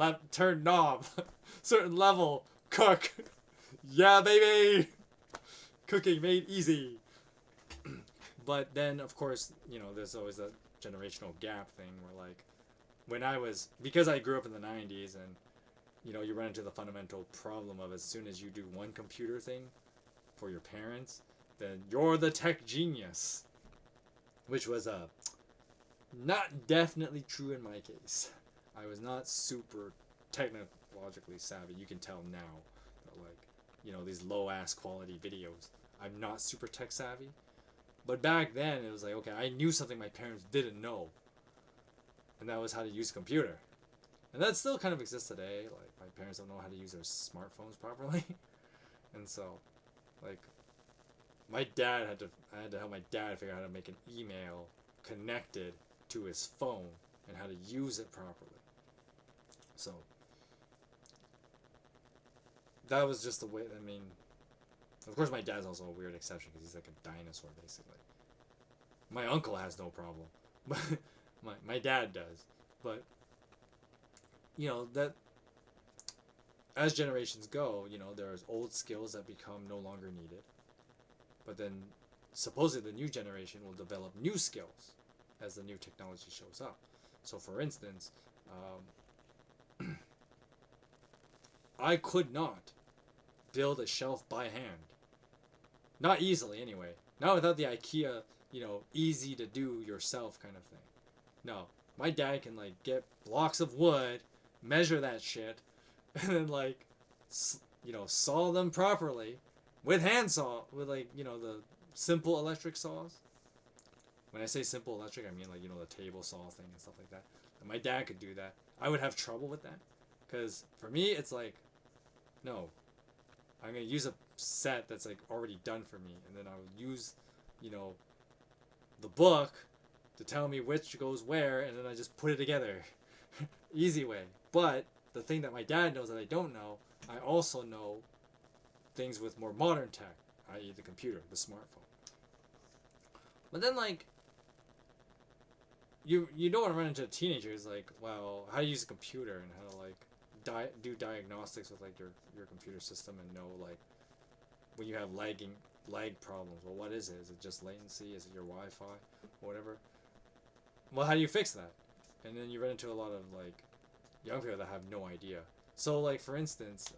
Speaker 1: knob, certain level, cook. Yeah, baby! Cooking made easy. But then, of course, you know, there's always that generational gap thing where, like, because I grew up in the 90s, and, you know, you run into the fundamental problem of as soon as you do one computer thing for your parents, then you're the tech genius. Which was not definitely true in my case. I was not super technologically savvy. You can tell now that, like, you know, these low-ass quality videos, I'm not super tech savvy. But back then, it was like, okay, I knew something my parents didn't know. And that was how to use a computer. And that still kind of exists today. Like, my parents don't know how to use their smartphones properly. And so, like, I had to help my dad figure out how to make an email connected to his phone and how to use it properly. So, that was just the way, I mean, of course my dad's also a weird exception because he's like a dinosaur, basically. My uncle has no problem, but my dad does. But, you know, that, as generations go, you know, there's old skills that become no longer needed. But then, supposedly the new generation will develop new skills as the new technology shows up. So, for instance, I could not build a shelf by hand. Not easily, anyway. Not without the IKEA, you know, easy to do yourself kind of thing. No. My dad can like get blocks of wood, measure that shit, and then like, saw them properly with with like the simple electric saws. When I say simple electric, I mean like the table saw thing and stuff like that. And my dad could do that. I would have trouble with that, because for me it's like, no, I'm gonna use a set that's like already done for me, and then I'll use, the book to tell me which goes where, and then I just put it together. Easy way. But the thing that my dad knows that I don't know, I also know things with more modern tech, i.e. the computer, the smartphone. But then like, you don't want to run into teenagers like, well, how to use a computer and how to like do diagnostics with like your computer system, and know like when you have lag problems. Well, what is it? Is it just latency? Is it your Wi-Fi? Or whatever. Well, how do you fix that? And then you run into a lot of like young people that have no idea. So like for instance,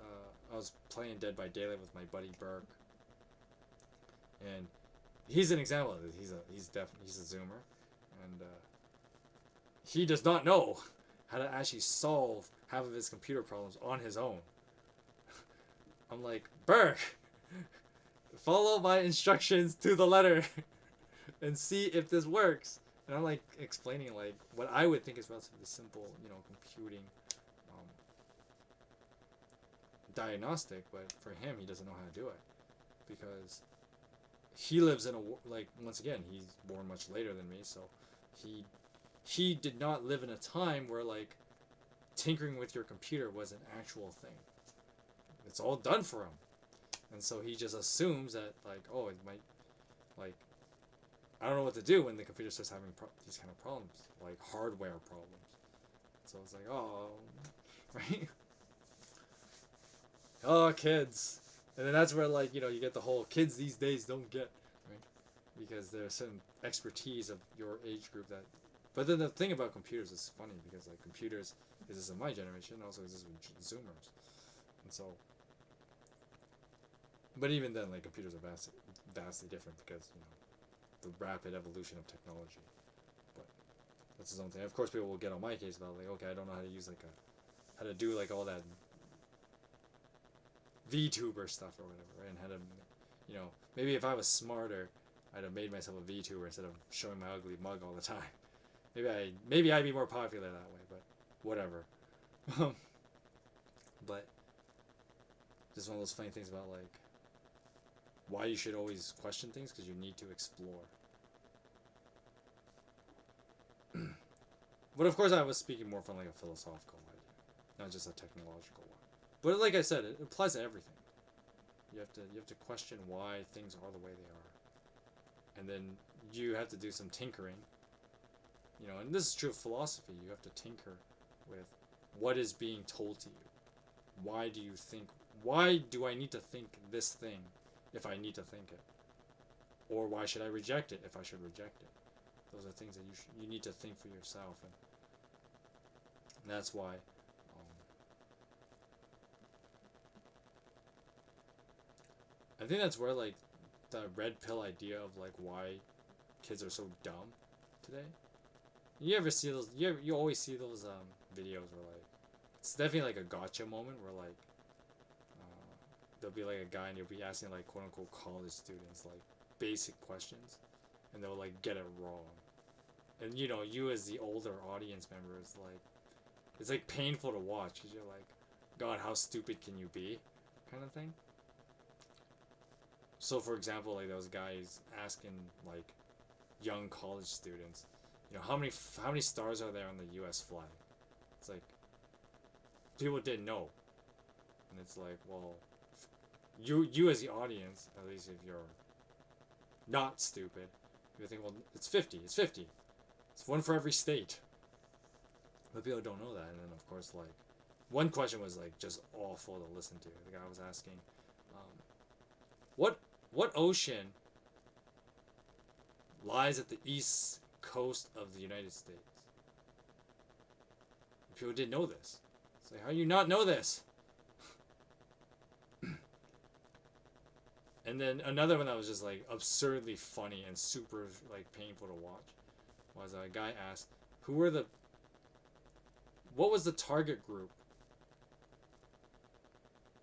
Speaker 1: I was playing Dead by Daylight with my buddy Burke, and he's an example of this. He's a Zoomer, and he does not know how to actually solve half of his computer problems on his own. I'm like, Burke, follow my instructions to the letter and see if this works. And I'm like explaining like what I would think is relatively simple, computing diagnostic, but for him, he doesn't know how to do it, because he lives in once again, he's born much later than me, so he did not live in a time where like tinkering with your computer was an actual thing. It's all done for him, and so he just assumes that like, oh, it might, like, I don't know what to do when the computer starts having these kind of problems, like hardware problems. So it's like, oh, right? Oh, kids. And then that's where like, you get the whole kids these days don't get, right? Because there's some expertise of your age group that. But then the thing about computers is funny, because like computers is in my generation, also exists with Zoomers. And so, but even then, like, computers are vastly different, because the rapid evolution of technology. But that's his own thing. Of course, people will get on my case about like, okay, I don't know how to use how to do like all that VTuber stuff or whatever, right? And how to, maybe if I was smarter, I'd have made myself a VTuber instead of showing my ugly mug all the time. Maybe I'd be more popular that way, but whatever. But just one of those funny things about like why you should always question things, because you need to explore. But of course, I was speaking more from like a philosophical idea, not just a technological one. But like I said, it applies to everything. You have to question why things are the way they are, and then you have to do some tinkering. And this is true of philosophy. You have to tinker with what is being told to you. Why do I need to think this thing if I need to think it? Or why should I reject it if I should reject it? Those are things that you need to think for yourself, and that's why I think that's where like the red pill idea of like why kids are so dumb today. You ever see those? You always see those videos where like it's definitely like a gotcha moment where like there'll be like a guy and he'll be asking like quote unquote college students like basic questions, and they'll like get it wrong, and you as the older audience member is like, it's like painful to watch, because you're like, God, how stupid can you be, kind of thing. So for example, like those guys asking like young college students, how many stars are there on the U.S. flag? It's like people didn't know, and it's like, well, you as the audience, at least if you're not stupid, you think, well, it's 50. It's 50. It's one for every state. But people don't know that, and then of course, like, one question was like just awful to listen to. The guy was asking, what ocean lies at the east coast of the United States? People didn't know this. It's like, how do you not know this? And then another one that was just like absurdly funny and super like painful to watch was a guy asked, who were the what was the target group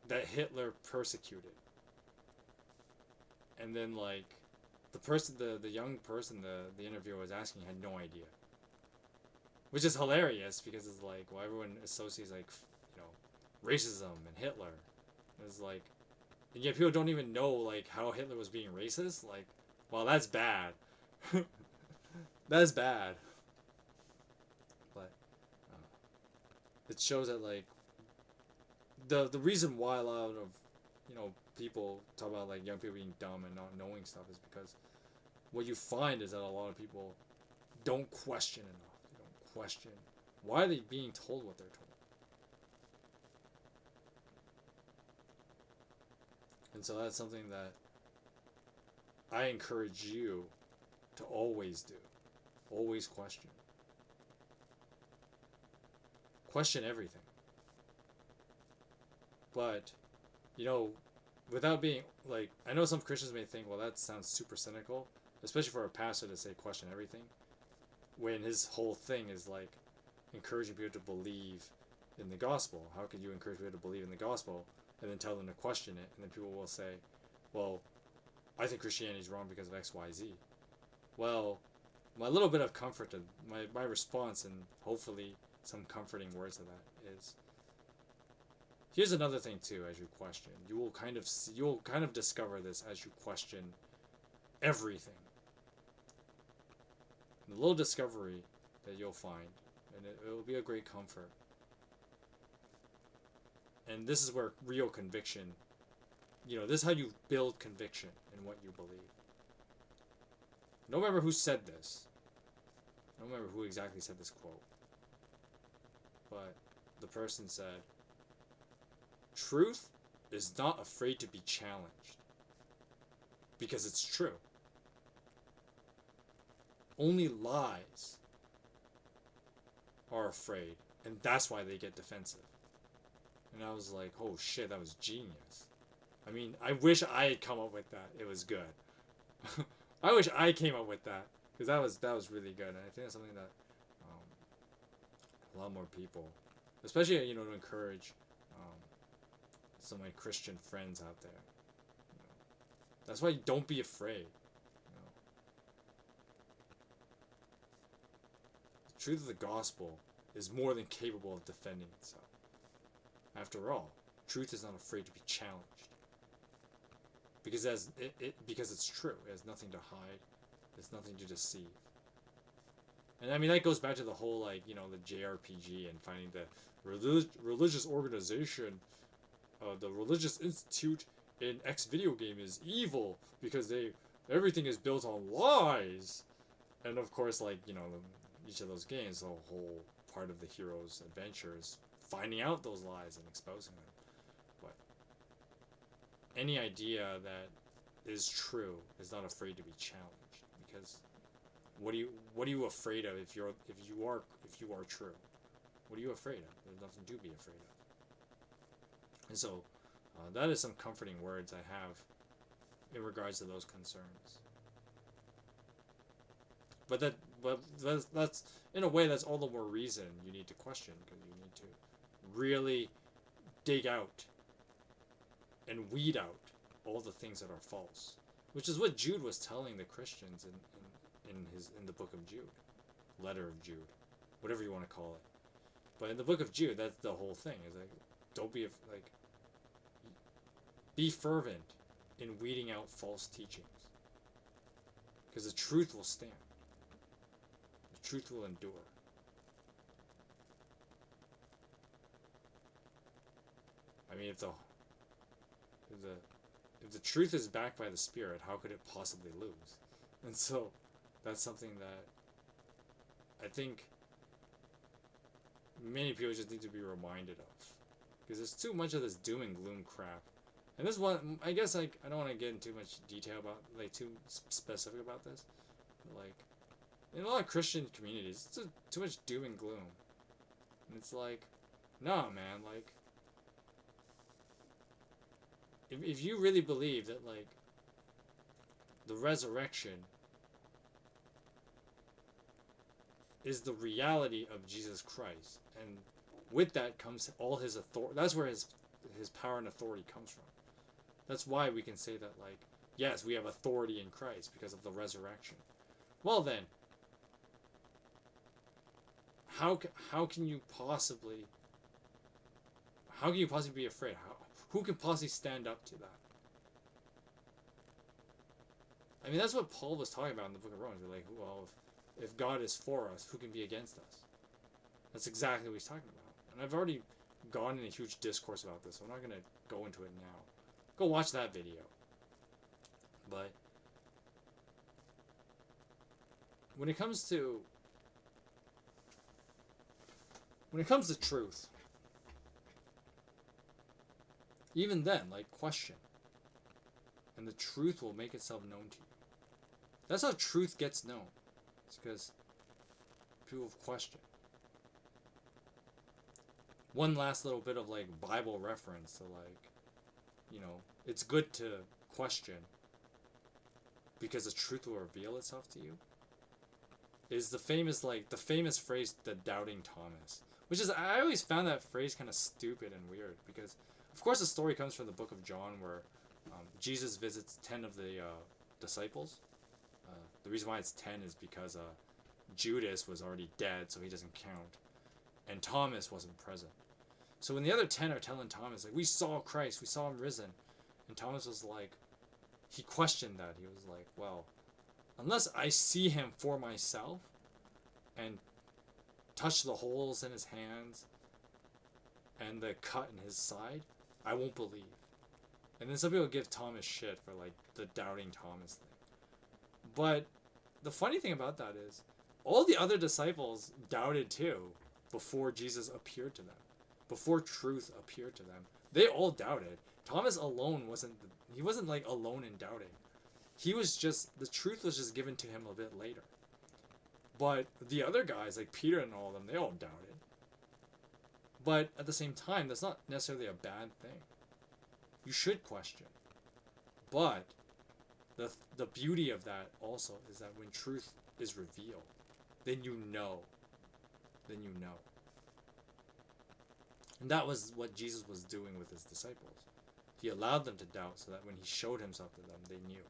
Speaker 1: that Hitler persecuted? And then like the young person the interviewer was asking had no idea, which is hilarious because it's like, well, everyone associates like, you know, racism and Hitler. It's like, and yet people don't even know like how Hitler was being racist. Like, well, that's bad. That's bad. But it shows that like the reason why a lot of, you know, people talk about like young people being dumb and not knowing stuff is because what you find is that a lot of people don't question enough. They don't question why are they being told what they're told. And so that's something that I encourage you to always do. Always question. Question everything. But, you know, without being, like, I know some Christians may think, well, that sounds super cynical, especially for a pastor to say question everything, when his whole thing is, like, encouraging people to believe in the gospel. How could you encourage people to believe in the gospel and then tell them to question it, and then people will say, well, I think Christianity is wrong because of X, Y, Z. Well, my little bit of comfort to my response, and hopefully some comforting words of that, is here's another thing too. As you question, you will kind of discover this as you question everything. The little discovery that you'll find, and it will be a great comfort. And this is where real conviction, you know, this is how you build conviction in what you believe. I don't remember who said this. I don't remember who exactly said this quote. But the person said, truth is not afraid to be challenged because it's true. Only lies are afraid, and that's why they get defensive. And I was like, oh shit, that was genius. I mean, I wish I had come up with that. It was good. I wish I came up with that, because that was really good. And I think that's something that a lot more people, especially, you know, to encourage some of my Christian friends out there. You know, that's why don't be afraid. You know. The truth of the gospel is more than capable of defending itself. After all, truth is not afraid to be challenged. Because because it's true. It has nothing to hide. There's nothing to deceive. And I mean, that goes back to the whole, like, you know, the JRPG and finding the religious organization, the religious institute in X video game is evil because everything is built on lies. And of course, like, you know, each of those games, the whole part of the hero's adventure is finding out those lies and exposing them. But any idea that is true is not afraid to be challenged, because what are you afraid of if you are true? What are you afraid of? There's nothing to be afraid of. And so that is some comforting words I have in regards to those concerns. But that's in a way, that's all the more reason you need to question, because you need to really dig out and weed out all the things that are false, which is what Jude was telling the Christians in the Book of Jude, letter of Jude, whatever you want to call it. But in the Book of Jude, that's the whole thing, is like, don't be like, be fervent in weeding out false teachings, because the truth will stand. The truth will endure. I mean, if the truth is backed by the Spirit, how could it possibly lose? And so, that's something that I think many people just need to be reminded of, because there's too much of this doom and gloom crap. And this one, I guess, like, I don't want to get into too much detail about, like, too specific about this, but, like, in a lot of Christian communities, it's just too much doom and gloom. And it's like, nah, man, like, if you really believe that, like, the resurrection is the reality of Jesus Christ, and with that comes all his authority. That's where his power and authority comes from. That's why we can say that, like, yes, we have authority in Christ because of the resurrection. Well then, how can you possibly be afraid? Who can possibly stand up to that? I mean, that's what Paul was talking about in the Book of Romans. We're like, well, if God is for us, who can be against us? That's exactly what he's talking about. And I've already gone in a huge discourse about this, so I'm not going to go into it now. Go watch that video. But when it comes to truth, even then, like, question. And the truth will make itself known to you. That's how truth gets known. It's because people have questioned. One last little bit of, like, Bible reference to, like, you know, it's good to question because the truth will reveal itself to you, is the famous phrase, the doubting Thomas. Which is, I always found that phrase kind of stupid and weird, because, of course, the story comes from the Book of John, where Jesus visits 10 of the disciples. The reason why it's 10 is because Judas was already dead, so he doesn't count. And Thomas wasn't present. So when the other 10 are telling Thomas, like, we saw Christ, we saw him risen. And Thomas was like, he questioned that. He was like, well, unless I see him for myself and touch the holes in his hands and the cut in his side, I won't believe. And then some people give Thomas shit for, like, the doubting Thomas thing. But the funny thing about that is, all the other disciples doubted too before Jesus appeared to them. Before truth appeared to them. They all doubted. Thomas alone wasn't like alone in doubting. He was just, the truth was just given to him a bit later. But the other guys, like Peter and all of them, they all doubted. But at the same time, that's not necessarily a bad thing. You should question. But the beauty of that also is that when truth is revealed, then you know. Then you know. And that was what Jesus was doing with his disciples. He allowed them to doubt so that when he showed himself to them, they knew.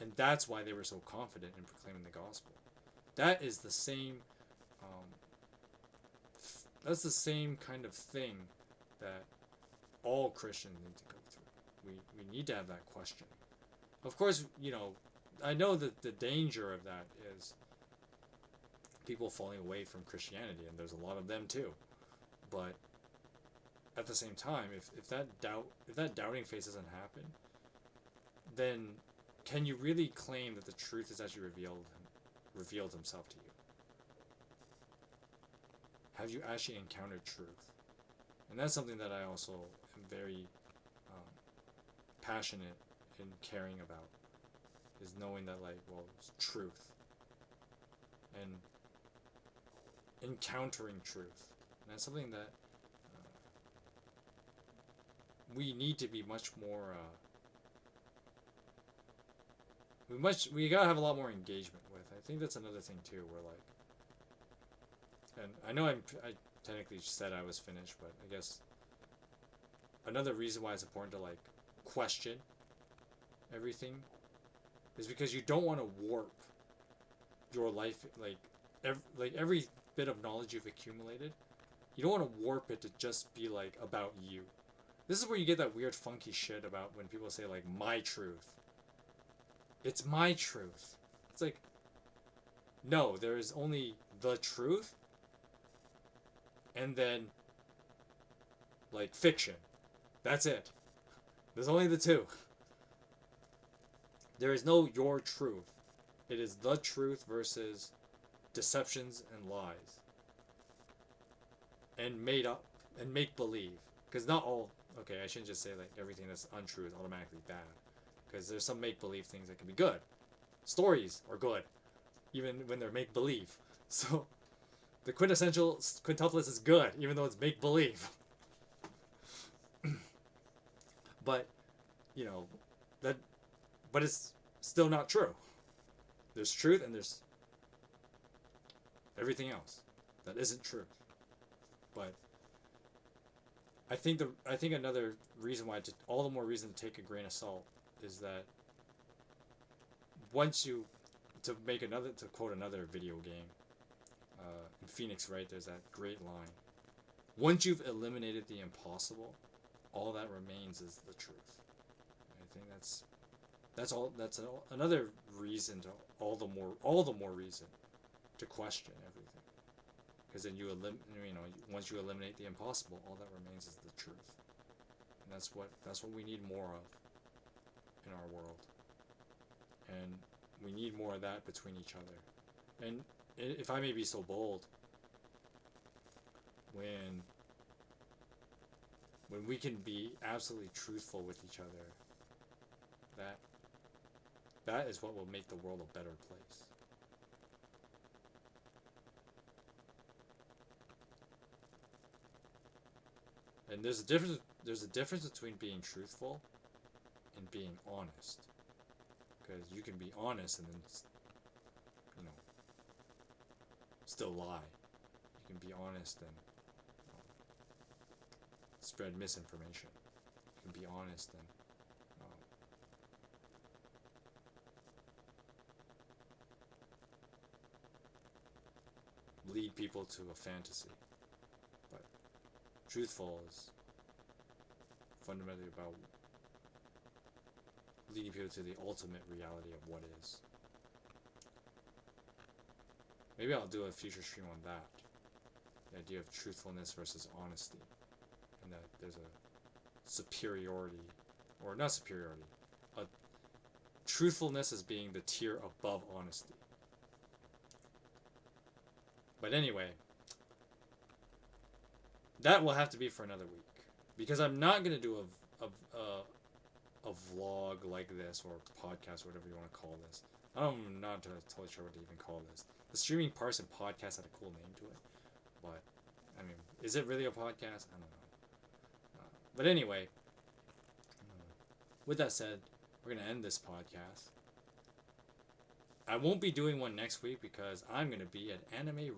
Speaker 1: And that's why they were so confident in proclaiming the gospel. That is the same, that's the same kind of thing that all Christians need to go through. We need to have that question. Of course, you know, I know that the danger of that is people falling away from Christianity, and there's a lot of them too. But at the same time, if that doubting phase doesn't happen, then can you really claim that the truth has actually revealed himself to you? Have you actually encountered truth? And that's something that I also am very passionate in caring about, is knowing that, like, well, it's truth. And encountering truth. And that's something that we need to be much more we gotta have a lot more engagement with. I think that's another thing too, where, like, and I know I technically said I was finished, but I guess another reason why it's important to, like, question everything is because you don't want to warp your life, like every bit of knowledge you've accumulated, you don't want to warp it to just be, like, about you. This is where you get that weird funky shit about when people say, like, my truth. It's my truth. It's like, no, there is only the truth, and then, like, fiction. That's it. There's only the two. There is no your truth. It is the truth versus deceptions and lies. And made up and make believe. Because not all, okay, I shouldn't just say, like, everything that's untrue is automatically bad. Because there's some make believe things that can be good. Stories are good, even when they're make believe. So the quintessential quintuplets is good, even though it's make believe. But, you know, but it's still not true. There's truth and there's everything else. that isn't true. But I think another reason why all the more reason to take a grain of salt is that once you to quote another video game, in Phoenix Wright, there's that great line. Once you've eliminated the impossible, all that remains is the truth. I think that's another reason to all the more reason to question everything, because then once you eliminate the impossible, all that remains is the truth, and that's what we need more of in our world, and we need more of that between each other. And if I may be so bold, when we can be absolutely truthful with each other, that is what will make the world a better place. And there's a difference between being truthful and being honest, because you can be honest and then still lie. You can be honest and spread misinformation. You can be honest and lead people to a fantasy. But truthful is fundamentally about leading people to the ultimate reality of what is. Maybe I'll do a future stream on that. The idea of truthfulness versus honesty. And that there's a superiority, or not superiority, a truthfulness as being the tier above honesty. But anyway, that will have to be for another week, because I'm not going to do a vlog like this, or podcast, or whatever you want to call this. I'm not totally sure what to even call this. The Streaming Parson Podcast had a cool name to it, but I mean, is it really a podcast? I don't know. But anyway, with that said, we're going to end this podcast. I won't be doing one next week because I'm going to be at Anime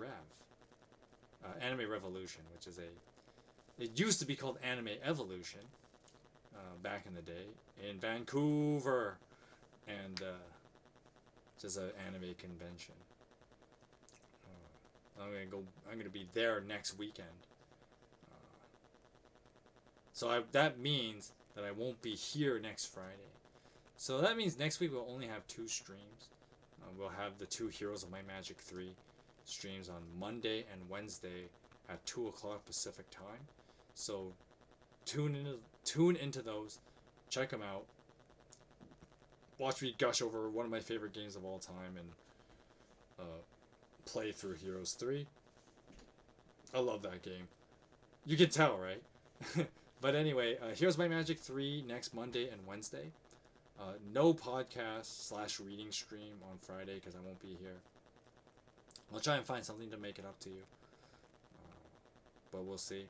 Speaker 1: Revolution, which is it used to be called Anime Evolution back in the day in Vancouver, and just an anime convention. I'm gonna be there next weekend. So that means that I won't be here next Friday. So that means next week we'll only have 2 streams. We'll have the 2 Heroes of Might Magic 3 streams on Monday and Wednesday at 2 o'clock Pacific time. So tune into those, check them out, watch me gush over one of my favorite games of all time, and play through Heroes 3. I love that game. You can tell, right? But anyway, Heroes by Magic 3 next Monday and Wednesday. No podcast / reading stream on Friday because I won't be here. I'll try and find something to make it up to you. But we'll see.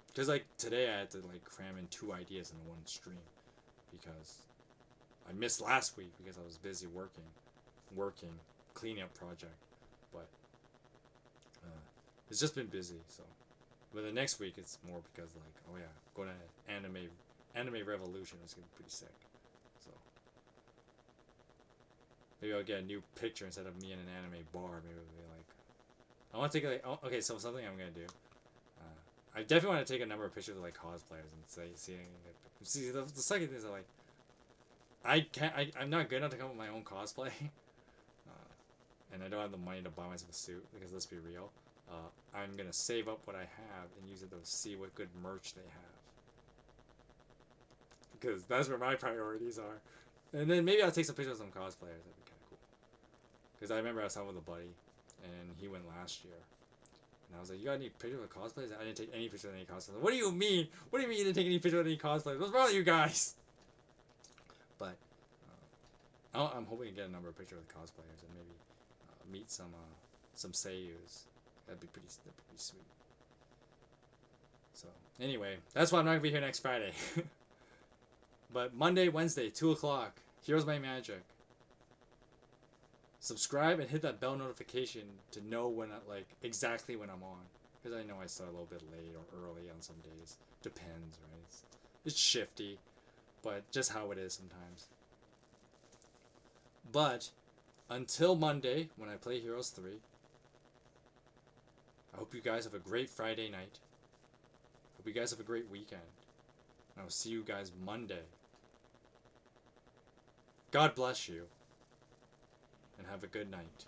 Speaker 1: Because like today I had to like cram in 2 ideas in one stream because I missed last week because I was busy working, cleaning up project. But it's just been busy, so. But the next week it's more because like, oh yeah, going to Anime Revolution is gonna be pretty sick. So maybe I'll get a new picture instead of me in an anime bar. Maybe it'll be like, I want to take like, okay, so something I'm gonna do. I definitely want to take a number of pictures of like cosplayers and see the second thing is I'm not good enough to come up with my own cosplay. And I don't have the money to buy myself a suit because let's be real. I'm gonna save up what I have and use it to see what good merch they have, because that's where my priorities are. And then maybe I'll take some pictures of some cosplayers. That'd be kind of cool. Because I remember I was talking with a buddy, and he went last year, and I was like, "You got any pictures of cosplayers?" I didn't take any pictures of any cosplayers. What do you mean? What do you mean you didn't take any pictures of any cosplayers? What's wrong with you guys? But I'm hoping to get a number of pictures of cosplayers and maybe meet some seiyus. That'd be pretty sweet. So anyway, that's why I'm not gonna be here next Friday. But Monday, Wednesday, 2 o'clock, Heroes by Magic. subscribe and hit that bell notification to know when exactly when I'm on. Because I know I start a little bit late or early on some days. Depends, right? It's shifty, but just how it is sometimes. But until Monday, when I play Heroes 3, I hope you guys have a great Friday night. Hope you guys have a great weekend. And I'll see you guys Monday. God bless you. And have a good night.